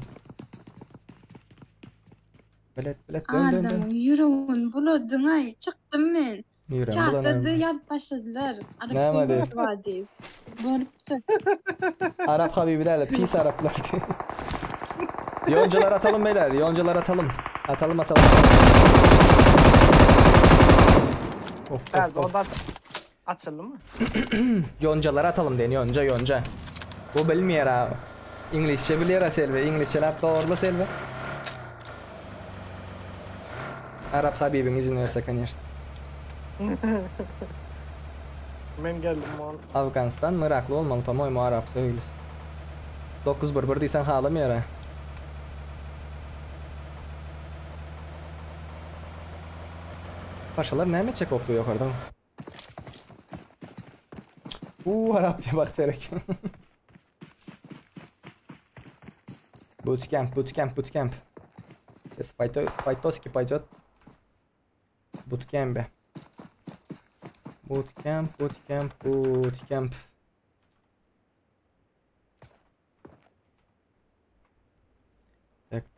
Bilet dön. Adam yüreğin buladın ay çıktım ben. Yüreğin bulanı. Çarptırdı yap başladılar. Ne mi Vadi. Görüptü. Arap habibilerle pis Araplar. Yoncalar atalım beyler. Yoncalar atalım. Atalım. Evet oradan açıldı mı? Yoncalar atalım den yonca. Bu bilmiyor ha. İngilizce biliyor ha Selvi. İngilizce laf doğru Selvi. Arap habibin izin versek hani işte. Ben geldim oğlum. Afganistan meraklı olmalı tamam mı Arap söylüyoruz. 9-1 deysen halamıyor ha. Paşalar ne meçek oktu yukarıdan? Arap diye bak terek. Bootcamp. Yes, faytoski paycot. Bootcamp.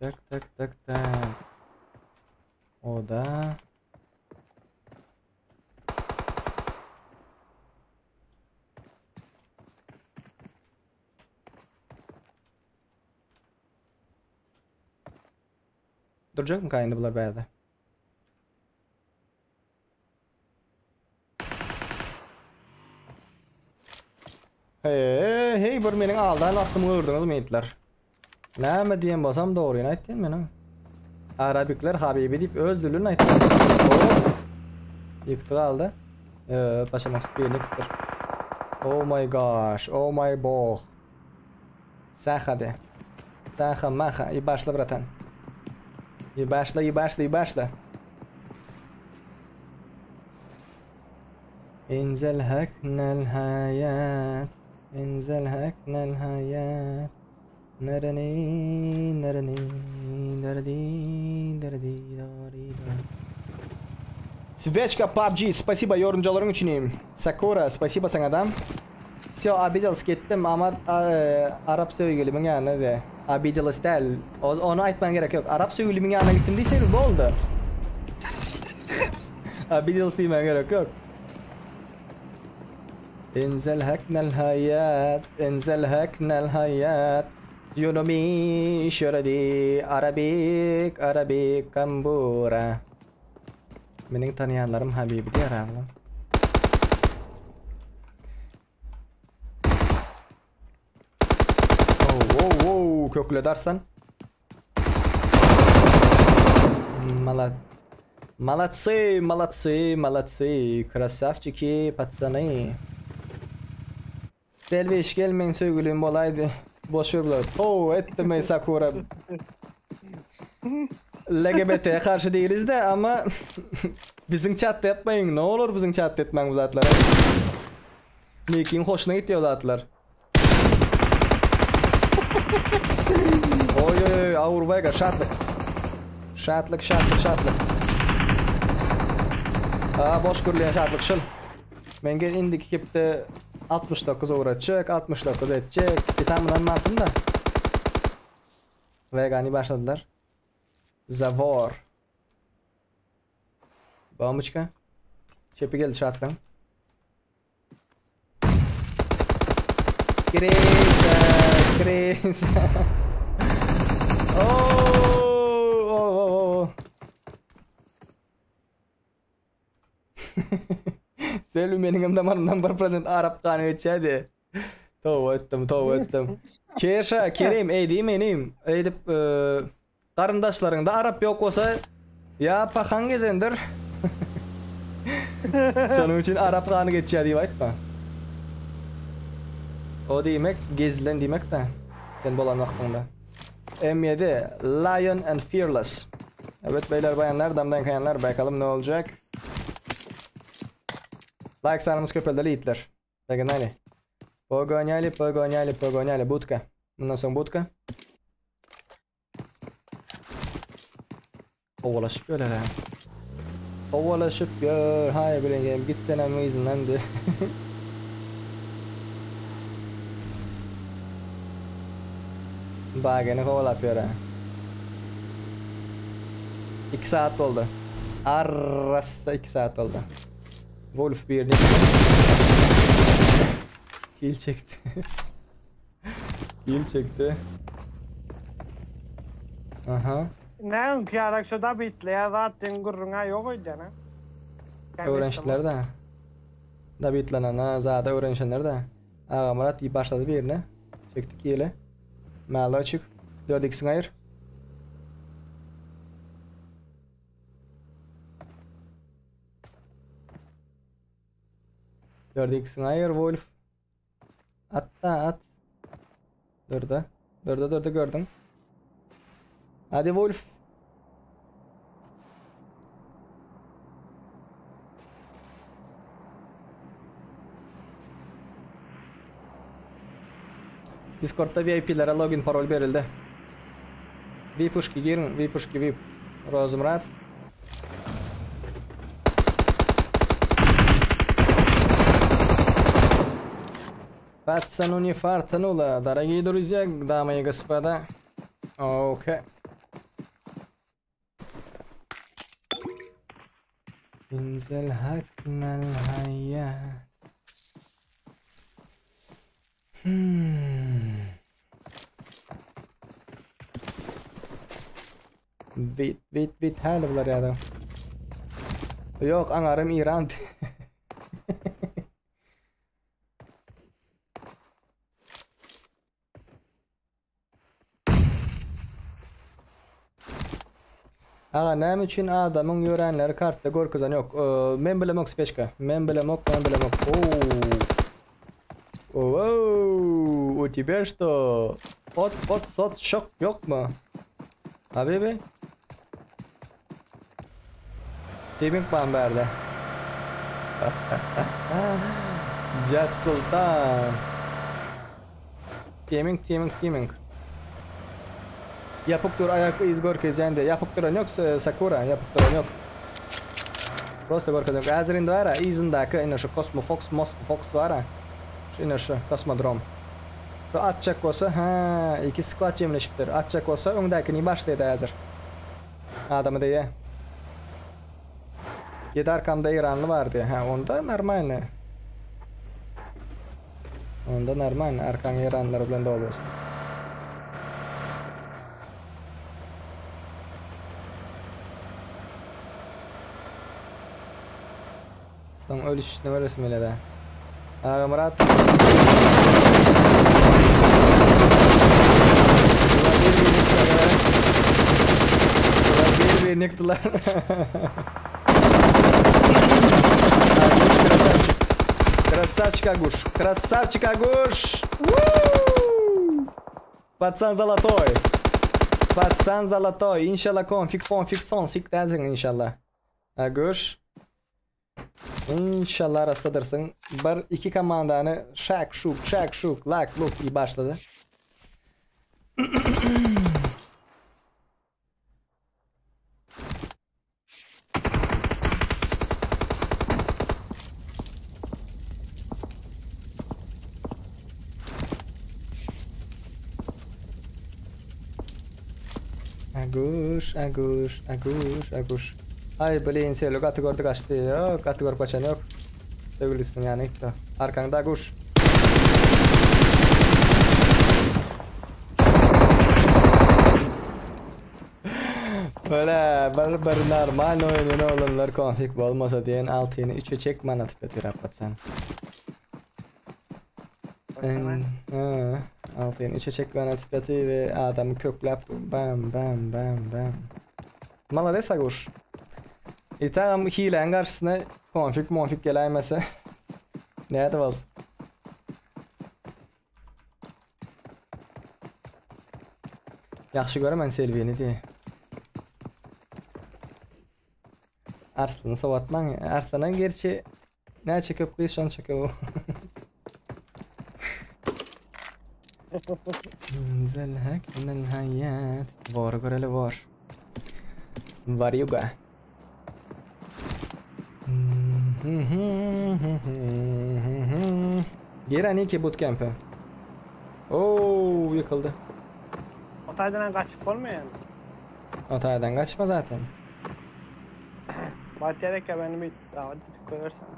Tak. O da. Duracak mı kayında bunlar beyazda? Hey bir mening aldan aklımı gördünüz mü itler? Näme diyen bolsam doğruyu aytdın meni. Arabikler Habibi deyip öz dilini aytdı. Yıktı aldı. Paşa maksud bir yıktır. Oh my gosh, oh my boh. Saha maha, iyi başla bratan. İyi başla. انزل هكنا الحياة نرني Свечка PUBG, спасибо yorumcuların için. Sakura, спасибо sana da. Все, обиделся gittim ama Arap sevgilimin yanına de. Обиделся değil. Onu aytman gerek yok. Arap sevgilimin yanına gittim değilse ne oldu? Обиделся demen gerek yok. انزل هكنا الحياة يونمي شردي Arabik kambura. Benim tanıyanlarım Habibi diyor ablam. Wow, kökle dersen. Молодцы. Krasavчики, пацаны. Selviş gelmeyin söyleyeyim olaydı. Boş ver bular. Etme Sakura. LGBT'ye karşı değiliz de ama bizim chat yapmayın. Ne olur bizim chat etmen bu zatlara. Nikin hoşuna gidiyor zatlar. Oy Avrupa'ya şartlık. Şartlık. Boş kurulayan şartlık şıl. Ben gel indik kipte 69 uğraşacak, 69 edecek. Bir tane bundan mantım da. Vegani başladılar. Zavor. Bombuçka. Çepi geldi şartlık. Kriz. Oh. Selvi benim damarımdan 1% Arap kanı geçedi. Tövbe ettim. Kerim eydim benim. Edip karındaşlarında Arap yok olsa ya pakan gezendir. Onun için Arap kanı geçedi deyip aytma. O demek gezilen demek de. Sen bolan vaktinde. M7 Lion and Fearless. Evet beyler bayanlar damdan kayanlar bakalım ne olacak. Like sanımız köpeldeli yiğitler. Bakın aynı. Pogonyali. Budka. Bundan sonra budka. Ovalaşıp öyle lan. Ovalaşıp gör. Hayır bilengem gitsene mi izinlendi. Bageni kovalapıyor ha. 2 saat oldu. Arrasa 2 saat oldu. Wolf birlik. Kill çekti. Aha. Ne piyarak şurada bitliye zaten gurruna yok oydu ne? Öğrenciler de. Da bitlenen zaten öğrenciler de. Ağa Murat iyi başladı bir yerine. Çektik yele. Malı açık. 4x'in ayır. Gördüksin hayır Wolf. At. Durdu gördün. Hadi Wolf. Discord'da VIP'lere login parol verildi. VIP'uşki girin, VIP. Rozmurat. Пацаны не фартануло, дорогие друзья, дамы и господа. Окей. انزل حقنا الحياة. Bit hali bular ya da. Yok anarım İran. Ağa nem için adamın görenleri kartta gorkuzan yok. Men bilem yok speşka. Men bilem yok. У тебя что? Сот шок yok mu? Habibi? Timing pamberde. Just Sultan. Timing. Yapık dur ayaklı iz gorkezende. Yapık duran yok Sakura. Yapık duran yok. Просто gorkezende. Azrin var ha. İzindaki yine şu Cosmo Fox var ha. Yine şu Kosmodrom. Şu atacak olsa ha iki squat cemleşiptir. Atacak olsa öndekini başlaydı hazır. Adamı diye. Yedi arkamda İranlı vardı. Ha onda normal. Arkan İranlılar bilen de oluyorsun. Tam ölüş ne resmiyle de. Ağa Murat. yerini yıktılar. Красавчик Агуш. Красавчик Агуш. Пацан золотой. Пацан золотой. Иншалла конфиг сон siktäsin inşallah. Агуш. İnşallah rastladırsın. Bir iki komandanı şak şuk lak luk iyi başladı. Aguş. Ay bileyin selo katı gördü kaçtı ya. Katı görüp kaçan yok. Sevgilisin yani ilk de. Arkanda Aguş. Böyle bir normal oyunun olanlar konflik olmasa diyen altını içe çekmana tıklatır yapatsan. Altını içe çekmana tıklatır ve adamı köklep bam. Malades Aguş. İtam hilen karşısına konflik gelemese ne yapalım? Yaxşı görəmən Selviyeni diye. Arslanı sovatman. Arslanın gerçi ne çekip kıyışan çekiyor. Zelhak minel hayat. Var göreli var. Var yoga. Geri ki bootcamp'e. Oo yıkıldı. Otaydan kaçıp olmuyor yani. Otaydan kaçma zaten. Batiyerek ya beni bir davet koyarsan.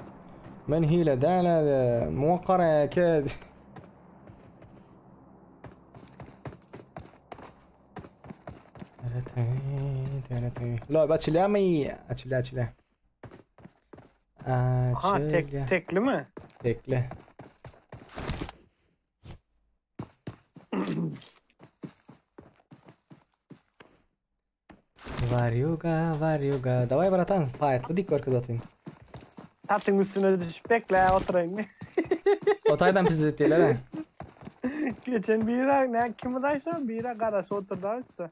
من هيلة دالة موقرة كاد لا açılıyor mı? Açılıyor. Ha tekli mi? Tekli. Var yoga. Давай, братан, fight'lı dik var kız atayım. Tatın üstüne düşüp bekle oturayım. Otaydan pizza ettiler ha. Geçen bira ne kimdaysa bira karası oturdu işte.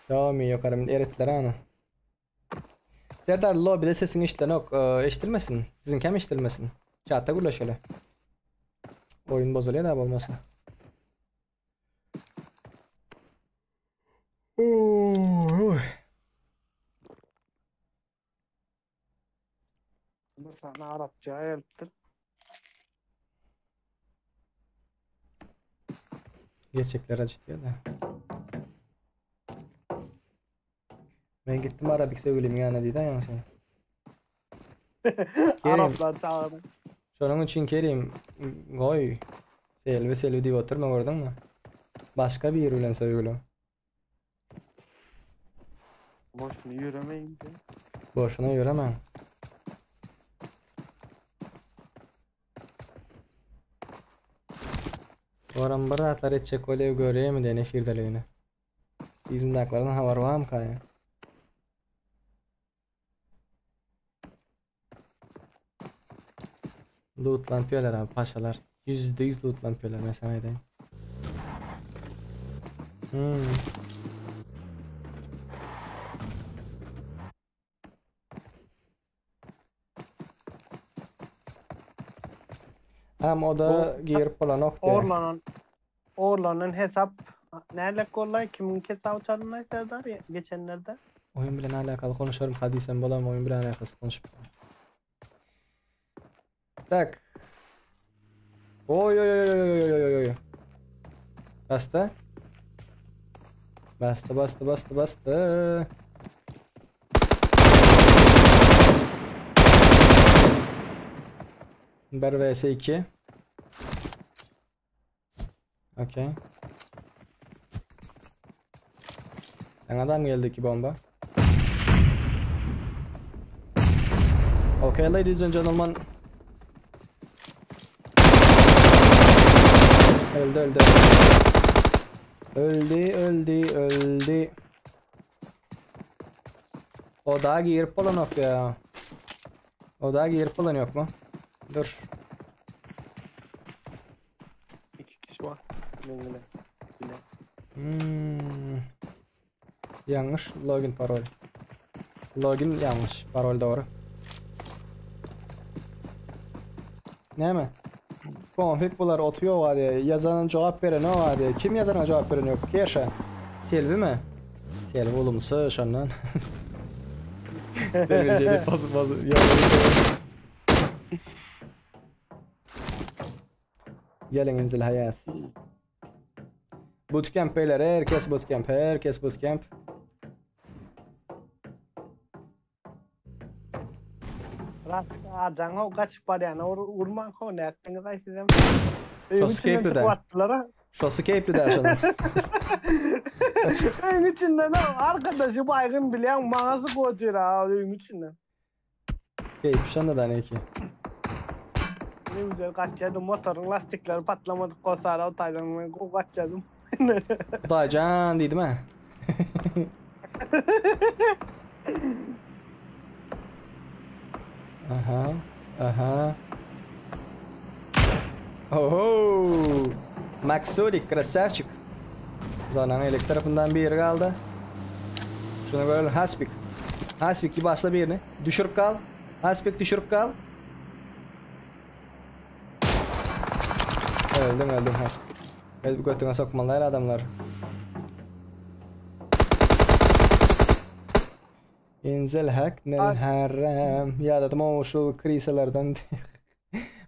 Tommy yokarım erittiler ana. Serdar lobby'de sesin eşitilmesin. Sizin kem eşitilmesin. Chatta gula şöyle. Oyun bozuluyor da olmasa. Bu sana Arapça ayırttır. Gerçekler acıtıyor da. Ben gittim Arabik sevgilim yani dedi ya sen. Araplar çağırdı. Şunun için Kerim koy. Selvi diye oturma gördün mü? Başka bir yer ulan sevgilim. Boşuna yürümeyin de. Boşuna yürümem. Oran bir atlar etçek öyle göreyim mi de ne firdalığını. İzindaklardan havar var mı kaya? Lootlanpıyorlar abi paşalar. %100 lootlanpıyorlar mesela edeyim. Hem o da girip olan nokta. Orlan'ın hesap nerede kolay kimin hesabı çalınay Serdar geçenlerde. Oyun bilen alakalı konuşuyorum hadisen bolam oyun bilen alakası konuşup. Tak. Oy. Bastı. Bir vs 2. Okey. Sanadan geldi ki bomba. Okay, ladies and gentlemen. Öldü. Öldü. Odağa girip falan yok ya. Odağa girip falan yok mu? Dur. 2 kişi var. Mengine. Bile. Yanlış login parol. Login yanlış. Parol doğru. Ne mi? Konfig bular otuyor var ya. Yazanın cevap veren o var ya. Kim yazana cevap veren yok? Kerşe. Selvi mi? Selvi olumsuz şundan. Demircilik bazı. Gelin inzil hayat. Bootcamp beyler. Herkes bootcamp. Rast ajanga kaçıp var yani. Urman ko ne attınız ay sizem. Skype'de. Şu Skype'de yaşadım. Evin içinde ne? Arkadaşı baygın bilen mağazı koyuyor ha evin içinde. Skype şanda da ne ki? Ne güzel kaçadım motorun lastikleri patlamadı kosara o taydan kaçadım. Dacan dedim ha. Aha. Oho! Maksudik, krasavчик. Zaten elek tarafından bir yeri kaldı. Şuna görelim Haspik. Haspik başla birini. Düşürüp kal. Haspik düşürüp kal. Öldüm Haspik. Evet bu götüne sokmalılar adamlar. İnzel hak nel haram. Ya da o şu kriselerden.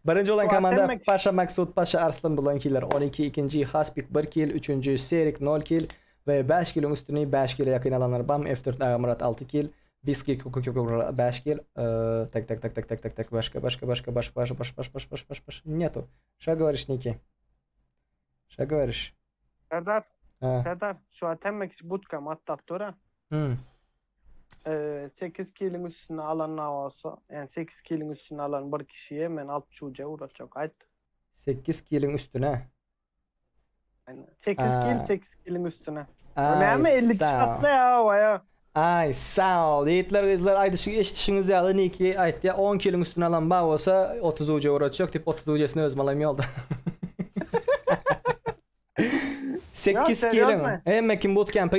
Birinci olan komanda Paşa Maksud, Paşa Arslan bulan killer 12, ikinci Haspik 1 kill, üçüncü Serik 0 kill ve 5 kill'in üstüne 5 kill'e yakın alanlar Bam, F4 Agamurat 6 kill, Biski Kukukukuk 5 kill, так, başka, нету. Что говоришь, Ники? Что говоришь? Serdar, şu an temmek bootcamp atlattı 8 kill'in üstüne alan olsa, yani 8 kill'in üstüne alan bir kişiye men 6 çocuğa uğraşacak. Ayt. 8 kill'in üstüne. Yani 8 kill 8 kill'in üstüne. Önemli 50 kişi atla ya. Ay sağ ol. Yiğitler kızlar aydışı geçtişiniz ya. Niki ayt ya 10 kill'in üstüne alan bağ olsa 30 uca uğraşacak. Tip 30 ucasını özmalayım yolda. 8 kill'in. Hem Mekin Bootcamp'a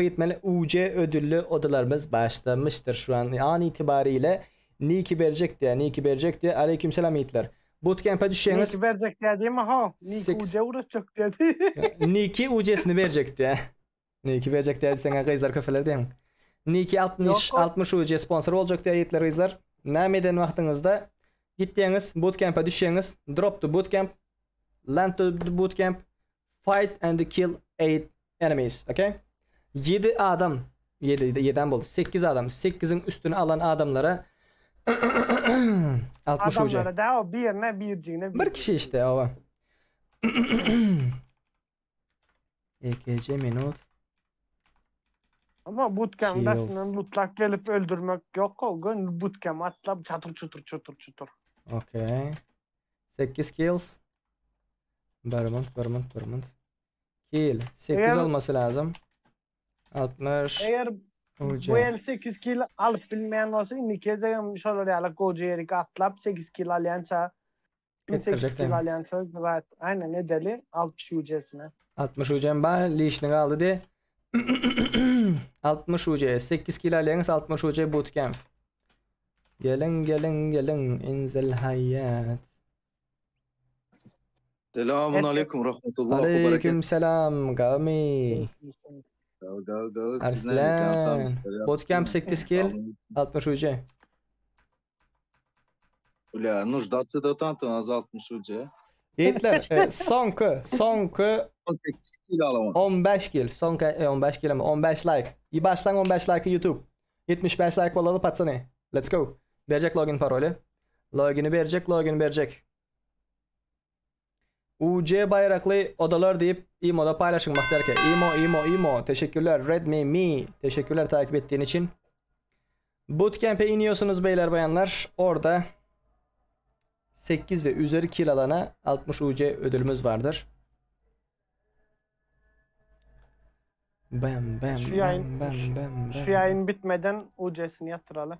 gitmeli. UC ödüllü odalarımız başlamıştır şu an itibariyle. Niki verecek diye. Aleykümselam yiğitler. Bootcamp'a düşeceğiniz. Niki verecek diye değil mi ha? Niki UC uğraşacak dedi. Niki UC'sini verecek diye. Niki verecek diye sen kızlar kafeler değil mi? Niki 60 UC sponsor olacak diye yiğitler kızlar. Nameden vaxtınızda gittiğiniz Bootcamp'a düşeceğiniz. Drop to Bootcamp. Land to the Bootcamp. Fight and kill 8 enemies. Okay? 7 adam. 7'den buldu. 8 adam. 8'in üstüne alan adamlara 60 ucu. Adamlara da o birciğine. Bir kişi işte o. EKC minut. Ama bootcamp'da sınırın lootlak gelip öldürmek yok o gün bootcamp atlap çatır. Okay. 8 kills. Barmont. Kill. 8 olması lazım. 60. Eğer bu el 8 kill alıp bilmeyen olsa Niki'de şöyle yani koca yeri atlap 8 kill alyansa 8 kill alyansa evet aynen ne deli 60 UC'sine. 60 UC'm var. Leash'ni kaldı diye. 60 UC. 8 kill alyans 60 UC bootcamp. Gelin inzel hayat. Selamun aleyküm rahmetullah. Aleyküm selam Gami. Go. Arslan. Bootcamp 8 kill 60 UC. Бля, нуждаться до tanto az 60 UC. Yiğitler sonku 18 kill alamam. 15 kill. Sonku 15 kill ama 15 like. İyi baştan 15 like YouTube. 75 like olalı patsana. Let's go. Verecek login parolü. Login'i verecek. UC bayraklı odalar deyip İmo'da paylaşın bakterke. İmo. Teşekkürler. Redmi. Teşekkürler takip ettiğin için. Bootcamp'e iniyorsunuz beyler bayanlar. Orada 8 ve üzeri kill alana 60 UC ödülümüz vardır. Bam bam Şu bam yayın, bam bam şu bam. yayın bitmeden UC'sini yatıralım.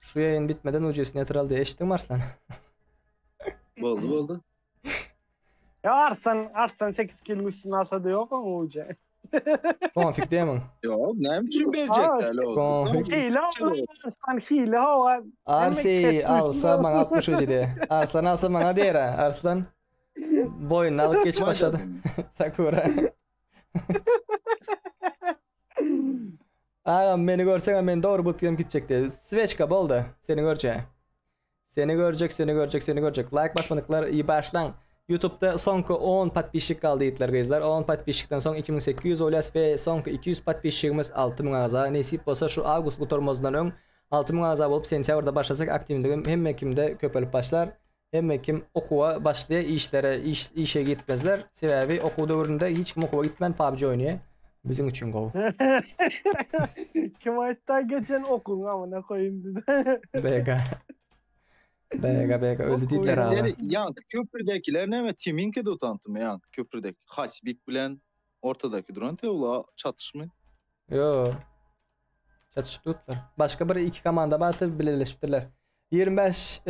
Şu yayın bitmeden ucesini yatıral diye eşittin mi Arslan? Oldu. Ya Arslan 8 kilo üstüne alsa da yok mu UC? Konfik değil mi? Yok, ne biçim verecekler lo? Konfik. Hile Arslan hile hava. Arsi alsa bana 60 ucu diye. Arslan alsa bana diyer ha. Arslan boynunu alıp geçip başladı. Sakura. Ağam beni görsen ben doğru bıtkıyım gidecek diye. Sveçka boldu. Seni görecek. Seni görecek. Like basmadıklar iyi başlan. YouTube'da sonki 10 patpişik kaldı yitler gözler. 10 patpişikten son 2800 olas ve sonki 200 patpişikimiz 6000 ağza. Nesip olsa şu Ağustos gutormozdan ön 6000 ağza bolup sentyabrda başlasak aktivligim hem ekimde köpelip başlar. Hem ekim okuwa başlaya işe gitmezler. Sebebi oku dövründe hiç kim okuwa gitmen PUBG oynuyor. Bizim için gol. Kim hatta geçen okun amına koyayım dedi. Bega öldü dediler abi. Seni yank köprüdekiler ne mi? Timinki de utantım yank köprüdeki. Hasbik bilen ortadaki duran te ula çatışma. Yo. Çatışıp tuttular. Başka bir iki komanda batı birleştirdiler. 25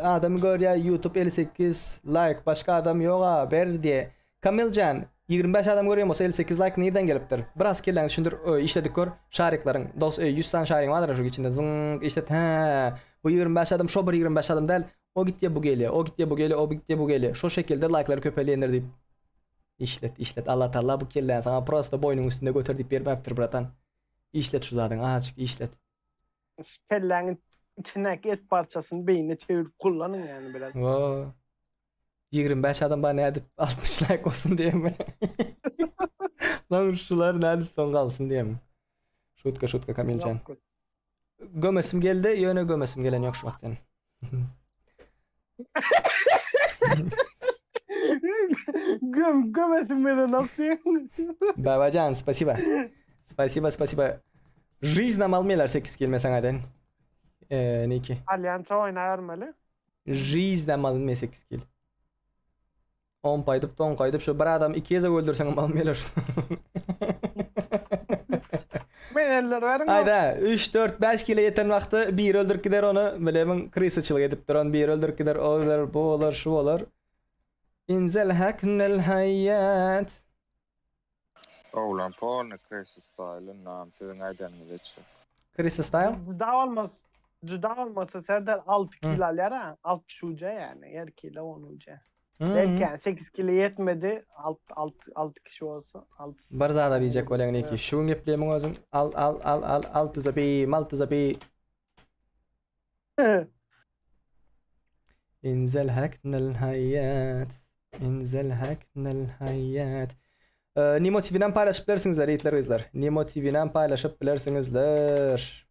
adamı gör ya YouTube 58 like başka adam yok ha ber diye. Kamilcan 25 adam görüyorum olsa 58 like nereden geliptir? Biraz kelden düşündür işledik gör şarikların. 100 tane şarik vardır şu içinde zıng işte he. Bu 25 adam şu bir 25 adam değil. O gitti bu geliyor. O gitti bu geliyor. O gitti bu geliyor. Şu şekilde like'ları köpeleyenler deyip işlet. Allah Teala bu kelden sana prosto boynun üstünde götür deyip vermeptir bratan. İşlet şu zaten azıcık işlet. Kellenin içindeki et parçasını beynine çevirip kullanın yani biraz. Oo. 25 adam bana edip 60 like olsun diye mi? Lan şular ne edip son kalsın diye mi? Şutka Kamilcan. Gömesim geldi, yöne gömesim gelen yok şu vaktin. Gömesim beni nasıl? Babacan, spasiba. Жизнь almıyorlar 8 kelime sana den. Niki. Alyansa oynayarmalı. Жизнь almıyor 8 kill. 10 paydıp 10 kaydıp şu bir adam 2 yeze öldürsen almıyorlar. Ben eller verin. Hayda 3 4 5 kilo yeten vakti bir öldürüp gider onu bilemin krizçilik edip duran bir öldürüp gider o olur bu olur şu olur. İnzel haknel hayat. Oğlan porno crazy style nam sizin aydanını geçti. Crazy style? Cüda olmasa Serdar 6 kilo alır ha. 6 uca yani. Yer kilo 10 uca. Belki yani 8 kilo yetmedi. 6 kişi olsa. Barzada diyecek olan neki. Şun yaplayamın özün. Al. Altı zabi. İnzel haknel hayat. Nimo TV'den paylaşıp bilirsinizler yiğitler izler. Nimo TV'den paylaşıp bilirsinizler.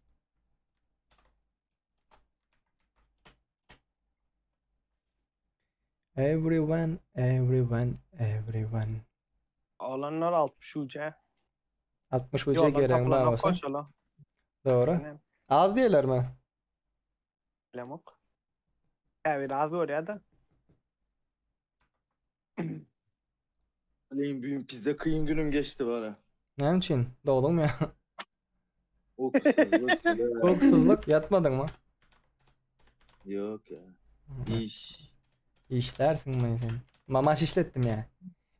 Everyone. Olanlar 60 uca. 60 uca gelen var olsa. Doğru. Az değiller mi? Lemok. Evet az oraya da. Aleyhim büyüm bizde kıyın günüm geçti var ha. Ne için? Doğdun mu ya? Oksuzluk. Oksuzluk yatmadın mı? Yok ya. İş dersin mi sen? Mamaş işlettim ya.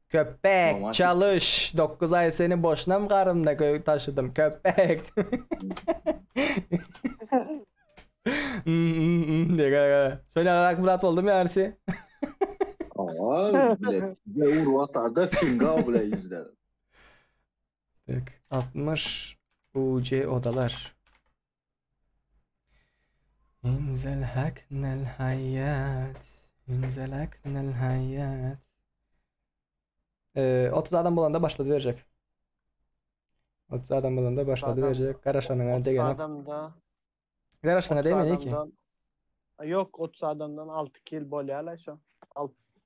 Köpek Mamaş çalış. 9 ay seni boşuna mı karımda taşıdım köpek. Şöyle olarak Murat oldum ya Ersi. Aa bile bize Uğur atar da finga bile izler. 60 UC odalar. İnzel haknel hayat. 30 adam bulanda başladı verecek. 30 adam bulanda başladı verecek. Karaşanına degene. Karaşanına değil mi ki? Yok 30 adamdan 6 kill bolyala şu.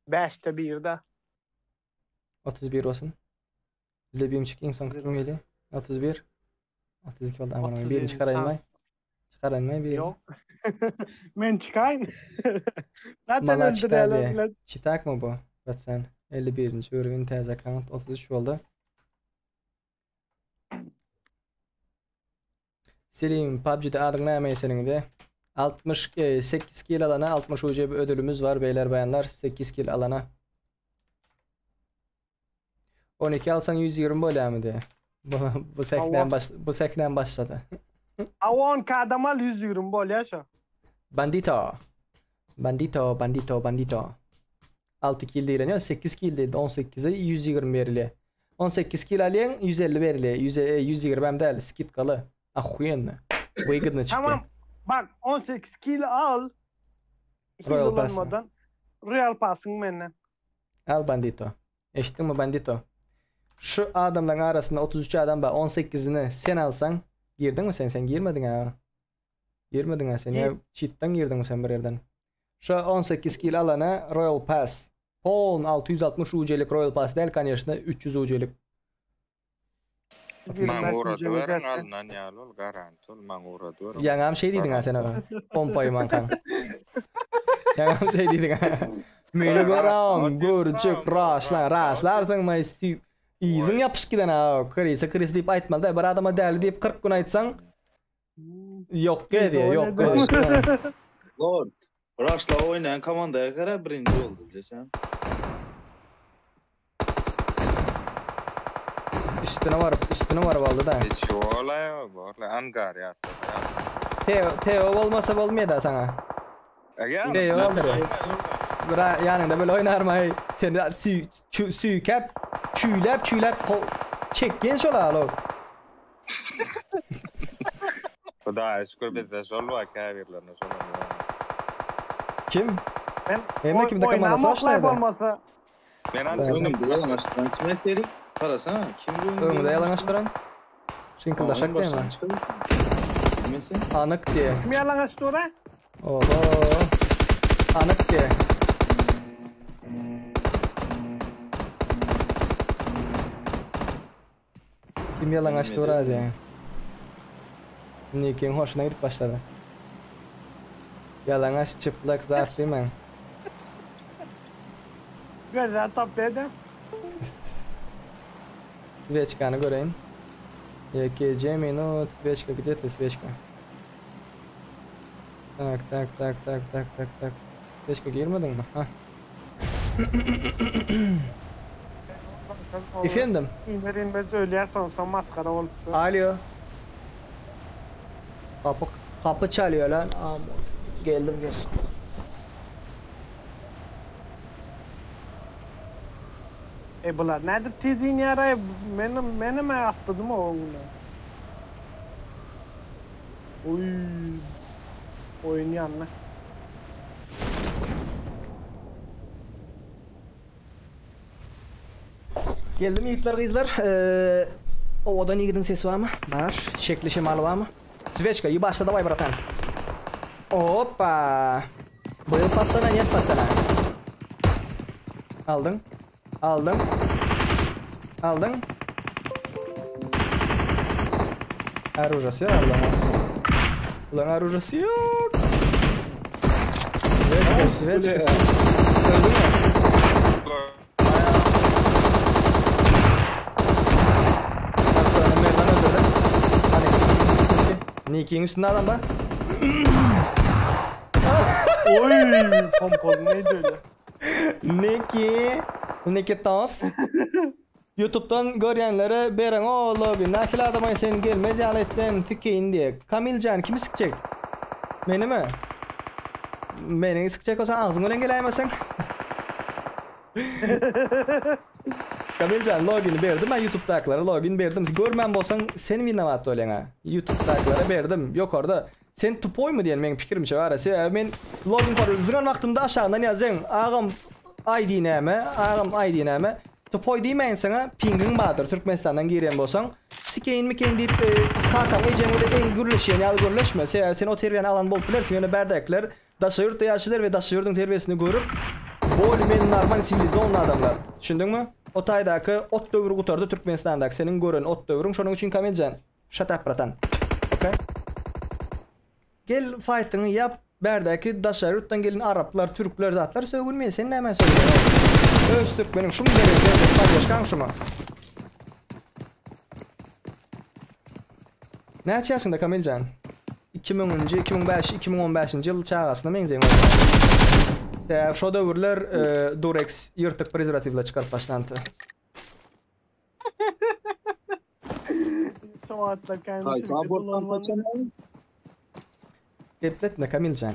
5'te 1'de. 31 olsun. Lebiyim çık insan kırmızı geliyor. 31. 32 oldu aman birini çıkarayım. Çıkarayım bir. Yok. Ben çıkayım. Zaten Mala çıtar öldürelim. diye. Çıtak mı bu? Bak sen 51. ürün tez account 33 oldu. Selim PUBG'de adın näme senin de? 68 kill alana 60 UC bir ödülümüz var beyler bayanlar. 8 kill alana. 12 alsan 120 bolamı de. Bu seknen başladı. 10 kadam al 120 bol yaşa. Bandito. 6 kill değil ya 8 kill değil 18'e 120 verili. 18 kill alyan 150 verili. 120 hem değil skit kalı. Ahuyenne. Bu igidne çıktı. Tamam. Bak 18 kilo al. Royal Pass. Royal Pass'ın menden. Al Bandito. Eşittin mi Bandito? Şu adamların arasında 33 adam var. 18'ini sen alsan girdin mi sen? Sen girmedin ha. Girmedin ha sen. Ya cheat'ten girdin mi sen bir yerden? Şu 18 kill alana Royal Pass. 660 UC'lik Royal Pass değil конечно 300 UC'lik. Man uğradıverin alınan yağlı ol garanti ol man uğradıverin. Yanağım şey dedin ha sen o. Pompayı mankan. Yanağım şey dedin ha. Meni göram, görçük, raşlarsın mı? İzin yapış giden ha. Kris deyip aytmalı da bir adama değerli deyip 40 gün aytsan yok diye yok. Lord, Rush'la oynayan komandaya göre birinci oldu bilesem. Üstüne var vallahi da. Hiç olay yok. Angar ya. Teo olmasa olmuyor da sana. Teo olur ya. Yanında böyle oynar mı? Sen de süykep, çüylep çekken şola alo. Kuda şükür bizde sol var kâvirlerine solamıyor. Kim? Ben kimde kamerası açtı? Ben Önümde yalan açtıran kime serik? Karasana kim bu önümde? Önümde yalan açtıran? Şinkıldaşak değil mi? Kimesi? Anık diye. Kim yalan açtı oraya? Oho. Anık diye. Kim yalan açtı oraya diye. Nick'in hoşuna gidip başladı. Yalan aç çıplak zart değil mi? Güzel tapede. Свечканы göreyim. Якece minut свечка где ты свечка? Так. Свечка girmedin mi? Ha. Efendim? İnmez öyleysen son maskara olsun. Alo. Kapı çalıyor lan. Geldim. Bunlar nedir tezin yarayı benim atladım o oğluna. Oynayan ne? Geldim yiğitler kızlar. Ovadan iyi gidin sesi var mı? Var. Şekli şemalı var mı? Свечка, ебашь, давай, братан. Опа. Был пацана, нет пацана. Aldın. Оружие Allah'ım. Ulan оружие yok. Свечка. Öldü mü? Nick'in üstünde adam da. Oy, pompalı neydi öyle? Nicky Tons. YouTube'dan görenlere beren o lobi nakil adamay sen gelmez yaletten tikeyin diye. Kamilcan kimi sıkacak? Beni mi? Beni sıkacak olsan ağzını ölen geleyemezsen. Kamilcan login verdim ben YouTube'dakilere login verdim. Görmem bolsan seni vinnamat ölen ha. YouTube'dakilere verdim. Yok orada. Sen tupoy mu diyen benim fikrim şey var. Men login koyuyorum. Zıgan vaktimde aşağıdan yazayım. Ağam ID neme. Tupoy demeyin sana pingin vardır. Türkmenistan'dan giren bolsan. Sikeyin miken deyip kakam ecen öyle en gürleşen ya gürleşme. Sen o terbiyeni alan bol bilersin. Yani berdekler daşayurtta yaşlılar ve daşayurdun terbiyesini görüp bol men normal sivilize olan adamlar. Düşündün mü? O taydaki ot dövürü kutardı Türkmenistan'daki senin görün ot dövürün şunun için Kamilcan. Shut up bratan. Okay? Gel fight'ını yap. Berdeki daşayurttan gelin Araplar, Türkler, zatlar sögülmeyin. Senin hemen söylüyorsun. Öz Türkmenin şunu derece paylaşkan şuma. Näçe ýaşynda Kamiljan? 2000-nji, 2005-2015-nji ýyl çağasynda meňzeň. Şo döwürler Durex ýyrtyk prezerwativle çykaryp başlandy. Şoatla kendi. Hay sabordan kaçamayın. Gepletme Kamiljan.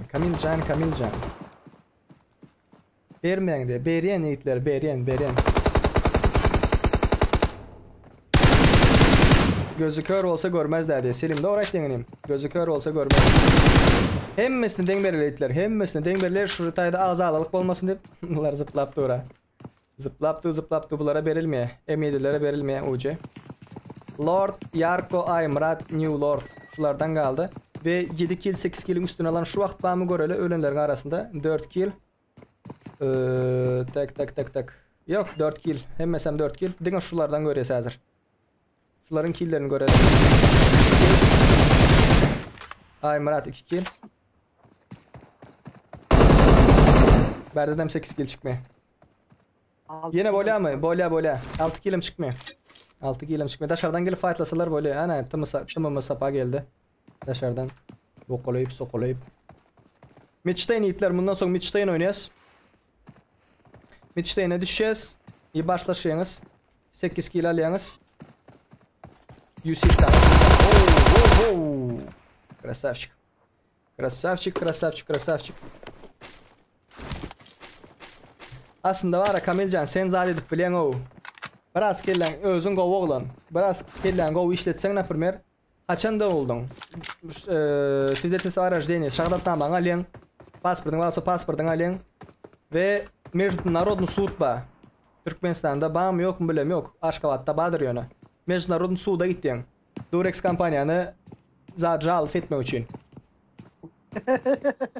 Bermeňde, berýän ýigitler, berýän. Gözü kör olsa görmezler diye. Selim de oraç deňinim. Gözü kör olsa görmez. Hemmesini deň berelýär, hemmesini deň berelýär. Şu ýytaýda azalyk bolmasyn dep bular zıplap dura. Zıplapdy bulara berilmeýär. M7'lere berilmeýär UC. Lord Yarko Aymrat New Lord şulardan galdy ve 7 kill 8 kill'in üstüne alan şu wagt bamy göreli ölenlerin arasında 4 kill. Tak. Yok 4 kill. Hemmesem 4 kill. Diňe şulardan görýäs häzir. Şuların killlerini görelim. Aymrat 2 kill. Berdedem 8 kill çıkmıyor. Yine bolya mı? Bolya. 6 killim çıkmıyor. 6 killim çıkmıyor. Dışarıdan gelip fightlasalar bolya. Ana tımı sapa geldi. Dışarıdan sokolayıp. Midstein yiğitler, bundan sonra Midstein oynayacağız. Midstein'e düşeceğiz. İyi başlaşıyorsunuz. 8 kill alıyorsunuz. 100 tane. Krasavçık. Aslında var ya Kamiljan, sen zat edip bilen o. Biraz kellen özün gow oglan. Biraz kellen gow işletsen например, haçan da oldun. Свидетельство о рождении, шагдатнамаң ален, паспортың болса паспортың ален ve Международный суд ba. Türkmenistan'da bağ mı yok mu bilem yok. Aşkabat'ta badır yönü. Международный suda gittin. Durex kampanyanı jalp etmek için.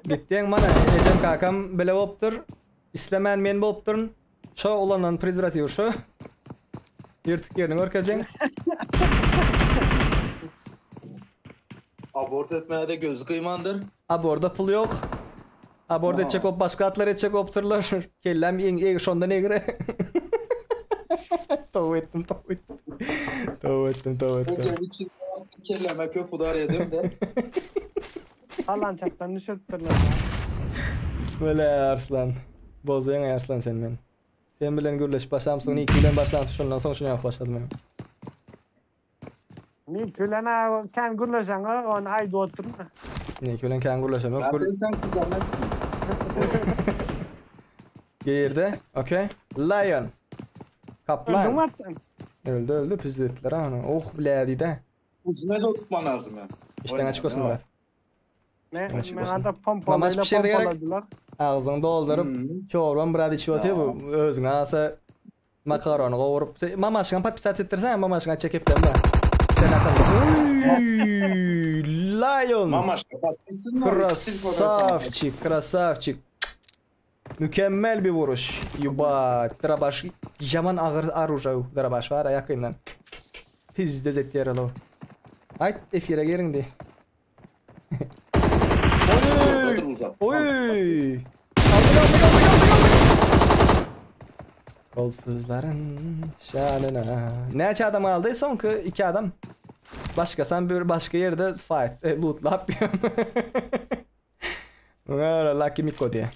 Gittin mana Ecem kakam bile boptur. İslemen men bopturun. Şo olanan prezervativ şo. Yırtık yerini görkezin. Abort etmeye gözü kıymandır. Aborda pul yok. Abort edecek op başka atlar edecek opturlar. Kellem en şonda negre. Tav ettim. Ecem için kelleme köp udar yedim de. Alan çaktan nişirttirler. Böyle arslan. Bozayan arslan sen men. Sen bilen gürleş başlamsın, 2 ile başlamsın, şundan sonra şunu yap başladım ben. Ni külene kan gürleşen on ay doğturma. Ni külen kan gürleşen. Zaten sen kızamazsın. Girdi. Okay. Lion. Kaplan. Öldün varsın. Öldü pizlettiler ana. Oh biladi de. Ucuna da tutman lazım ya. İşten açık olsun da. Ne? Açık Ben olsun. hatta pompalayla pompaladılar. Ağzını doldurup çorban brad içiyor bu özüne asa makaronu qovurup mamaşgan patpisat ettirsen mamaşgan çekip demle. Sen atan. Lion. Mamaşka patpissin. Krasavçık. Mükemmel bir vuruş. Yuba, Darabaş yaman ağır arujau Darabaş var yakından. Pizde zetyer alo. Ayt efire gerindi. Oy! Kolsuzların şanına. Neçe adam aldı? Sonki 2 adam. Başka sen bir başka yerde fight lootla yapıyorum. Lucky Miko diye.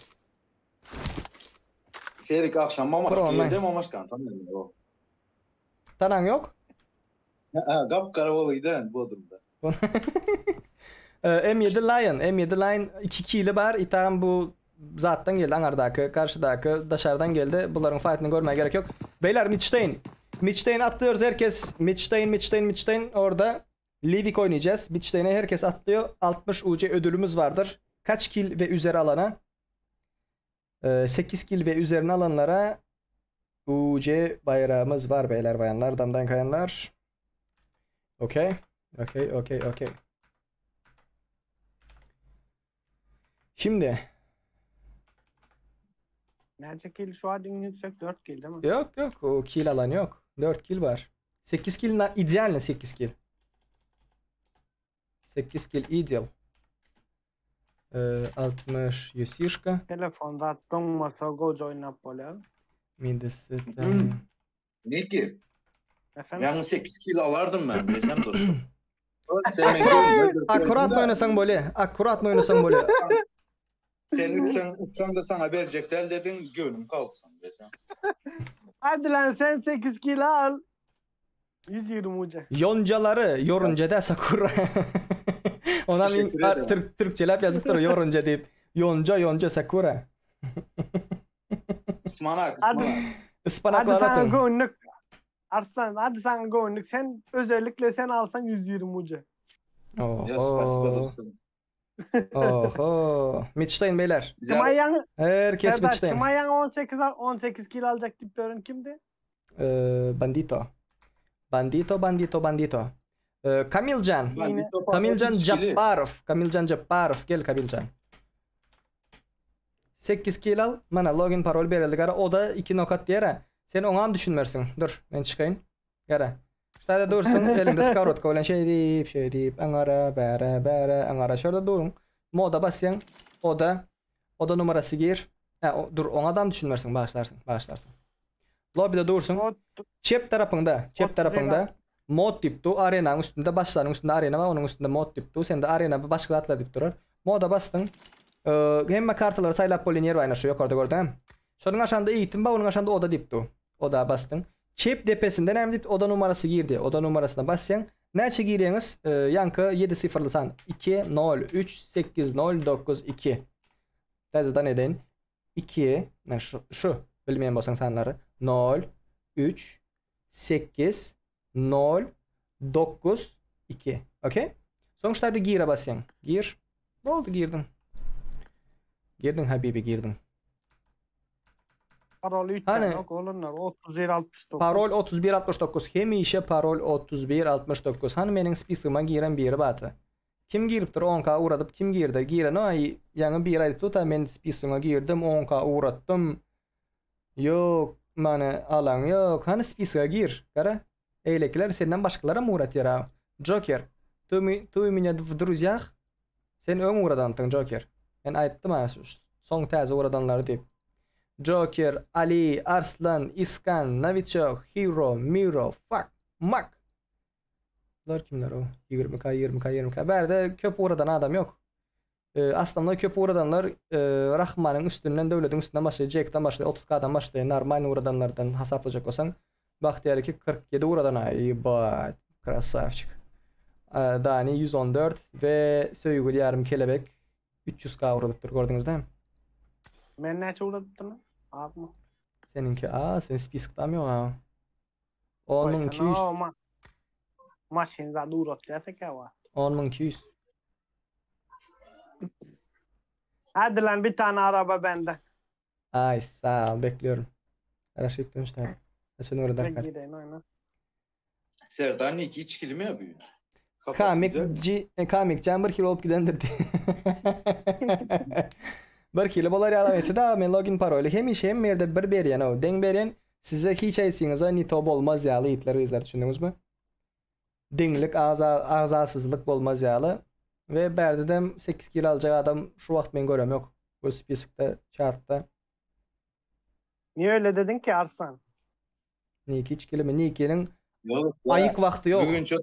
Serik akşam mamaşka yerde mamaşkan tanıyorum o. Tanan yok? Gap karavolu giden Bodrum'da. M7 Lion 2 kili var. İtağım bu zattan geldi Anardaki, karşıdaki dışarıdan geldi. Bunların fight'ını görmeye gerek yok. Beyler Midstein atlıyoruz herkes. Midstein orada. Livik oynayacağız. Midstein'e herkes atlıyor. 60 UC ödülümüz vardır. Kaç kill ve üzeri alana? 8 kill ve üzerine alanlara UC bayrağımız var beyler bayanlar, damdan kayanlar. Okay. Şimdi. Nerede kill şu an en yüksek 4 kill değil mi? Yok o kill alan yok. 4 kill var. 8 kill ideal ne 8 kill? 8 kill ideal. 60 юсишка. Telefonda attım masa goca oynap böyle. Midesi. Ne ki? Efendim? Yani 8 kilo alardım ben desem dostum. Sen men görmedim. Akkurat oynasan böyle. Akkurat oynasan böyle. Sen uçsan da sana verecekler dedin, gönlüm kalsın desem. Hadi lan sen 8 kilo al. 120 uca. Yoncaları yorunca da Sakura. Ona Teşekkür ederim. Türkçelep yazıp duruyor yorunca deyip. Yonca Sakura. Ispanak. Hadi Ispanaklar sana atın. gönlük. Arslan hadi sana gönlük. Sen özellikle sen alsan 120 uca. Ya spasiba dostum. Oho. Mitstein beyler. Şumayan Herkes Mitstein. Şumayan 18 kilo alacak tiplerin kimdi? Bandito. Kamilcan. Bandito Kamilcan üç kilo. Japparov. Gel Kamilcan. 8 kilo al. Mana login parol berildi. Gara o da 2 nokat diyere. Sen oňam düşünmersin. Dur, men çıkayın. Gara. Şurada dursun. Elinde skorotka bilen şey deyip aňara bäre aňara şurada durun. Moda basyan. O da numarası gir. Dur, oňadan düşünmersin, bağışlarsın. Lobby'de dursun. Çep tarafında mod tiptu arenanın üstünde başların üstünde arena var, onun üstünde mod tiptu. Sen de arena başka atla dip durar. Moda bastın. Hemme kartaları saylap bolin yer oynar şu yukarıda gördün. Şonun aşağında eğitim var, onun aşağında oda diptu. Oda bastın. Çep depesinden hem dip oda numarası girdi. Oda numarasına bassan. Neçe gireniz? Yankı 7 sıfırlı san. 2038092. Tezden edin. 2 şu bilmeyen bolsan sanları. 0 3 8 0 9 2. Okey? Sonuçta da gir'e basyan. Gir. Oldu, girdin. Girdin Habibi, girdin. Parol 3 Hani- tane olanlar 3169. Parol 3169. Hemişe parol 3169. Hani menin spisima giren biri batı. Kim giripdir 10k uğradıp kim girdi? Giren ay yani bir ayıp tuta men spisima girdim 10k uğrattım. Yok mane alan yok. Hani spisiga gir. Kara. Eylekiler senden başkalara mı uğrat yara? Joker. Tu меня в друзьях. Sen ön uğradantın Joker. Ben ayıttım ha son tezi uğradanları deyip. Joker, Ali, Arslan, İskan, Novichok, Hero, Miro, Fuck, Mak. Bunlar kimler o? 20k. Berde köp uğradan adam yok. Aslında köp uğradanlar Rahman'ın üstünden, devletin üstünden başlıyor. Jack'tan başlıyor. 30k'dan başlıyor. Normal uğradanlardan hesaplayacak olsan. Baktiyar ki 47 uğradan ay. Bat. Krasavçık. Dani 114 ve Söygül yarım kelebek 300k uğradıktır. Gördünüz değil mi? Men neçe uğradıktın? Abi mı? Seninki sen spiskta mı o? Onun 200. Maşin zaten uğrattıysa ki var. 10.200. Hadi lan bir tane araba bende. Ay sağ ol, bekliyorum. Araşık dönüşler. Sen orada Ben kal. gideyim oyna. Serdar Niki içkili mi yapıyor? Kamik can 1 kilo olup gidendir diye. 1 kilo bolar yalan eti da men login paroli hemişe hem yerde bir beriyen o. Den beriyen size hiç ayısınıza nitob olmaz yağlı itleri izler, düşündünüz mü? Dinlik ağzasızlık olmaz yağlı. Ve berdedem 8 kilo alacak adam şu vakt ben görem yok. Bu spisikte, çartta. Niye öyle dedin ki Arslan? Niki içkili mi? Niki'nin Yok. ayık vakti yok. Bugün çok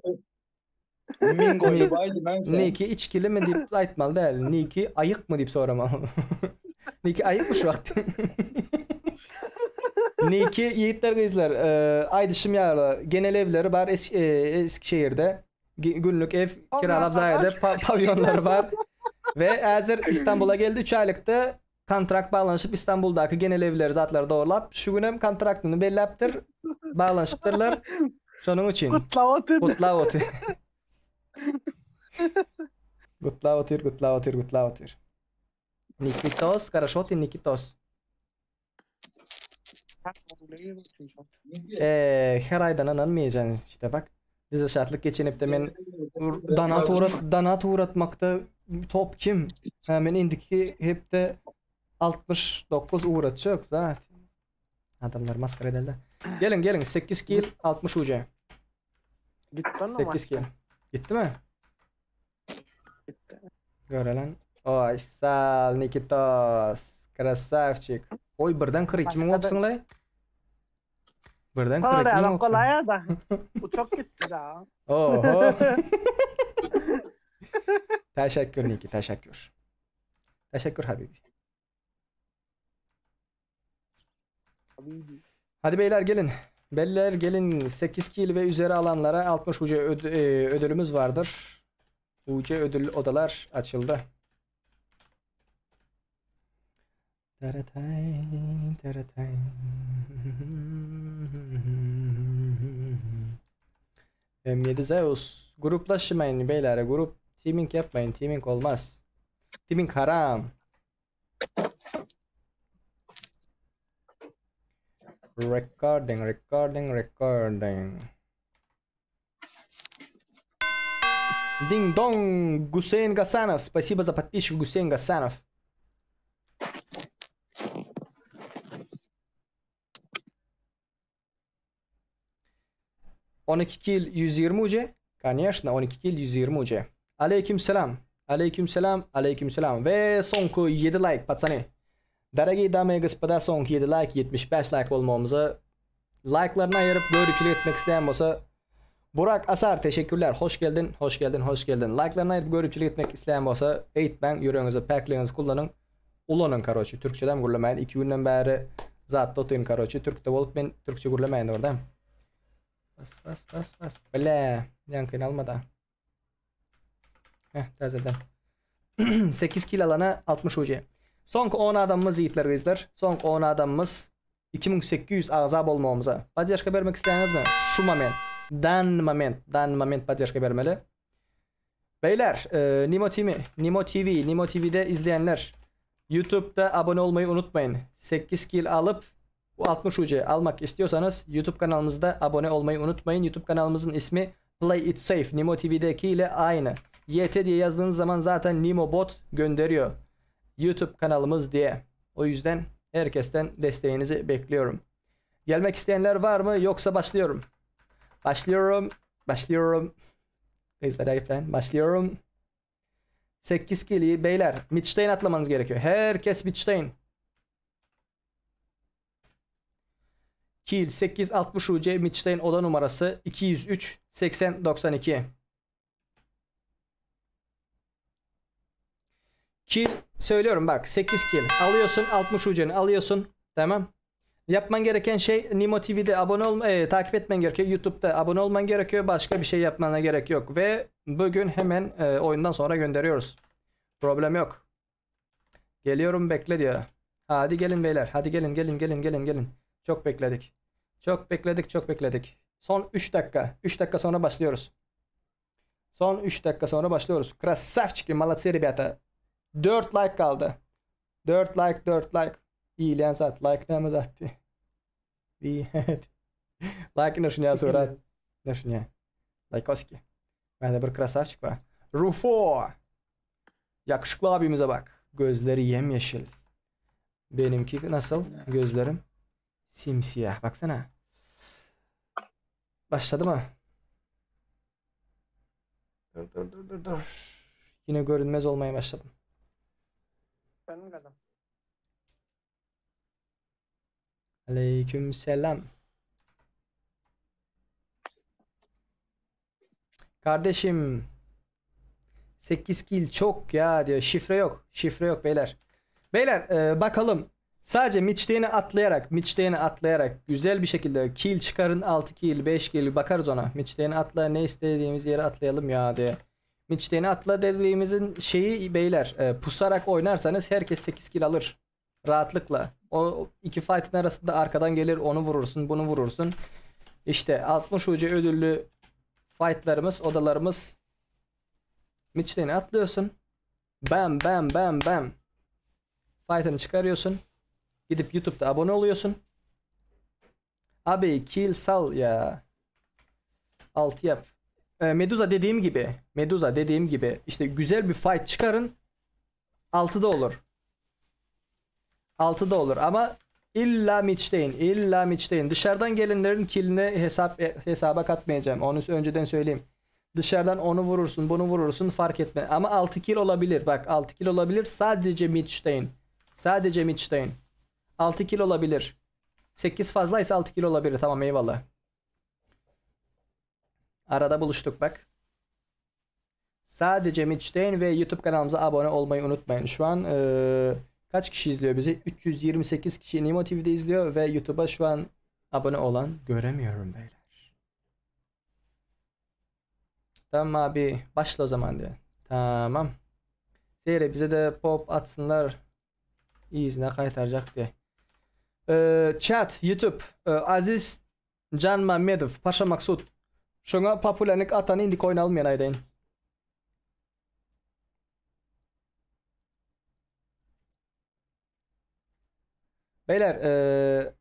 Mingo'yu baydı ben sen. Niki içkili mi deyip aytmalı değil. Niki ayık mı deyip soramalı. Niki ayık mı şu vakti? Niki yiğitler kızlar. Aydışım yarlı. Genel evleri var Eskişehir'de. Günlük ev kiralap zayede pavyonları var. Ve hazır İstanbul'a geldi 3 aylıkta kontrakt bağlanışıp İstanbul'daki genel evleri zatları doğrulap şu gün hem kontraktını bellaptır bağlanışıptırlar. Şunun için. Kutla otur. Gutla otur. Nikitos, Karashoti Nikitos. Her aydan ananmayacaksın işte bak. Bize şartlık geçinip de men danat uğratmakta top kim? Hemen indiki hep de 69 uğratacak zaten. Adamlar maskara ederler. Gelin 8 kill 60 uca. Gitti mi? 8 kill. Gitti mi? Gitti. Göre lan. Oy sal Nikitos. Krasavчик. Oy birden 42 min opsun lay. Birden 42 min Kolay opsun. kolay da. Bu çok gitti da. Oho. Teşekkür Niki, teşekkür. Teşekkür Habibi. Hadi beyler gelin. Beyler gelin. 8 kill ve üzeri alanlara 60 UC ödülümüz vardır. UC ödül odalar açıldı. Teretay, teretay. M7 Zeus. Gruplaşmayın beyler. Grup teaming yapmayın. Teaming olmaz. Teaming haram. Recording. Ding dong, Гусейн Гасанов. Спасибо за подписчик, Гусейн Гасанов. ...12 kill 120 UC. Конечно, 12 kill 120 UC. Aleykümselam. Aleykümselam. Ve sonku 7 like пацаны. Дорогие дамы и господа, sonku 7 like, 75 like olmamızı like'larına ayırıp görüntülü etmek isteyen olsa Burak Asar teşekkürler. Hoş geldin. Like'larına ayırıp görüntülü etmek isteyen olsa eğitmen yürüyünüzü, packlerinizi kullanın. Ulanın karoçu. Türkçeden gürlemeyin. 2 günden beri zaten otuyun karoçu. Türk'te olup ben Türkçe gürlemeyin orada. Bas. Böyle. Yankın almadan. Tezeden. 8 kill alana 60 UC. Sonki 10 adamımız yiğitler kızlar. Sonki 10 adamımız 2800 azab olmamıza. Поддержка vermek isteyeniz mi? Şu moment. Dan moment поддержка vermeli. Beyler, Nimo TV'de izleyenler YouTube'da abone olmayı unutmayın. 8 kill alıp bu 60 UC almak istiyorsanız YouTube kanalımızda abone olmayı unutmayın. YouTube kanalımızın ismi Play It Safe. Nimo TV'deki ile aynı. YT diye yazdığınız zaman zaten Nimo bot gönderiyor. YouTube kanalımız diye. O yüzden herkesten desteğinizi bekliyorum. Gelmek isteyenler var mı? Yoksa başlıyorum. Başlıyorum. Kızlar ayıplayın. Başlıyorum. 8 kill'i beyler. Midstein atlamanız gerekiyor. Herkes Midstein. Kill 860 UC Midstein oda numarası 203 80 92. Kill söylüyorum bak 8 kill alıyorsun 60 UC'ni alıyorsun tamam. Yapman gereken şey Nimo TV'de takip etmen gerekiyor. YouTube'da abone olman gerekiyor. Başka bir şey yapmana gerek yok. Ve bugün hemen oyundan sonra gönderiyoruz. Problem yok. Geliyorum bekle diyor. Hadi gelin beyler. Hadi gelin. Çok bekledik. Son 3 dakika. 3 dakika sonra başlıyoruz. Krasavчики, молодцы, ребята. 4 like kaldı. 4 like. İyi lan zat. Like'larımız attı. Like nashnya surat. Nashnya. Likeoski. Bende bir krasavчик var. Rufo. Yakışıklı abimize bak. Gözleri yemyeşil. Benimki nasıl? Gözlerim simsiyah. Baksana. Başladı mı? Dur. Yine görünmez olmaya başladım. Benim kadar. Aleykümselam. Kardeşim 8 kill çok ya diyor. Şifre yok beyler. Bakalım. Sadece Midstein'e atlayarak güzel bir şekilde kill çıkarın. 6 kill 5 kill bakarız ona. Midstein'e atla, ne istediğimiz yere atlayalım ya diye. Midstein'e atla dediğimizin şeyi beyler, pusarak oynarsanız herkes 8 kill alır. Rahatlıkla. O iki fight'ın arasında arkadan gelir, onu vurursun, bunu vurursun. İşte 60 UC ödüllü fight'larımız, odalarımız. Midstein'e atlıyorsun. Bam. Fight'ını çıkarıyorsun. Gidip YouTube'da abone oluyorsun. Abi kill sal ya. 6 yap. Medusa dediğim gibi işte güzel bir fight çıkarın. 6'da olur. 6'da olur ama illa Midstein. Dışarıdan gelenlerin killini hesaba katmayacağım. Onu önceden söyleyeyim. Dışarıdan onu vurursun, bunu vurursun fark etme. Ama 6 kill olabilir. Bak 6 kill olabilir. Sadece Midstein. 6 kill olabilir. 8 fazlaysa 6 kill olabilir. Tamam eyvallah. Arada buluştuk bak. Sadece Mitch'teyin ve YouTube kanalımıza abone olmayı unutmayın. Şu an kaç kişi izliyor bizi? 328 kişi Nimo TV'de izliyor ve YouTube'a şu an abone olan göremiyorum beyler. Tamam abi, başla o zaman diye. Tamam. Seyre bize de pop atsınlar. İyisine kaytaracak diye. Chat, YouTube, Aziz Can Mamedov, Paşa Maksud. Şuna popülerlik atanı indi coin almayan aydayın. Beyler,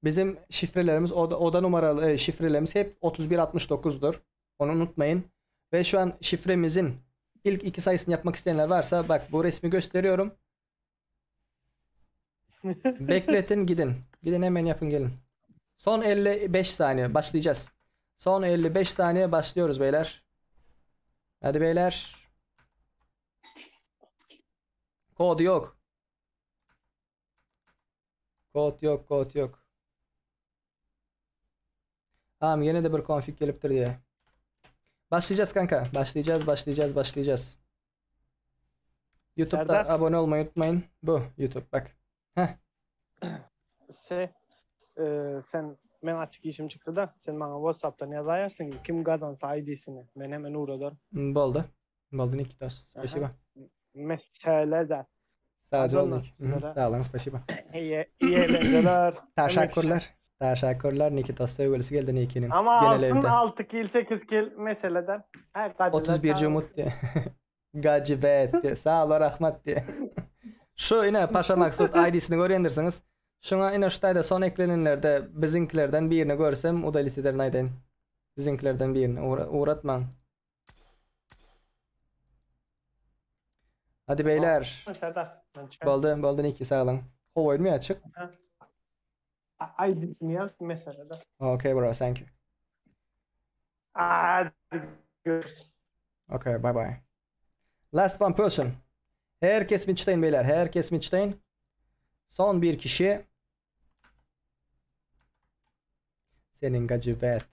bizim şifrelerimiz, oda numaralı şifrelerimiz hep 3169'dur. Onu unutmayın. Ve şu an şifremizin ilk 2 sayısını yapmak isteyenler varsa bak bu resmi gösteriyorum. Bekletin gidin. Gidin hemen yapın gelin. Son 55 saniye başlayacağız. Son 55 saniye başlıyoruz beyler. Hadi beyler. Kod yok. Kod yok, kod yok. Tamam, yine de bir config geliptir diye. Başlayacağız kanka. Başlayacağız. YouTube'da Serdar. abone olmayı unutmayın. Bu YouTube bak. Heh. Sen ben açık işim çıktı da sen bana WhatsApp'tan yazarsın ki kim kazansa ID'sini. Ben hemen uğradım. Boldu. Boldu Nikitas. Спасибо. Mesele de. Sadece Pardon, olduk. sizlere. Sağ olun. Спасибо. İyi eğlenceler. Teşekkürler. Teşekkürler Nikitas. Sevgilisi geldi Niki'nin. Ama genel alsın evde. 6 kill 8 kill meseleden. 31 Umut diye. Gacibet diye. Sağ ol rahmat diye. Şu yine Paşa Maksut ID'sini öğrenirsiniz. Şuna yine şurada son eklenenlerde bizimkilerden birini görsem udalitilerin aydın. Bizimkilerden birini uğratmam. Hadi beyler. Boldu Niki sağ olun. Kovayır mı açık? ID'sini yaz meseleden. Okay bro, thank you. Hadi görüşürüz. Okay, bye bye. Last one person. Herkes Mitch'teyin beyler. Herkes Mitch'teyin. Son bir kişi. Senin gacibet.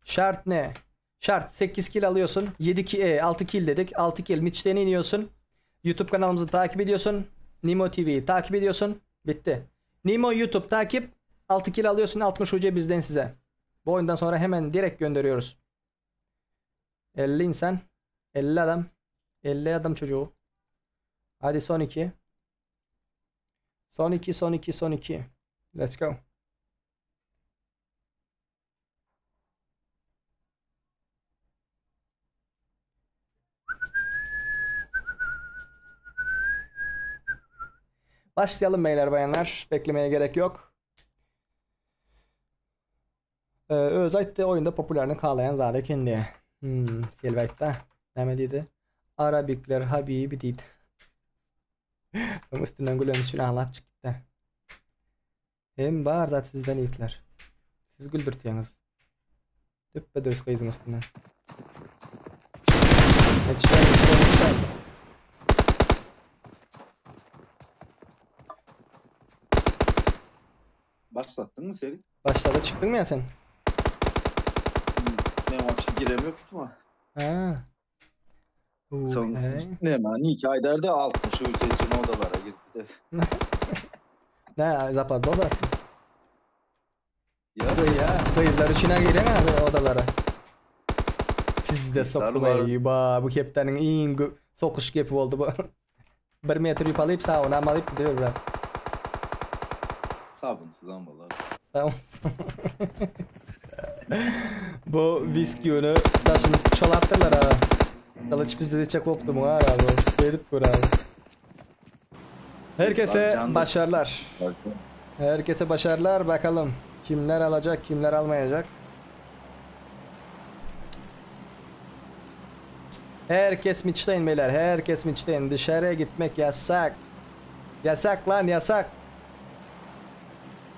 Şart ne? Şart 8 kill alıyorsun. 6 kill dedik. 6 kill Mitch'ten iniyorsun. YouTube kanalımızı takip ediyorsun. Nimo TV'yi takip ediyorsun. Bitti. Nimo YouTube takip. 6 kill alıyorsun. 60 UC bizden size. Bu oyundan sonra hemen direkt gönderiyoruz. 50 insan. 50 adam. 50 adam çocuğu. Hadi son 2. Son 2. Let's go. Başlayalım beyler bayanlar. Beklemeye gerek yok. Özellikle oyunda popülerliğini sağlayan zade kendi. Silvayt'ta. Ne dedi? Arabikler Habibi dedi. Üstünden gülüyorum için ağlayıp çıktı. Hem var zaten sizden iyiler. Siz güldürtüyorsunuz. Düppedürüz koyuzun üstünden. Geçen. Başlattın mı seri? Başladı, çıktın mı ya sen? Ben o akşam giremiyorum ama. Ha. Son Okay. ne man 2 aylarda 60 UC'cinin odalara girdi. Ne zapadlı odası? Ya Kıyızlar içine giren abi odalara. Biz de Kızlar var. sokmayı bu keptenin en sokuş kepi oldu bu. 1 metre yupalayıp sağ ona amalayıp gidiyor bırak. sabınsız ambalar. Tamam. Bu viskiyonu taşını çolattılar ha. Kılıç bizde de çok koptu mu abi. Verip vur abi. Herkese Canlı. başarılar. Herkese başarılar. Bakalım kimler alacak, kimler almayacak. Herkes Mitch'teyin beyler. Herkes Mitch'teyin. Dışarıya gitmek yasak. Yasak lan yasak.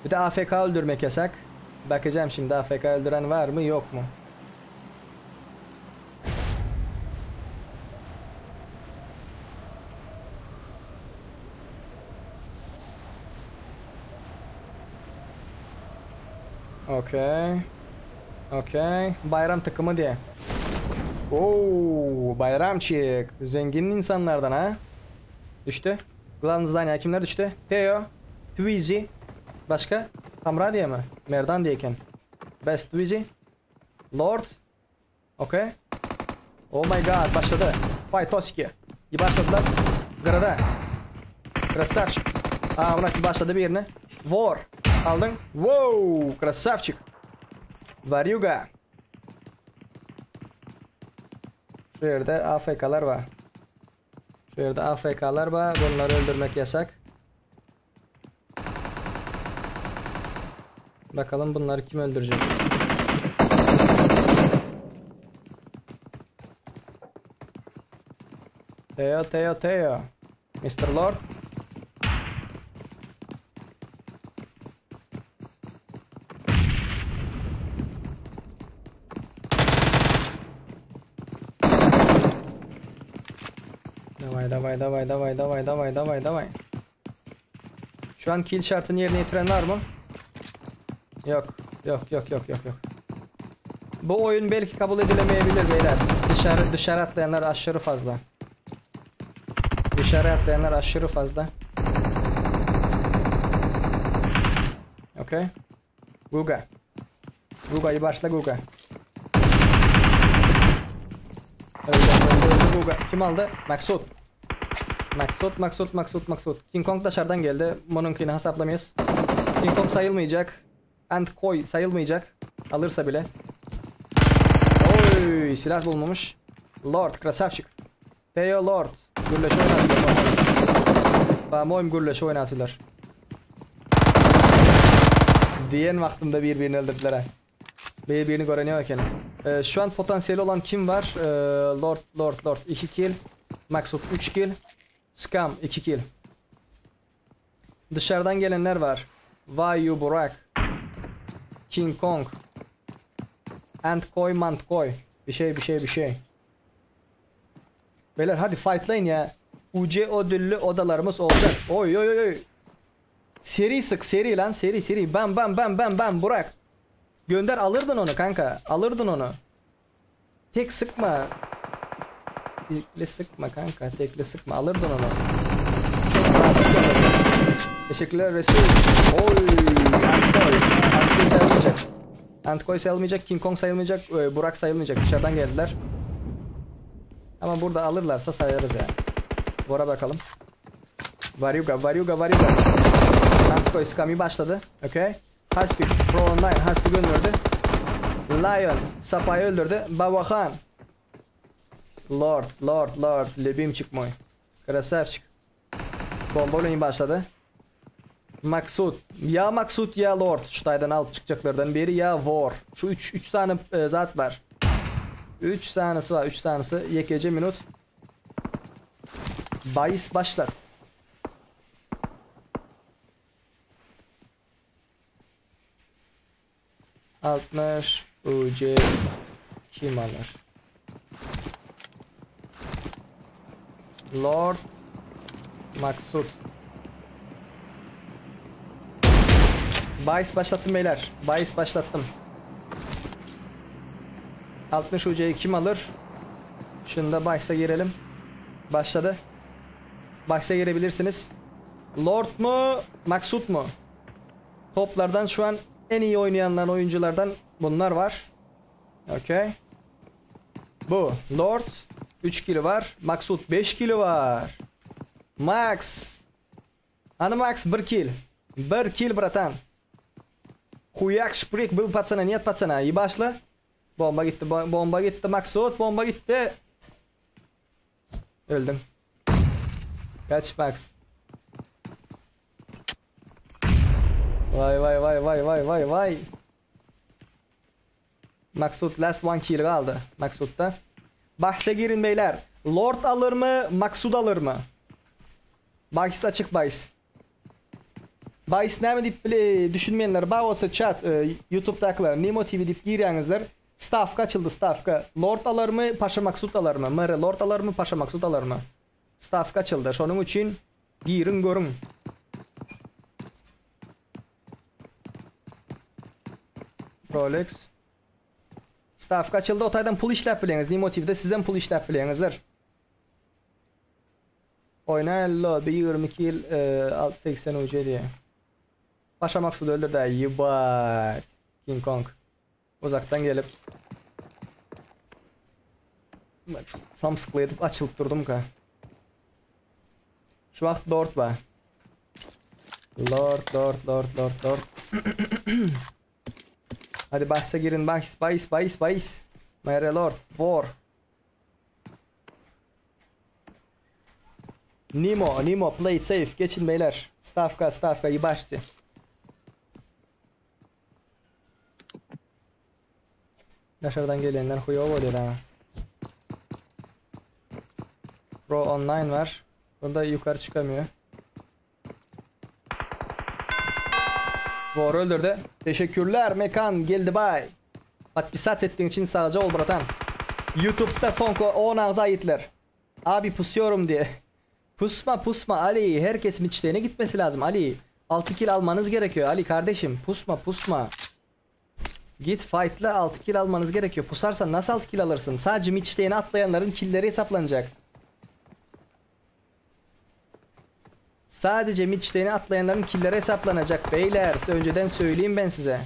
Bir de AFK öldürmek yasak. Bakacağım şimdi AFK öldüren var mı yok mu? Okey. Bayram takımı diye. Oo, bayramçık. Zengin insanlardan ha. Düştü. Главное здание kimler düştü? Theo, Twizy. Başka? Hamra diye mi? Merdan diyeken. Best Twizy. Lord. Okey. Oh my god, başladı. Fight Toski. İyi başladılar. Grada. Krasavçık. Buna başladı bir yerine. War. Aldın. Wow, krasavçık. Varyuga. Şu yerde AFK'lar var. Şu yerde AFK'lar var. Bunları öldürmek yasak. Bakalım bunları kim öldürecek? Theo. Mr. Lord. Давай. Şu an kill şartını yerine getiren var mı? Yok. Bu oyun belki kabul edilemeyebilir beyler. Dışarı atlayanlar aşırı fazla. Okey. Guga'yı başla Guga. Öldü Guga. Kim aldı? Maksut. King Kong dışarıdan geldi. Bununkini hesaplamayız. King Kong sayılmayacak. Antkoy sayılmayacak. Alırsa bile. Oy, silah bulmamış. Lord, krasavçık. Theo Lord. Gürleşi oynatıyorlar. Pamoyum gürleşi oynatıyorlar. Diyen vaktinde birbirini öldürdüler ha. Birbirini göreniyorken. Şu an potansiyeli olan kim var? Lord 2 kill. Maksut 3 kill. Scam 2 kill. Dışarıdan gelenler var. Vayu Burak. King Kong. Antkoy Mantkoy. Bir şey. Beyler hadi fightlayın ya. UC ödüllü odalarımız olacak. Oy. Seri sık, seri lan, seri. Bam Burak. Gönder, alırdın onu kanka. Alırdın onu. Tek sıkma. Tekli sıkma kanka. Alırdın onu. Çok rahat alırdın. Teşekkürler Resul. Oy. Antkoy sayılmayacak. Antkoy sayılmayacak. King Kong sayılmayacak. Burak sayılmayacak. Dışarıdan geldiler. Ama burada alırlarsa sayarız yani. Bora bakalım. Varyuga. Antkoy Skami başladı. Okay. Haspi Pro Online. Haspi gönderdi. Lion Sapa'yı öldürdü. Babahan. Lord. Lebim çıkmıyor. Krasavçık. Bomba oyunu başladı. Maksut ya Lord. Şu taydan alıp çıkacaklardan biri ya War. Şu 3 tane zat var. 3 tanesi var. 3 tanesi. YKC minut. Bahis başlat. $60 UC kim alır? Lord Maksut. Bahis başlattım beyler. Bahis başlattım. 60 UC'yi kim alır? Şunda bahise girelim. Başladı. Bahse girebilirsiniz. Lord mu? Maksut mu? Toplardan şu an en iyi oynayanlar oyunculardan bunlar var. Okay. Bu. Lord 3 kilo var. Maksut 5 kilo var. Max. Hani Max 1 kill. 1 kill bratan. Huyak sprek был пацана. Нет пацана. İyi başla. Bomba gitti Maksut. Bomba gitti. Öldüm. Kaç Max. Vay. Maksut last one kill kaldı. Maksut'ta. Bahse girin beyler. Lord alır mı? Maksut alır mı? Bahis açık bahis. Bahis ne mi deyip düşünmeyenler. Bağolsa chat YouTube'dakiler Nemo TV deyip giriyinizler. Stavka açıldı stavka. Lord alır mı? Paşa Maksut alır mı? Mırı Lord alır mı? Paşa Maksut alır mı? Stavka açıldı. Şunun için girin görün. Rolex. Staff açıldı. Otaydan pul işlep bileniz. Nimotiv'de sizden pul işlep bilenizler. Oyna lobby 22 yıl 680 UC diye. Paşa Maksud öldür de yibat. King Kong. Uzaktan gelip. Samskılı edip açılıp durdum ka. Şu vakt Lord var. Lord. Hadi bahse girin bahis. Mere Lord. War. Nemo play it safe. Geçin beyler. Stavka iyi baştı. Dışarıdan gelenler huyo oluyor ha. Pro online var. Bunda yukarı çıkamıyor. War öldürdü. Teşekkürler Mekan geldi bay. Patpisat ettiğin için sağca ol bratan. YouTube'da son 10 ağza ayetler. Abi pusuyorum diye. Pusma Ali. Herkes Mitch'te gitmesi lazım Ali. 6 kill almanız gerekiyor Ali kardeşim. Pusma. Git fight'la 6 kill almanız gerekiyor. Pusarsan nasıl 6 kill alırsın? Sadece Mitch'te atlayanların killleri hesaplanacak. Sadece Mitch'te atlayanların killleri hesaplanacak beyler. Önceden söyleyeyim ben size.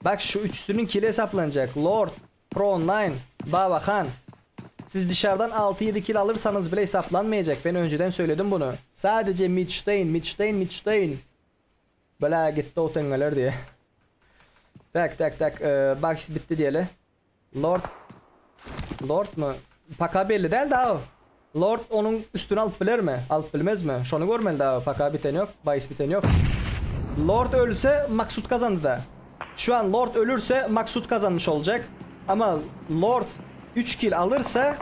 Bak şu üçlünün killi hesaplanacak. Lord, Pro Online, Baba Khan. Siz dışarıdan 6-7 kill alırsanız bile hesaplanmayacak. Ben önceden söyledim bunu. Sadece Mitch'teyn. Böyle gitti o tengeler diye. Tak. Bak bitti diyeli. Lord mu? Paka belli değil daha o. Lord onun üstünü alıp bilir mi? Alıp bilmez mi? Şunu görmeli daha. Paka biten yok. Bahis biten yok. Lord ölürse Maksut kazandı da. Şu an Lord ölürse Maksut kazanmış olacak. Ama Lord 3 kill alırsa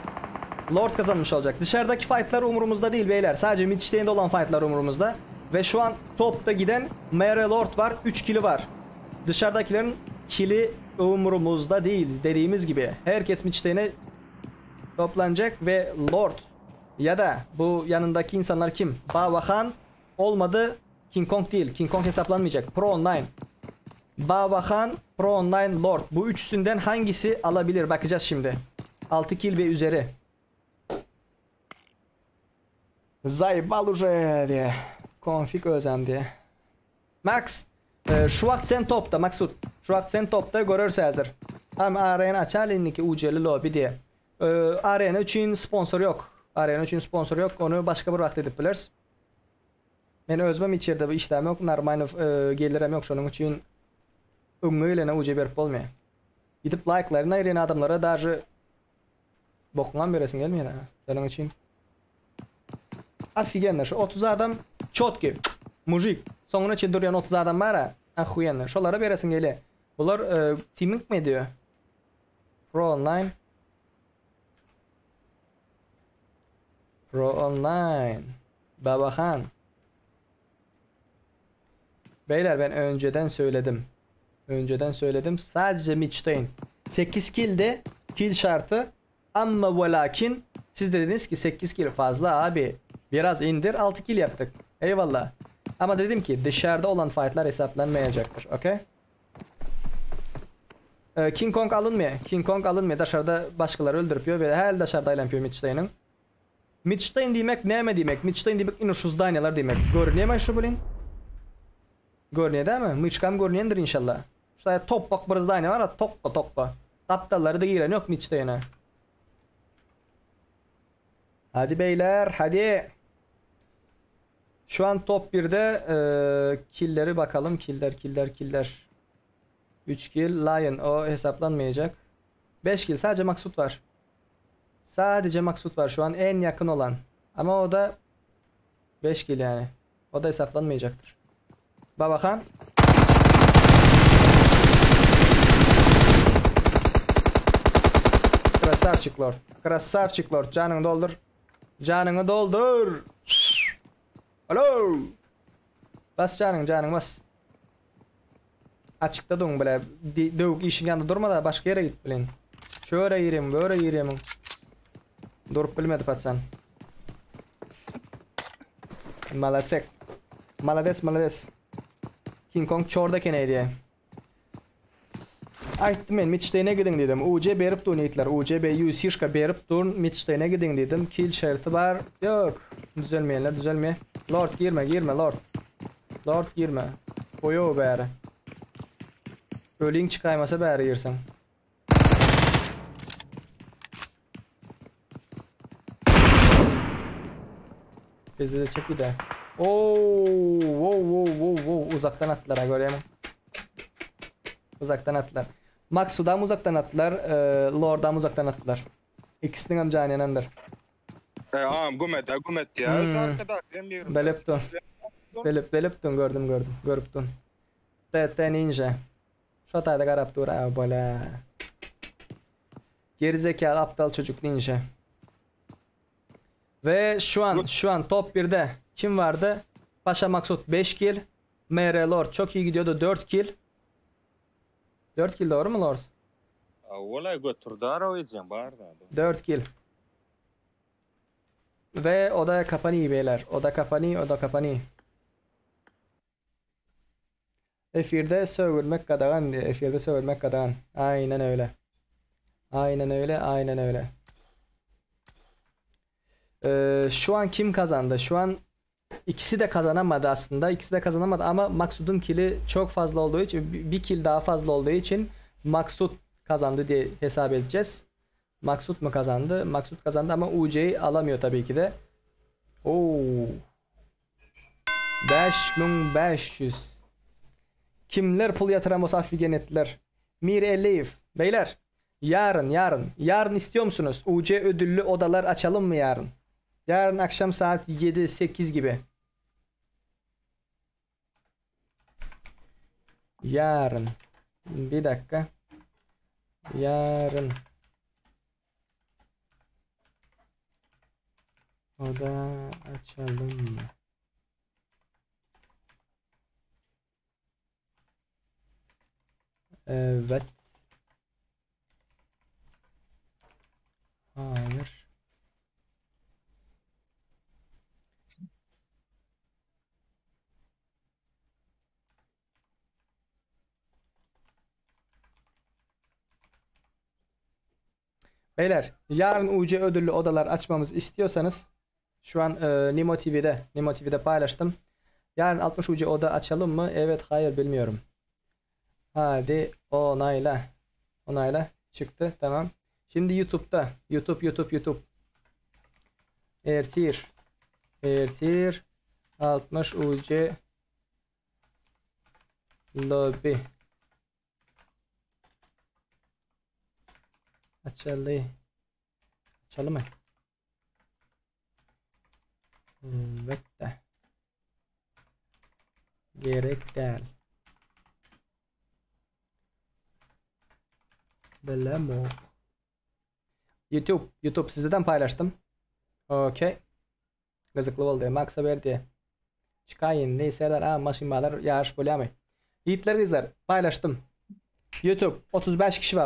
Lord kazanmış olacak. Dışarıdaki fightlar umurumuzda değil beyler. Sadece Midstay'de olan fightlar umurumuzda. Ve şu an topta giden Mere Lord var. 3 kill'i var. Dışarıdakilerin kill'i umurumuzda değil. Dediğimiz gibi. Herkes Midstay'e toplanacak ve Lord ya da bu yanındaki insanlar kim? Baba Khan olmadı. King Kong değil. King Kong hesaplanmayacak. Pro Online. Baba Khan, Pro Online, Lord. Bu üçünden hangisi alabilir? Bakacağız şimdi. 6 kill ve üzeri. Zaybal уже diye. Konfig özem diye. Max. Şu vakt sen topta Maksut. Şu vakt sen topta görürse hazır. Ama arena açar elindeki UC'li lobby diye. Arena için sponsor yok. Onu başka bir vakt edip biliriz. Ben özmem içeride bir işlem yok. Normal gelirim yok. Şunun için öngüyle UC verip olmuyor. Gidip like'larına ayıran adamlara daha bokundan veresin gelmiyor ha. Şunun için. Afigenler. Şu 30 adam çotki. Mujik. Sonuna çildiriyen 30 adam var ha. Ahuyenler. Şolara veresin geliyor. Bunlar teaming mi diyor? Pro Online. Baba Khan. Beyler ben önceden söyledim. Sadece Mitch'teyn. 8 kill de kill şartı. Ama ve lakin siz de dediniz ki 8 kill fazla abi. Biraz indir 6 kill yaptık. Eyvallah. Ama dedim ki dışarıda olan fightlar hesaplanmayacaktır. Okay? King Kong alınmıyor. Dışarıda başkaları öldürüyor ve her dışarıda yapıyor Mitch'teyn'in. Mitch'teyn demek ne demek? Mitch'teyn demek ino şu zdanyalar demek. Görünüyor mu şu bilin? Görünüyor değil mi? Mitch'kam görünüyordur inşallah. Şuraya toppak bir zdanya var ha toppa. Taptalları da giren yok Mitch'teyn'e. Hadi beyler hadi. Şu an top 1'de kill'leri bakalım. Killer. 3 kill. Lion o hesaplanmayacak. 5 kill. Sadece Maksut var. Şu an en yakın olan. Ama o da 5 kill yani. O da hesaplanmayacaktır. Baba Khan. Krasavçık Lord. Canını doldur. Alo. Bas canın bas. Açıkta durun böyle. Dövük işin yanında durma da başka yere git bilin. Şöyle gireyim böyle gireyim. Durup bilmedi patsan. Malades. King Kong çorda keneydi. Aytdım men Mitch'teyne gidin dedim. UC berip dur neytler. UC BU Sirka berip dur Mitch'teyne gidin dedim. Kill şerti var. Yok. Düzelmeyenler düzelmeye. Lord girme Lord. Lord girme. Koyo bari. Ölüyün çıkaymasa bari girsen. Bizde de çok iyi de. Wow. Uzaktan attılar ha, görüyor musun? Uzaktan attılar. Maksu'dan uzaktan attılar. Lord'dan uzaktan attılar. İkisinin hem caniyenendir. Gumet ya. Şu arkada emliyorum. Beliptun gördüm. Görüptun. TT ninja. Şotayda garap dur ha böyle. Gerizekalı aptal çocuk ninja. Ve şu an top 1'de kim vardı? Paşa Maksut 5 kill. MR Lord çok iyi gidiyordu, 4 kill. 4 kill doğru mu Lord? Olay götürdü arayacağım bari da. 4 kill. Ve oda kapanıyor beyler. Oda kapanıyor. Efirde sövülmek kadağan diye. Efirde sövülmek kadağan. Aynen öyle. Şu an kim kazandı? Şu an ikisi de kazanamadı aslında. İkisi de kazanamadı ama Maksud'un kill'i çok fazla olduğu için, bir kill daha fazla olduğu için Maksud kazandı diye hesap edeceğiz. Maksud mu kazandı? Maksud kazandı ama UC'yi alamıyor tabii ki de. 5500. Kimler pul yatıramos affigen ettiler? Mir Elif. Beyler yarın istiyor musunuz? UC ödüllü odalar açalım mı yarın? Yarın akşam saat 7-8 gibi. Yarın. Bir dakika. Yarın. Oda açalım mı? Evet. Hayır. Beyler, yarın UC ödüllü odalar açmamızı istiyorsanız şu an Nimo TV'de paylaştım. Yarın 60 UC oda açalım mı? Evet, hayır, bilmiyorum. Hadi onayla. Çıktı, tamam. Şimdi YouTube'da. YouTube. Ertir 60 UC lobby. Açalım mı? Evet de. Gerek değil. Belemo. YouTube sizden paylaştım. Okey. Gızıklı oldu. Max haber diye. Çıkayın. Neyse maşinmalar yarış böyle mi? Yiğitler izler. Paylaştım. YouTube 35 kişi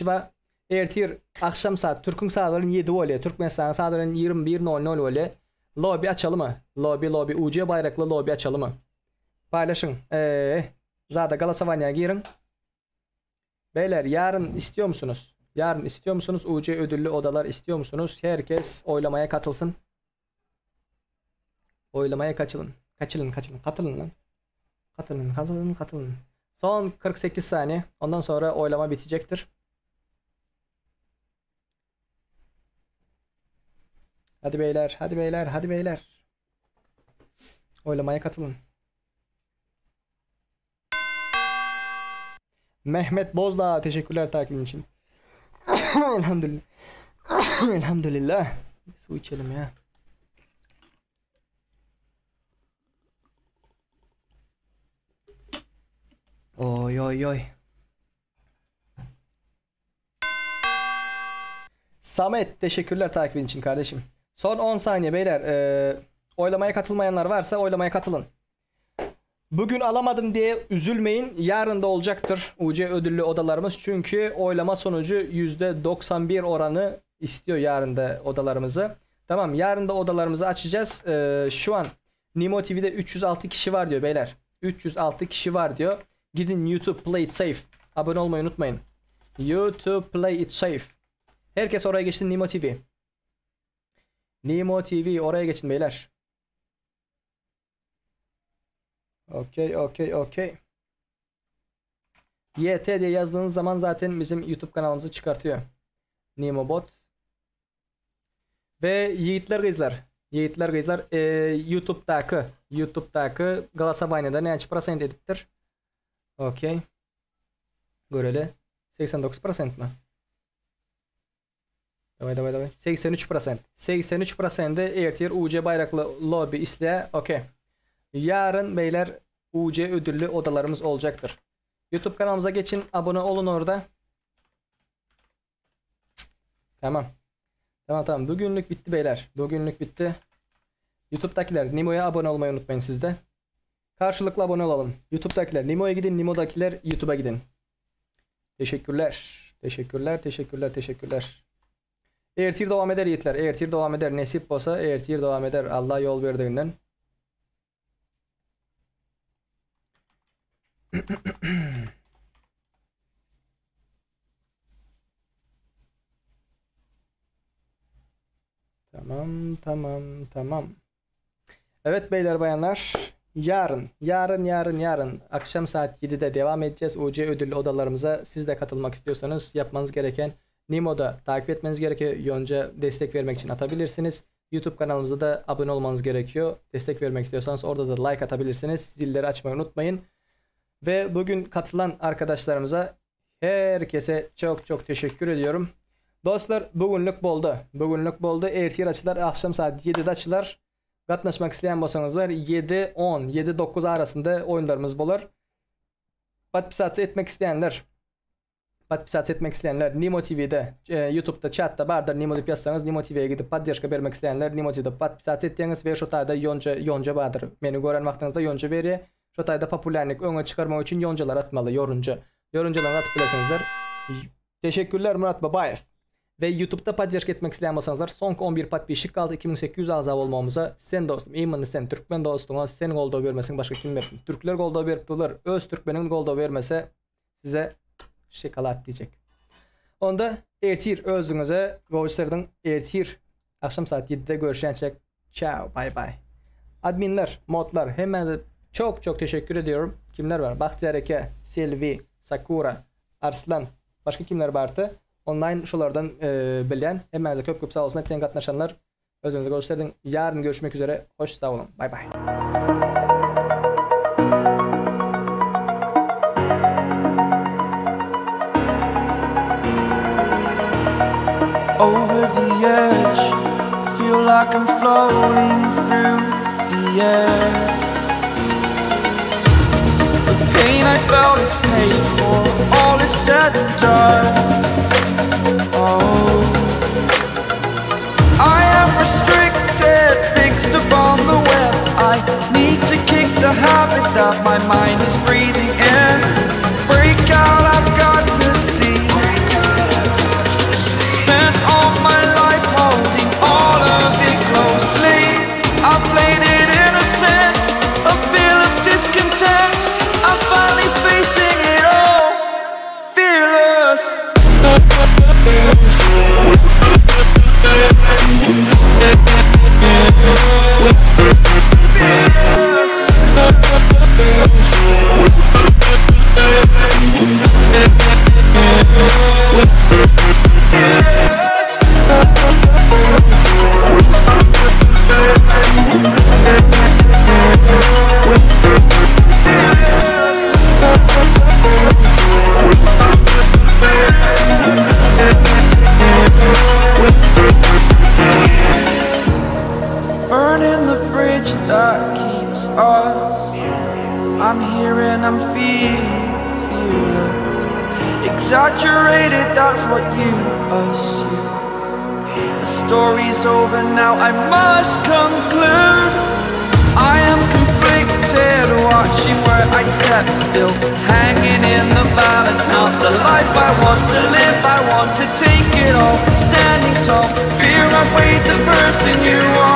var. Ertir akşam saat Türk'ün saatlerin 7 oluyor. Türkmenistan saatlerin 21:00 oluyor. Lobby açalım mı? Lobby UC bayraklı lobby açalım mı? Paylaşın. Zaten Galasavanya'ya girin. Beyler yarın istiyor musunuz? UC ödüllü odalar istiyor musunuz? Herkes oylamaya katılsın. Oylamaya katılın lan. Katılın. Son 48 saniye. Ondan sonra oylama bitecektir. Hadi beyler. Oylamaya katılın. Mehmet Bozdağ, teşekkürler takibin için. Elhamdülillah. Su içelim ya. Oy. Samet, teşekkürler takibin için kardeşim. Son 10 saniye beyler. Oylamaya katılmayanlar varsa oylamaya katılın. Bugün alamadım diye üzülmeyin. Yarın da olacaktır UC ödüllü odalarımız. Çünkü oylama sonucu %91 oranı istiyor yarın da odalarımızı. Tamam, yarın da odalarımızı açacağız. Şu an Nimo TV'de 306 kişi var diyor beyler. 306 kişi var diyor. Gidin YouTube Play It Safe. abone olmayı unutmayın. YouTube Play It Safe. Herkes oraya geçsin. Nimo TV. Nimo TV oraya geçin beyler. Okey. YT diye yazdığınız zaman zaten bizim YouTube kanalımızı çıkartıyor. Nimo Bot. Ve yiğitler kızlar YouTube'daki голосование neçe prosent ediptir? Okey. Göreli 89% mı? Davay. 83%. 83%'de Ertir UC bayraklı lobby iste. Okey. Yarın beyler UC ödüllü odalarımız olacaktır. YouTube kanalımıza geçin, abone olun orada. Tamam. Bugünlük bitti beyler. Bugünlük bitti. YouTube'dakiler Nimo'ya abone olmayı unutmayın siz de. Karşılıklı abone olalım. YouTube'dakiler Nimo'ya gidin, Nimo'dakiler YouTube'a gidin. Teşekkürler. Ertir devam eder yiğitler. Ertir devam eder. Nesip olsa Ertir devam eder. Allah yol verdiğinden. Tamam. Evet beyler bayanlar. Yarın akşam saat 7'de devam edeceğiz. UC ödüllü odalarımıza siz de katılmak istiyorsanız yapmanız gereken Nimo'da takip etmeniz gerekiyor. Yonca destek vermek için atabilirsiniz. YouTube kanalımıza da abone olmanız gerekiyor. Destek vermek istiyorsanız orada da like atabilirsiniz. Zilleri açmayı unutmayın. Ve bugün katılan arkadaşlarımıza herkese çok teşekkür ediyorum. Dostlar bugünlük boldu. Ertir açılar akşam saat 7'de açılar. Katlaşmak isteyen bolsanızlar 7-10, 7-9 arasında oyunlarımız bolar. Patpisat etmek isteyenler Nimo TV'de, YouTube'da chatta bardır Nimo dep yazsanız Nimo TV'ye gidip podдержка bermek isteyenler Nimo TV'de patpisat ettiğiniz ve şu tayda yonca bardır. Meni gören vaqtınızda yonca veriyor. Şu tayda popülerlik öne çıkarmak için yoncalar atmalı, yoruncalar atıp bilesizler. Teşekkürler Murat Babayev. Ve YouTube'da podдержка etmek isteyen bolsanızlar son 11 podpисчик kaldı 2800 azab olmamıza. Sen dostum, imanlı sen Türkmen dostuna sen golda vermesin başka kim versin? Türkler golda veripdiler. Öz Türkmenin golda vermese size şokolat diyecek. Onda Ertir özünüze Gowçlardan Ertir akşam saat 7'de görüşencek. Ciao, bye bye. Adminler, modlar hemenize çok teşekkür ediyorum. Kimler var? Bahtiyar Eke, Selvi, Sakura, Arslan, başka kimler vardı? Online şolardan bilen hemenize köp sağ olsun. Etken katnaşanlar özünüze Gowçlardan yarın görüşmek üzere. Hoş sağ olun. Bye bye. Over the edge, feel like I'm floating through the air. The pain I felt is paid for, all is said and done. Oh, I am restricted, fixed upon the web. I need to kick the habit that my mind is breathing in. Break out, I've got to see. Spent all my life holding all of it closely. I played it innocent, a feel of discontent. I'm finally facing it all, fearless. Burning the bridge that keeps us. I'm here and I'm feeling fearless. Exaggerated, that's what you assume. The story's over now, I must conclude. I am conflicted, watching where I step still, hanging in the balance. Not the life I want to live, I want to take it all. Standing tall, fear I weighed the person you are.